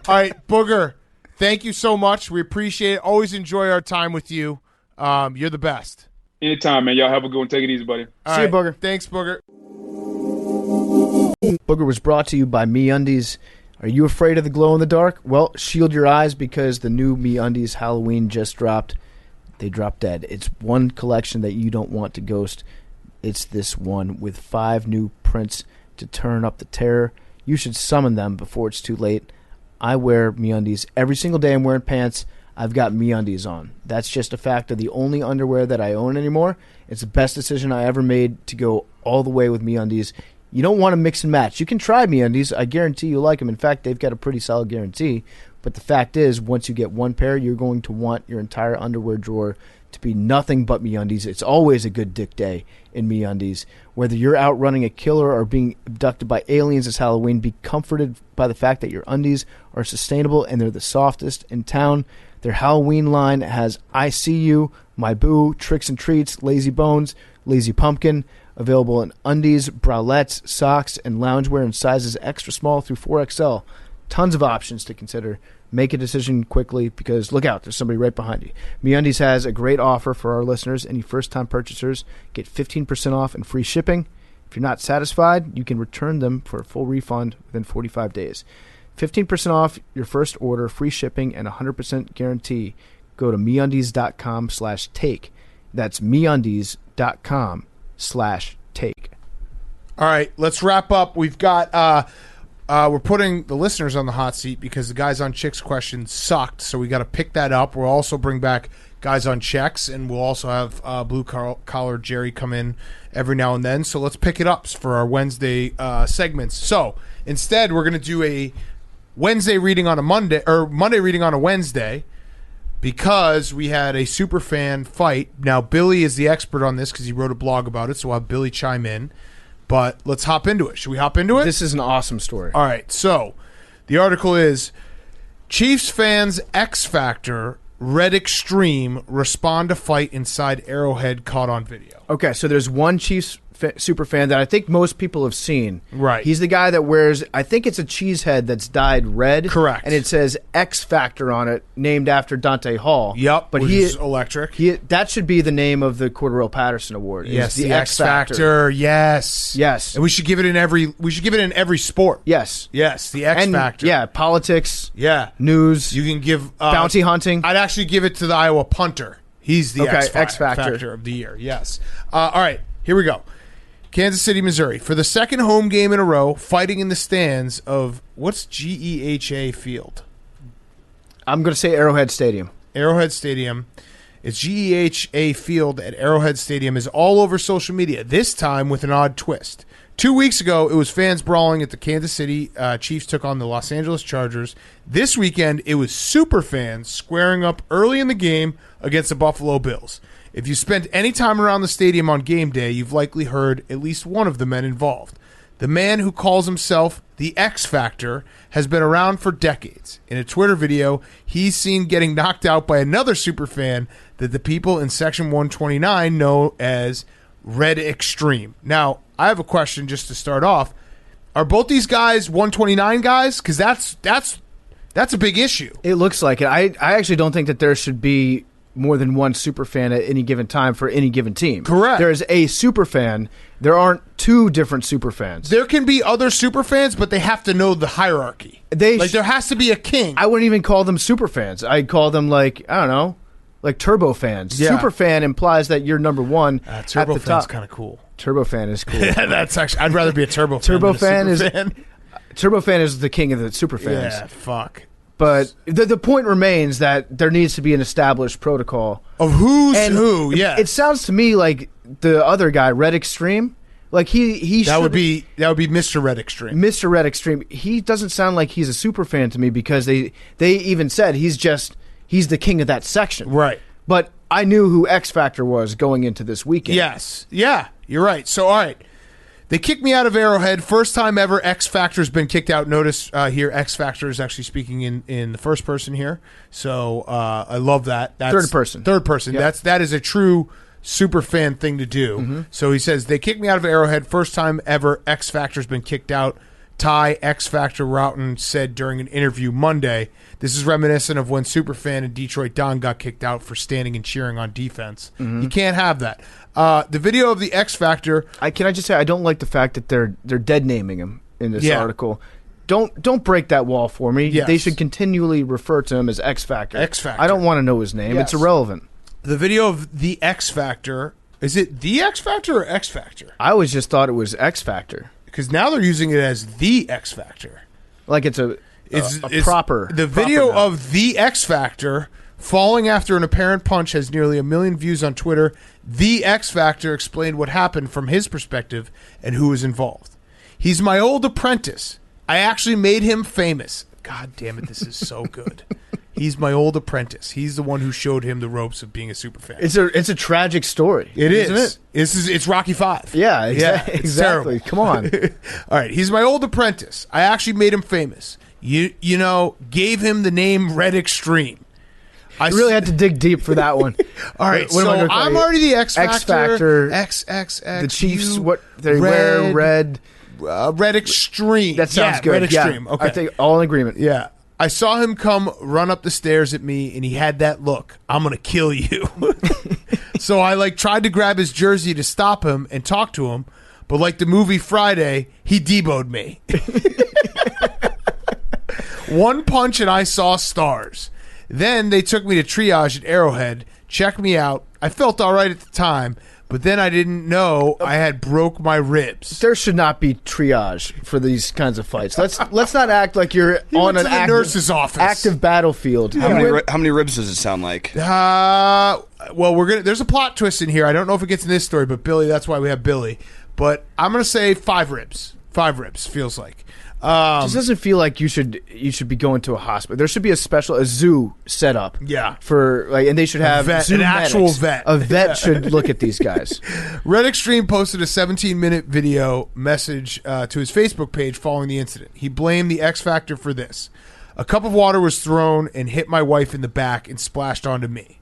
right, Booger, thank you so much. We appreciate it. Always enjoy our time with you. You're the best. Anytime, man. Y'all have a good one. Take it easy, buddy. See you, Booger. Thanks, Booger. Booger was brought to you by MeUndies. Are you afraid of the glow in the dark? Well, shield your eyes because the new MeUndies Halloween just dropped. They dropped dead. It's one collection that you don't want to ghost. It's this one with 5 new prints to turn up the terror. You should summon them before it's too late. I wear MeUndies every single day. I'm wearing pants. I've got MeUndies on. That's just a fact of the only underwear that I own anymore. It's the best decision I ever made to go all the way with MeUndies. You don't want to mix and match. You can try MeUndies. I guarantee you'll like them. In fact, they've got a pretty solid guarantee. But the fact is, once you get one pair, you're going to want your entire underwear drawer to be nothing but MeUndies. It's always a good dick day in MeUndies. Whether you're out running a killer or being abducted by aliens this Halloween, be comforted by the fact that your undies are sustainable and they're the softest in town. Their Halloween line has I See You, My Boo, Tricks and Treats, Lazy Bones, Lazy Pumpkin, available in undies, bralettes, socks, and loungewear in sizes extra small through 4XL. Tons of options to consider. Make a decision quickly because look out, there's somebody right behind you. MeUndies has a great offer for our listeners. Any first-time purchasers get 15% off and free shipping. If you're not satisfied, you can return them for a full refund within 45 days. 15% off your first order, free shipping, and 100% guarantee. Go to MeUndies.com/take. That's MeUndies.com/take. All right, let's wrap up. We've got we're putting the listeners on the hot seat because the Guys on Chicks question sucked, so we got to pick that up. We'll also bring back Guys on Checks, and we'll also have Blue Collar Jerry come in every now and then. So let's pick it up for our Wednesday segments. So instead, we're going to do a Wednesday reading on a Monday, or Monday reading on a Wednesday, because we had a superfan fight. Now, Billy is the expert on this because he wrote a blog about it, so we'll have Billy chime in. But let's hop into it. Should we hop into it? This is an awesome story. All right, so the article is Chiefs fans X Factor, Red Extreme, respond to fight inside Arrowhead caught on video. Okay, so there's one Chiefs super fan that I think most people have seen. Right. He's the guy that wears, I think it's a cheese head that's dyed red. Correct. And it says X Factor on it, named after Dante Hall. Yep, but which is electric. That should be the name of the Cordell Patterson Award. Yes, the X Factor. Yes. Yes. And we should give it in every sport. Yes. Yes, the X Factor. Yeah, politics. Yeah. News. You can give bounty hunting. I'd actually give it to the Iowa punter. He's the X Factor of the year. Yes. All right, here we go. Kansas City, Missouri. For the second home game in a row, fighting in the stands of, what's GEHA Field? I'm going to say Arrowhead Stadium. Arrowhead Stadium. It's GEHA Field at Arrowhead Stadium is all over social media, this time with an odd twist. 2 weeks ago, it was fans brawling at the Kansas City Chiefs took on the Los Angeles Chargers. This weekend, it was super fans squaring up early in the game against the Buffalo Bills. If you spent any time around the stadium on game day, you've likely heard at least one of the men involved. The man who calls himself the X Factor has been around for decades. In a Twitter video, he's seen getting knocked out by another superfan that the people in Section 129 know as Red Extreme. Now, I have a question just to start off. Are both these guys 129 guys? Because that's a big issue. It looks like it. I actually don't think that there should be more than one superfan at any given time for any given team. Correct. There is a superfan. There aren't two different superfans. There can be other superfans, but they have to know the hierarchy. There has to be a king. I wouldn't even call them superfans. I'd call them like turbo fans. Yeah. Superfan implies that you're number one turbo at the top. Fan's kind of cool. Turbofan is cool. Yeah, that's actually. I'd rather be a turbo fan. Turbofan is the king of the superfans. Yeah, fuck. But the point remains that there needs to be an established protocol of who's who. Yeah, it sounds to me like the other guy, Red Extreme, like that would be Mr. Red Extreme. Mr. Red Extreme. He doesn't sound like he's a super fan to me because they even said he's the king of that section. Right. But I knew who X Factor was going into this weekend. Yes. Yeah, you're right. So all right. They kicked me out of Arrowhead. First time ever X Factor's been kicked out. Notice here X Factor is actually speaking in the first person here. So I love that. That's third person. Third person. Yep. That is a true super fan thing to do. Mm-hmm. So he says, they kicked me out of Arrowhead. First time ever X Factor's been kicked out. Ty X Factor Roughton said during an interview Monday, this is reminiscent of when Superfan and Detroit Don got kicked out for standing and cheering on defense. Mm-hmm. You can't have that. The video of the X Factor. Can I just say I don't like the fact that they're dead naming him in this article. Don't break that wall for me. Yes. They should continually refer to him as X Factor. X Factor. I don't want to know his name. Yes. It's irrelevant. The video of the X Factor. Is it the X Factor or X Factor? I always just thought it was X Factor. Because now they're using it as the X Factor. Like it's proper. The video of the X Factor falling after an apparent punch has nearly 1 million views on Twitter. The X Factor explained what happened from his perspective and who was involved. He's my old apprentice. I actually made him famous. God damn it, this is so good. He's my old apprentice. He's the one who showed him the ropes of being a super fan. It's a tragic story. Isn't it? It's Rocky V. Yeah, exactly. Terrible. Come on. All right, he's my old apprentice. I actually made him famous. You know, gave him the name Red Extreme. I really had to dig deep for that one. All right, so I'm already the X Factor. XXX. The Chiefs, what they wear red. Red Extreme. That sounds good. Red Extreme. Yeah. Okay. I think all in agreement. Yeah. I saw him come run up the stairs at me, and he had that look. I'm going to kill you. So I tried to grab his jersey to stop him and talk to him, but like the movie Friday, he deboed me. One punch and I saw stars. Then they took me to triage at Arrowhead, checked me out. I felt all right at the time, but then I didn't know I had broke my ribs. There should not be triage for these kinds of fights. Let's not act like you're on an nurse's office. Active battlefield. How many ribs does it sound like? Well, there's a plot twist in here. I don't know if it gets in this story, but Billy, that's why we have Billy. But I'm gonna say 5 ribs. 5 ribs feels like. It just doesn't feel like you should be going to a hospital. There should be a zoo set up. Yeah. For and they should have an actual vet. A vet should look at these guys. Red Extreme posted a 17-minute video message to his Facebook page following the incident. He blamed the X Factor for this. A cup of water was thrown and hit my wife in the back and splashed onto me.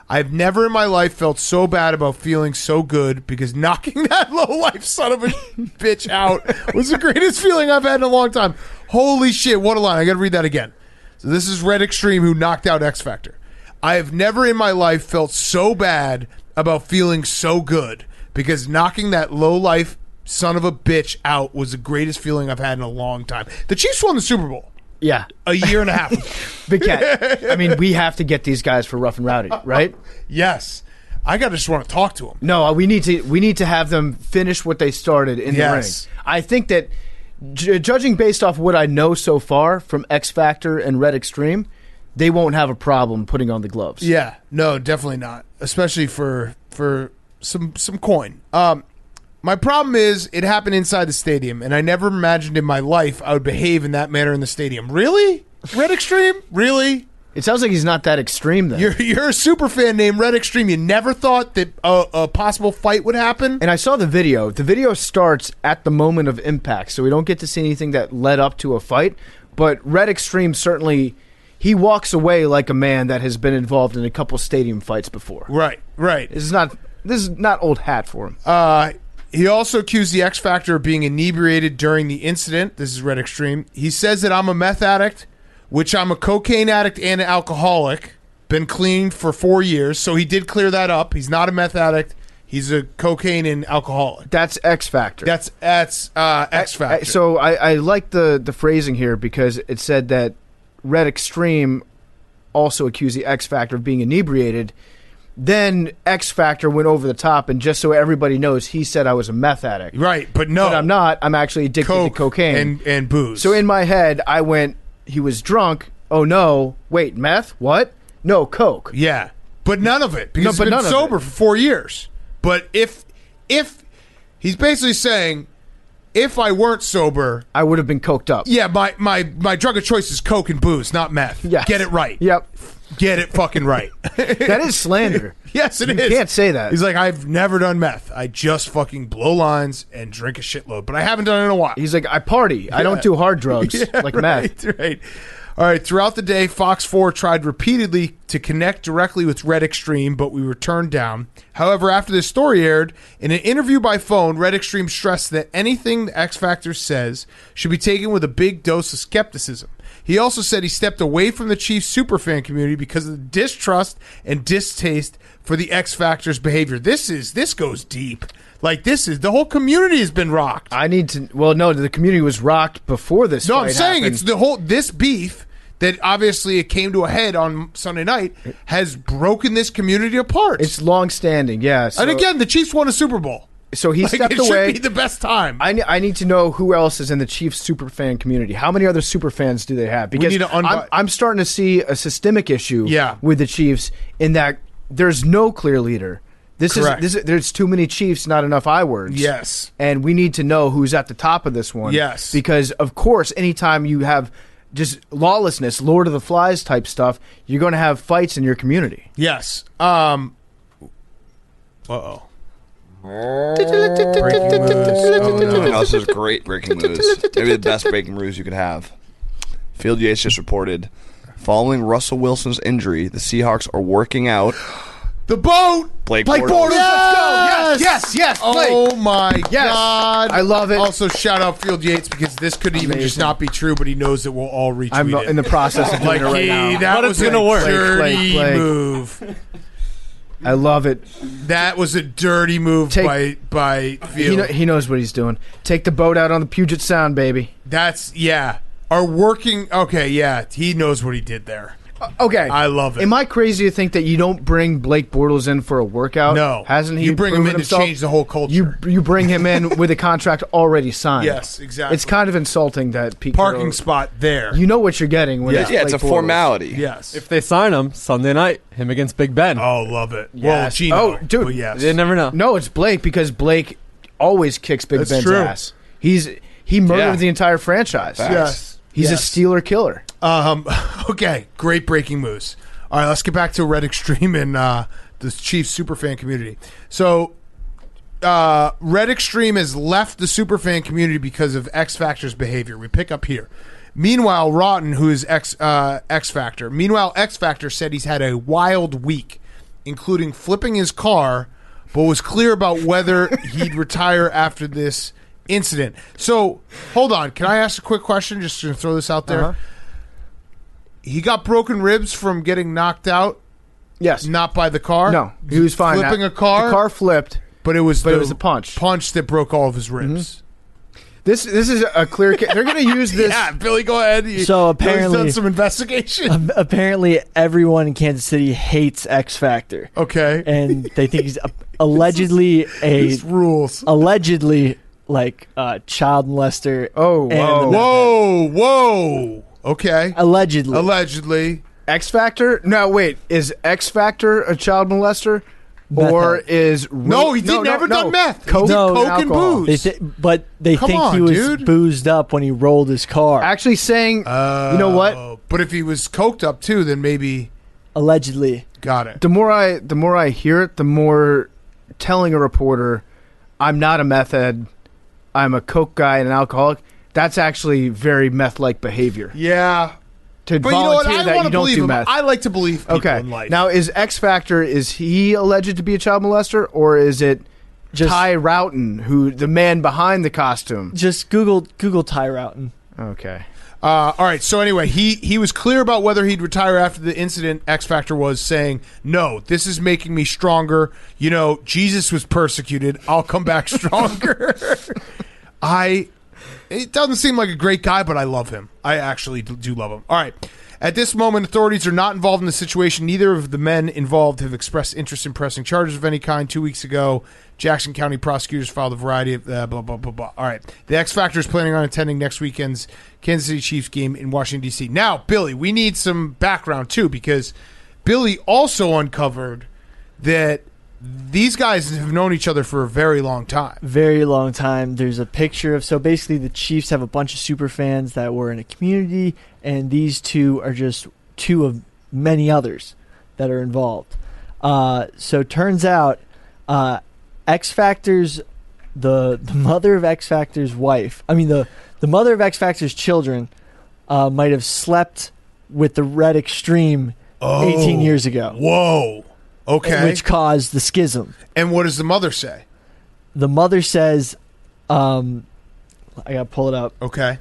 I've never in my life felt so bad about feeling so good because knocking that low-life son of a bitch out was the greatest feeling I've had in a long time. Holy shit, what a line. I got to read that again. So this is Red Extreme who knocked out X Factor. I have never in my life felt so bad about feeling so good because knocking that low-life son of a bitch out was the greatest feeling I've had in a long time. The Chiefs won the Super Bowl. Yeah. A year and a half. Big Cat. I mean, we have to get these guys for Rough and Rowdy, right? Yes. I just want to talk to them. No, we need to have them finish what they started in the ring. I think that judging based off what I know so far from X Factor and Red Extreme, they won't have a problem putting on the gloves. Yeah. No, definitely not. Especially for some coin. My problem is it happened inside the stadium, and I never imagined in my life I would behave in that manner in the stadium. Really? Red Extreme? Really? It sounds like he's not that extreme, then. You're a super fan named Red Extreme. You never thought that a possible fight would happen? And I saw the video. The video starts at the moment of impact, so we don't get to see anything that led up to a fight. But Red Extreme certainly, he walks away like a man that has been involved in a couple stadium fights before. Right. This is not old hat for him. He also accused the X Factor of being inebriated during the incident. This is Red Extreme. He says that I'm a meth addict, which I'm a cocaine addict and an alcoholic. Been clean for 4 years, so he did clear that up. He's not a meth addict. He's a cocaine and alcoholic. That's X Factor. That's X Factor. So I like the phrasing here because it said that Red Extreme also accused the X Factor of being inebriated. Then X Factor went over the top, and just so everybody knows, he said I was a meth addict. Right, but no. But I'm not. I'm actually addicted to cocaine. And booze. So in my head, I went, he was drunk. Oh, no. Wait, meth? What? No, coke. Yeah, but none of it. Because he's been sober for 4 years. But if he's basically saying, if I weren't sober, I would have been coked up. Yeah, my drug of choice is coke and booze, not meth. Yes. Get it right. Yep. Get it fucking right. That is slander. Yes, it is. You can't say that. He's like, I've never done meth. I just fucking blow lines and drink a shitload, but I haven't done it in a while. He's like, I party. Yeah. I don't do hard drugs like meth. Right. All right, throughout the day, Fox 4 tried repeatedly to connect directly with Red Extreme, but we were turned down. However, after this story aired, in an interview by phone, Red Extreme stressed that anything the X Factor says should be taken with a big dose of skepticism. He also said he stepped away from the Chiefs superfan community because of the distrust and distaste for the X Factor's behavior. This goes deep. Like, the whole community has been rocked. The community was rocked before this. No, I'm saying it's this beef that obviously it came to a head on Sunday night has broken this community apart. It's long-standing, yeah. And again, the Chiefs won a Super Bowl. So he stepped away. It should be the best time. I need to know who else is in the Chiefs superfan community. How many other superfans do they have? Because I'm starting to see a systemic issue with the Chiefs in that there's no clear leader. There's too many Chiefs, not enough I words. Yes. And we need to know who's at the top of this one. Yes. Because, of course, anytime you have just lawlessness, Lord of the Flies type stuff, you're going to have fights in your community. Yes. Uh-oh. Breaking news. Oh, no. This is great breaking news. Maybe the best breaking news you could have. Field Yates just reported, following Russell Wilson's injury, the Seahawks are working out the boat. Blake Bortles. Yes! Let's go. Yes. Blake. Oh my God! I love it. Also, shout out Field Yates because this could even just not be true, but he knows that we'll all retweet I'm it. in the process of doing it right now. That was a dirty Blake. move. I love it. That was a dirty move by Field. He knows what he's doing. Take the boat out on the Puget Sound, baby. That's Our working. Okay, yeah, he knows what he did there. Okay. I love it. Am I crazy to think that you don't bring Blake Bortles in for a workout? No. Hasn't he? You bring him proven in himself? to change the whole culture. You bring him in with a contract already signed. Yes, exactly. It's kind of insulting that Pete Parking Carroll- spot there. You know what you're getting when it's Yeah, it's Blake a Bortles. formality. Yes. If they sign him Sunday night, him against Big Ben. Oh, love it. Well, Yes. Gino. Oh, dude. But yes. You never know. No, it's Blake because Blake always kicks Big That's Ben's true. ass. He murdered Yeah. the entire franchise. Facts. Yes. He's Yes. a Steeler killer. Okay, great breaking news. All right, let's get back to Red Extreme and the Chiefs superfan community. So, Red Extreme has left the superfan community because of X Factor's behavior. We pick up here. Meanwhile, Rotten, who is X Factor. Meanwhile, X Factor said he's had a wild week, including flipping his car, but was clear about whether he'd retire after this incident. So, hold on. Can I ask a quick question? Just to throw this out there. Uh-huh. He got broken ribs from getting knocked out, Yes. not by the car. No, he was fine. Flipping Now, a car, The car flipped. but it was the punch. punch that broke all of his ribs. This is a clear case. They're going to use this. Yeah, Billy, go ahead. So Billy's apparently- done some investigation. Apparently, everyone in Kansas City hates X Factor, Okay, and they think he's allegedly these rules. like child molester. Oh, and whoa. Whoa. Okay, allegedly. allegedly. X Factor? No, wait. Is X Factor a child molester? Meth Or head. is... No, he never done meth. He did No, coke and alcohol. booze. But they Come think on, he was dude. boozed up when he rolled his car. Actually saying... you know what? But if he was coked up too, then maybe Allegedly. got it. The more I hear it, the more telling a reporter, I'm not a meth head, I'm a coke guy and an alcoholic, that's actually very meth-like behavior. Yeah, To but you know what? volunteer I that want you to don't believe do him. meth. I like to believe people Okay. in life. Now, is X Factor, is he alleged to be a child molester, or is it Just- Ty Roughton, who the man behind the costume? Just Google Ty Roughton. Okay. All right. So anyway, he was clear about whether he'd retire after the incident. X Factor was saying, "No, this is making me stronger. You know, Jesus was persecuted. I'll come back stronger." It doesn't seem like a great guy, but I love him. I actually do love him. All right. At this moment, authorities are not involved in the situation. Neither of the men involved have expressed interest in pressing charges of any kind. 2 weeks ago, Jackson County prosecutors filed a variety of blah, blah, blah, blah. All right. The X Factor is planning on attending next weekend's Kansas City Chiefs game in Washington, D.C. Now, Billy, we need some background, too, because Billy also uncovered that these guys have known each other for a very long time. Very long time. There's a picture of, so basically the Chiefs have a bunch of super fans that were in a community, and these two are just two of many others that are involved. So turns out X Factor's the mother of X Factor's wife, the mother of X Factor's children might have slept with the Red Extreme 18 years ago. Whoa. Okay. Which caused the schism. And what does the mother say? The mother says, I gotta pull it up. Okay.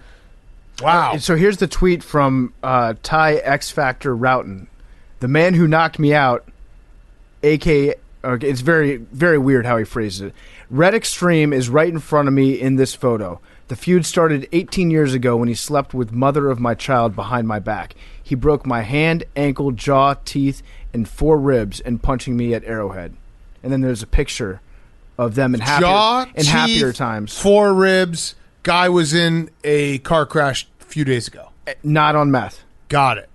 Wow. So here's the tweet from Ty X Factor Roughton. The man who knocked me out, a.k.a. Okay, it's very, very weird how he phrases it. Red Extreme is right in front of me in this photo. The feud started 18 years ago when he slept with mother of my child behind my back. He broke my hand, ankle, jaw, teeth, and 4 ribs and punching me at Arrowhead. And then there's a picture of them in happier times. 4 ribs. Guy was in a car crash a few days ago. Not on meth. Got it.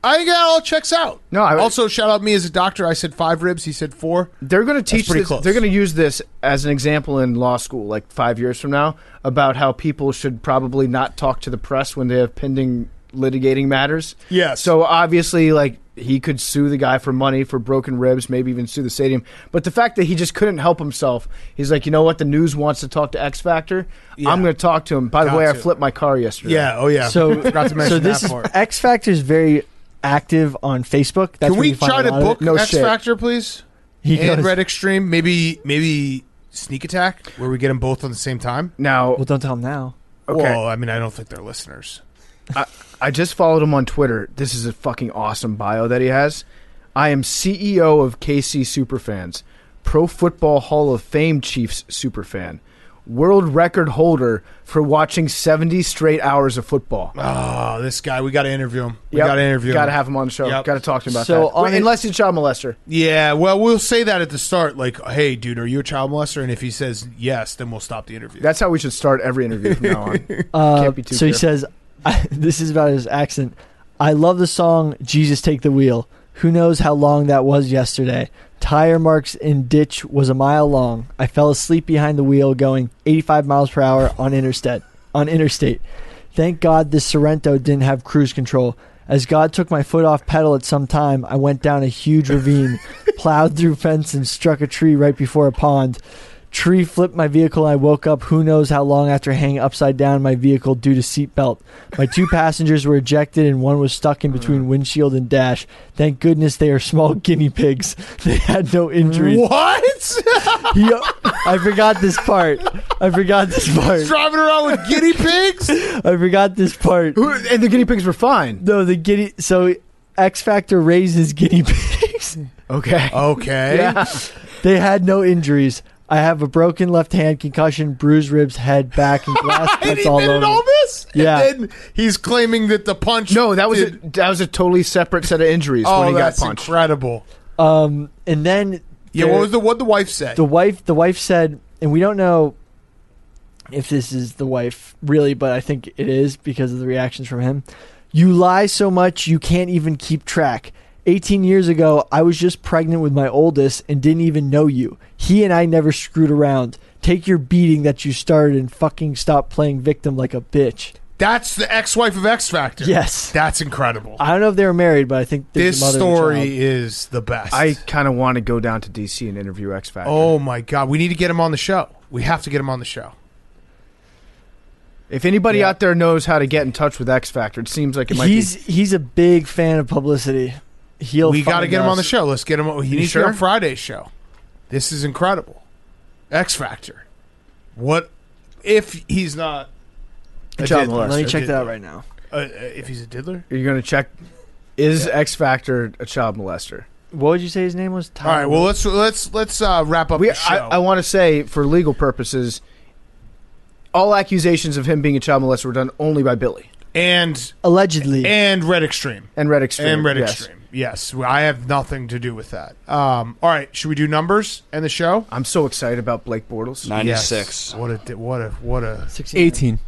I think that all checks out. No, also, shout out me as a doctor. I said 5 ribs. He said 4. They're going to teach pretty this. close. They're going to use this as an example in law school, like 5 years from now, about how people should probably not talk to the press when they have pending litigating matters. Yes. So obviously, like, he could sue the guy for money for broken ribs, maybe even sue the stadium. But the fact that he just couldn't help himself, he's like, you know what? The news wants to talk to X Factor. Yeah. I'm going to talk to him. By the way, I flipped my car yesterday. Yeah. Oh, yeah. So, Forgot to mention this that is part. X Factor's very active on Facebook. That's Can where we you find try a to lot of book it. No X shit. Factor, please? He And goes- Red Extreme. Maybe Sneak Attack, where we get them both on the same time. Now, Well, don't tell him now. okay. Well, I mean, I don't think they're listeners. I just followed him on Twitter. This is a fucking awesome bio that he has. I am CEO of KC Superfans, Pro Football Hall of Fame Chiefs superfan, world record holder for watching 70 straight hours of football. Oh, this guy. We got to interview him. We Yep. got to interview him. Got to have him on the show. Yep. Got to talk to him about So that. on Unless he's a child molester. Yeah, well, we'll say that at the start. Like, hey, dude, are you a child molester? And if he says yes, then we'll stop the interview. That's how we should start every interview from now on. Can't be too So he careful. says, this is about his accent. I love the song Jesus Take the Wheel. Who knows how long that was yesterday? Tire marks in ditch was a mile long. I fell asleep behind the wheel going 85 miles per hour on interstate. Thank God this Sorrento didn't have cruise control. As God took my foot off pedal at some time, I went down a huge ravine, plowed through fence and struck a tree right before a pond. Tree flipped my vehicle and I woke up who knows how long after hanging upside down in my vehicle due to seatbelt. My 2 passengers were ejected and one was stuck in between windshield and dash. Thank goodness they are small guinea pigs. They had no injuries. What? I forgot this part. Driving around with guinea pigs? I forgot this part. And the guinea pigs were fine. No, so X Factor raises guinea pigs. Okay. Okay. They had no injuries. I have a broken left hand, concussion, bruised ribs, head, back, and glass And cuts he all admitted over. all this? Yeah. And then he's claiming that the punch. No, that was a totally separate set of injuries when he got that's punched. incredible. And then Yeah, what the wife said? the wife said, and we don't know if this is the wife really, but I think it is because of the reactions from him. You lie so much you can't even keep track. 18 years ago, I was just pregnant with my oldest and didn't even know you. He and I never screwed around. Take your beating that you started and fucking stop playing victim like a bitch. That's the ex-wife of X Factor. Yes. That's incredible. I don't know if they were married, but I think This the mother and story child. is the best. I kind of want to go down to DC and interview X Factor. Oh my God, we need to get him on the show. We have to get him on the show. If anybody out there knows how to get in touch with X Factor, it seems like it might He's a big fan of publicity. We got to get him on the us. show. Let's get him. He needs to be on Friday's show. This is incredible. X Factor. What if he's not a Child diddler? molester. Let me check that out right now. If he's a diddler? Are you going to check? Is X Factor a child molester? What would you say his name was? All right. Well, let's wrap up the show. I want to say, for legal purposes, all accusations of him being a child molester were done only by Billy and allegedly Red Extreme and Red Extreme. Extreme. Yes, I have nothing to do with that. All right, should we do numbers and the show? I'm so excited about Blake Bortles. 96. Yes. What a 18.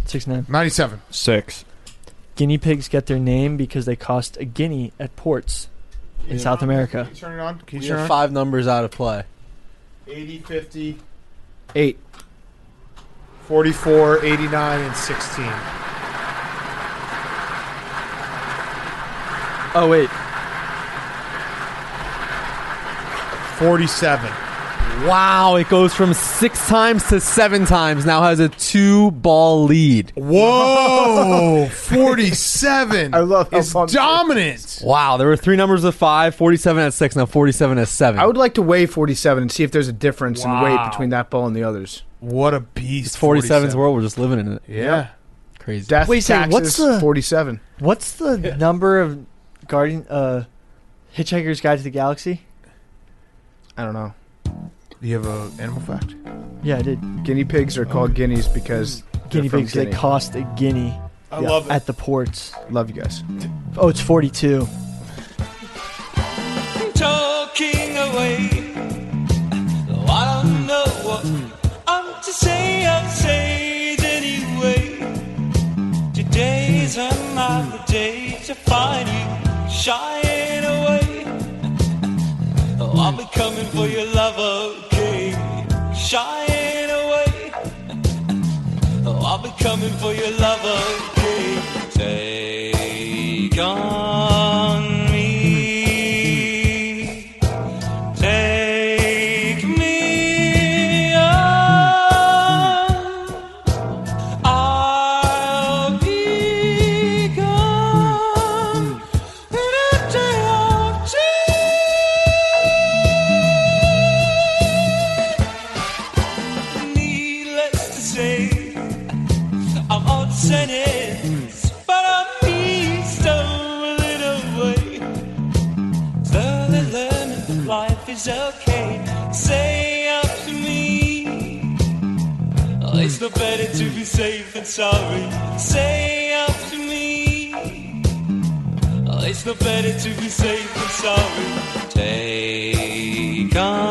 6'9". 97. 6. Guinea pigs get their name because they cost a guinea at ports in South America. Can you turn it on? Can you We turn it have on? 5 numbers out of play. 80, 50, 8. 44, 89, and 16. Oh wait, 47. Wow, it goes from 6 times to 7 times. Now has a 2-ball lead. Whoa, 47. I love how it's pumped it is. dominant. Wow, there were 3 numbers of 5, 47 at 6, now 47 at 7. I would like to weigh 47 and see if there's a difference in weight Wow. between that ball and the others. What a beast. It's 47's world. We're just living in it. Yeah. Crazy. Death, Wait, so taxes, what's the- 47. what's the number of Hitchhiker's Guide to the Galaxy? I don't know. Do you have an animal fact? Yeah, I did. Guinea pigs are called guineas because Guinea they're from pigs, they Guinea. cost a guinea I love it. at the ports. Love you guys. Oh, it's 42. Talking away. Oh, I don't know what I'm to say. I'll say it anyway. Today's another day to find you shying away. Oh, I'll be coming for your love, okay? Shying away. Oh, I'll be coming for your love, okay? Take on me. Take me on. I'll be gone in a day or two. Needless to say, I'm on sentence, but I'm stolen away. Slowly learning that life is okay. Say up to me, It's no better to be safe than sorry. Say after me. It's no better to be safe than sorry. Take on